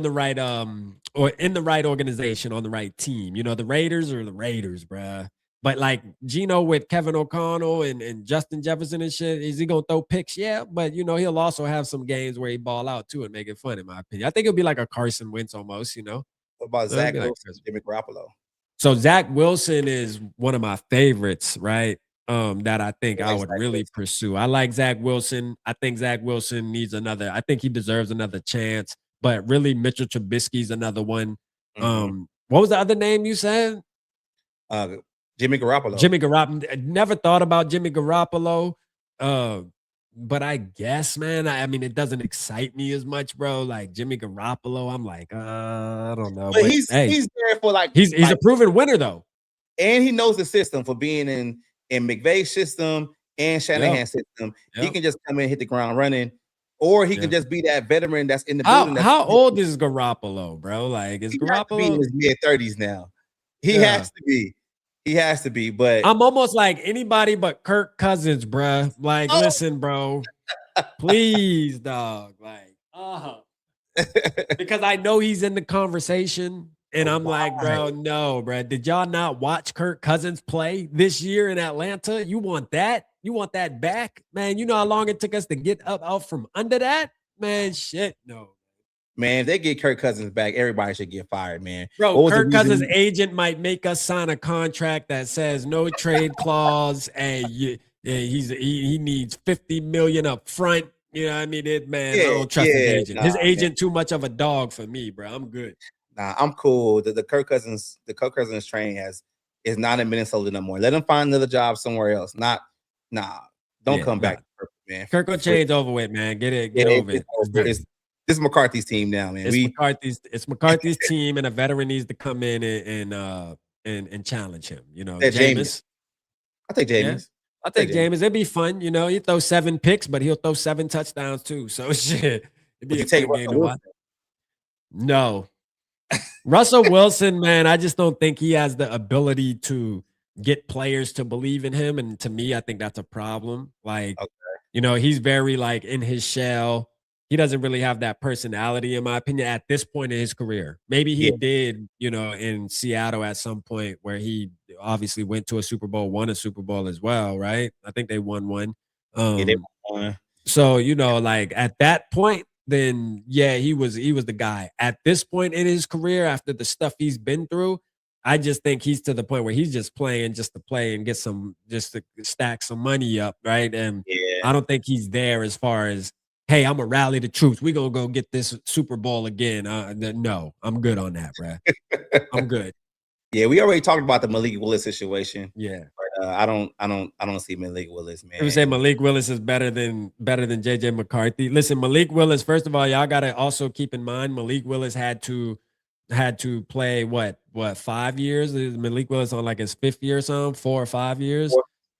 Speaker 2: in the right organization, on the right team. You know, the Raiders are the Raiders, bruh. But like Gino with Kevin O'Connell and Justin Jefferson and shit, is he gonna throw picks? Yeah, but you know, he'll also have some games where he ball out too and make it fun, in my opinion. I think it'll be like a Carson Wentz almost, you know.
Speaker 1: What about
Speaker 2: So
Speaker 1: Zach
Speaker 2: it'll be like
Speaker 1: Wilson, Jimmy Garoppolo?
Speaker 2: So Zach Wilson is one of my favorites, right? That I think I would
Speaker 1: Zach
Speaker 2: really
Speaker 1: Wilson.
Speaker 2: pursue. I like Zach Wilson. I think Zach Wilson needs I think he deserves another chance. But really, Mitchell Trubisky's another one. What was the other name you said?
Speaker 1: Jimmy Garoppolo.
Speaker 2: Jimmy Garoppolo. I never thought about Jimmy Garoppolo. But I guess, man, I mean, it doesn't excite me as much, bro. Like Jimmy Garoppolo, I'm like, I don't know.
Speaker 1: But he's there for like
Speaker 2: he's a proven winner though.
Speaker 1: And he knows the system for being in McVay's system and Shanahan's system. He can just come in, hit the ground running, or he can just be that veteran that's in the building.
Speaker 2: How old is Garoppolo, bro? Like, is Garoppolo
Speaker 1: in his mid-30s now? He has to be. He has to be, but
Speaker 2: I'm almost like anybody but Kirk Cousins, bro. Like, listen, bro, please, dog. Like, because I know he's in the conversation, and I'm like, bro, no, bro. Did y'all not watch Kirk Cousins play this year in Atlanta? You want that? You want that back, man? You know how long it took us to get out from under that, man? Shit, no.
Speaker 1: Man, if they get Kirk Cousins back, everybody should get fired, man.
Speaker 2: Bro, Kirk Cousins' agent might make us sign a contract that says no trade clause, and he needs $50 million up front. You know what I mean? I don't trust his agent. His agent too much of a dog for me, bro. I'm good.
Speaker 1: Nah, I'm cool. The Kirk Cousins train is not in Minnesota no more. Let him find another job somewhere else. Don't come back, man.
Speaker 2: Kirk will change over with, man. Get over it.
Speaker 1: This is McCarthy's team now, man.
Speaker 2: It's McCarthy's team, and a veteran needs to come in and challenge him. You know, Jameis.
Speaker 1: I take Jameis.
Speaker 2: Yeah. I take Jameis. It'd be fun. You know, he throw 7 picks, but he'll throw 7 touchdowns too. So shit, it'd be a fun game to watch. No, Russell Wilson, man. I just don't think he has the ability to get players to believe in him, and to me, I think that's a problem. Like, you know, he's very like in his shell. He doesn't really have that personality, in my opinion, at this point in his career. Maybe he did, you know, in Seattle at some point where he obviously went to a Super Bowl, won a Super Bowl as well, right? I think they won one.
Speaker 1: They won one.
Speaker 2: So, you know, like at that point, then he was the guy. At this point in his career, after the stuff he's been through, I just think he's to the point where he's just playing just to play and just to stack some money up, right? And I don't think he's there as far as, hey, I'm gonna rally the troops. We're gonna go get this Super Bowl again. No, I'm good on that, bro. I'm good.
Speaker 1: Yeah, we already talked about the Malik Willis situation.
Speaker 2: Yeah,
Speaker 1: but I don't see Malik Willis, man.
Speaker 2: I would say Malik Willis is better than JJ McCarthy. Listen, Malik Willis. First of all, y'all gotta also keep in mind Malik Willis had to play what 5 years? Is Malik Willis on like his 5th year or something? 4 or 5 years?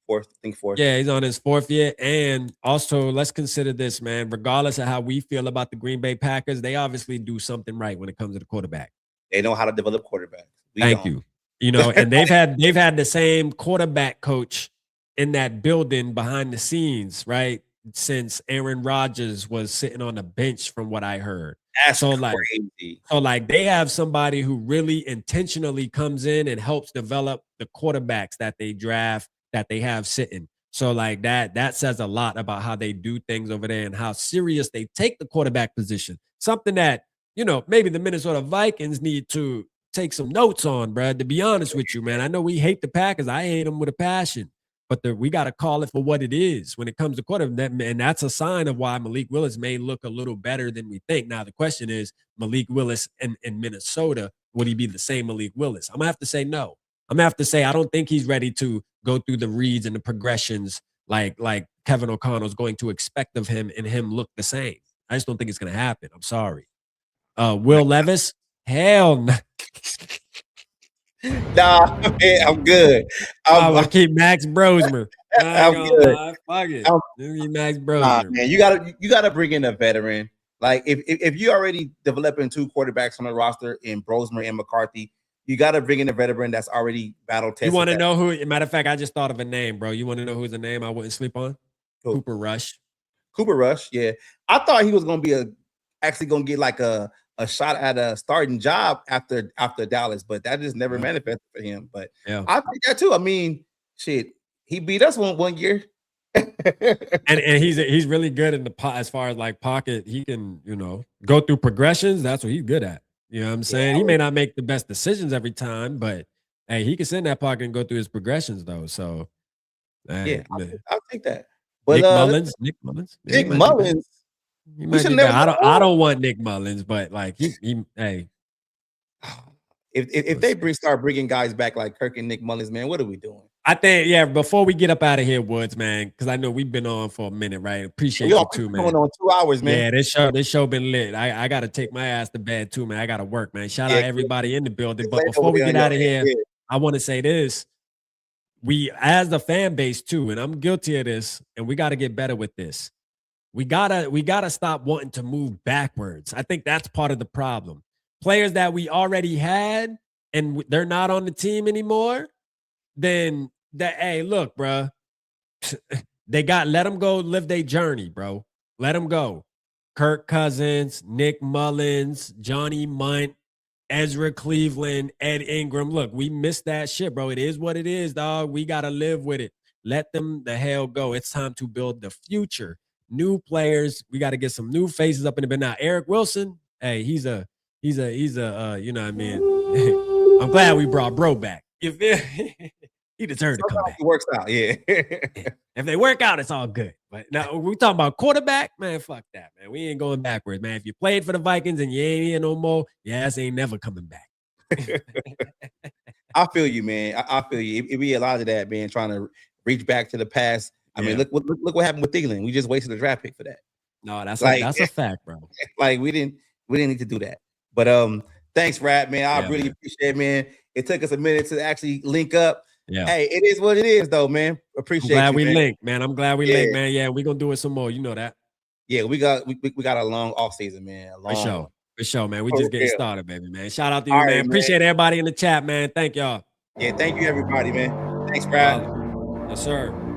Speaker 1: Fourth.
Speaker 2: Yeah, he's on his 4th year. And also, let's consider this, man. Regardless of how we feel about the Green Bay Packers, they obviously do something right when it comes to the quarterback.
Speaker 1: They know how to develop quarterbacks.
Speaker 2: Thank you. You know, and they've had the same quarterback coach in that building behind the scenes, right? Since Aaron Rodgers was sitting on the bench, from what I heard.
Speaker 1: That's
Speaker 2: so
Speaker 1: crazy.
Speaker 2: Like they have somebody who really intentionally comes in and helps develop the quarterbacks that they draft, that they have sitting. So like that says a lot about how they do things over there and how serious they take the quarterback position. Something that, you know, maybe the Minnesota Vikings need to take some notes on, bro. To be honest with you, man, I know we hate the Packers. I hate them with a passion. But we got to call it for what it is when it comes to quarterback. And that's a sign of why Malik Willis may look a little better than we think. Now, the question is, Malik Willis in Minnesota, would he be the same Malik Willis? I'm going to have to say no. I'm going to have to say I don't think he's ready to go through the reads and the progressions like Kevin O'Connell's going to expect of him, and him look the same. I just don't think it's going to happen. I'm sorry. Will Levis? Hell no.
Speaker 1: Nah, man, I'm good.
Speaker 2: I'm gonna keep Max Brosmer.
Speaker 1: I'm good.
Speaker 2: Fuck it. Max Brosmer.
Speaker 1: Nah, man, you gotta bring in a veteran. Like if you already developing 2 quarterbacks on the roster in Brosmer and McCarthy, you gotta bring in a veteran that's already battle tested.
Speaker 2: You want to know who? Matter of fact, I just thought of a name, bro. You want to know who's a name I wouldn't sleep on? Who? Cooper Rush.
Speaker 1: Cooper Rush, yeah. I thought he was gonna be actually gonna get like a shot at a starting job after Dallas, but that just never manifested for him. But yeah, I think that too. I mean, shit, he beat us one year.
Speaker 2: and he's really good in the as far as like pocket. He can, you know, go through progressions. That's what he's good at. You know what I'm saying? He may not make the best decisions every time, but hey, he can sit in that pocket and go through his progressions though. So
Speaker 1: yeah, I'll take that. But
Speaker 2: Nick Mullins.
Speaker 1: I
Speaker 2: don't want Nick Mullins, but like hey,
Speaker 1: if they start bringing guys back like Kirk and Nick Mullins, man, what are we doing?
Speaker 2: I think before we get up out of here, Woods, man, because I know we've been on for a minute, right? Appreciate you too, man.
Speaker 1: Going on 2 hours, man.
Speaker 2: Yeah, this show been lit. I got to take my ass to bed too, man. I got to work, man. Shout out everybody in the building. But before we get out of here, I want to say this: we, as the fan base too, and I'm guilty of this, and we got to get better with this. We gotta stop wanting to move backwards. I think that's part of the problem. Players that we already had and they're not on the team anymore, then hey, look, bro, let them go live their journey, bro. Let them go. Kirk Cousins, Nick Mullins, Johnny Munt, Ezra Cleveland, Ed Ingram. Look, we missed that shit, bro. It is what it is, dog. We gotta live with it. Let them the hell go. It's time to build the future. New players. We got to get some new faces up in the bed. Now, Eric Wilson, hey, he's a you know what I mean? I'm glad we brought bro back. You feel? He deserved to come back.
Speaker 1: It works out, yeah.
Speaker 2: If they work out, it's all good. But now we talking about quarterback, man, fuck that, man. We ain't going backwards, man. If you played for the Vikings and you ain't here no more, your ass ain't never coming back.
Speaker 1: I feel you, man. I feel you. It be a lot of that, man, trying to reach back to the past. I mean, look what happened with Thielen. We just wasted a draft pick for that.
Speaker 2: No, that's a fact, bro.
Speaker 1: Like we didn't need to do that. But thanks, Rap, man. I really appreciate it, man. It took us a minute to actually link up.
Speaker 2: Yeah.
Speaker 1: Hey, it is what it is, though, man. Appreciate
Speaker 2: I'm glad
Speaker 1: we
Speaker 2: linked, man. I'm glad we linked, man. Yeah, we're gonna do it some more. You know that.
Speaker 1: Yeah, we got a long off season, man.
Speaker 2: For sure, man. We just getting started, baby, man. Shout out to you, man. Right, appreciate everybody in the chat, man. Thank y'all.
Speaker 1: Yeah, thank you, everybody, man. Thanks, Rap.
Speaker 2: Yes, sir.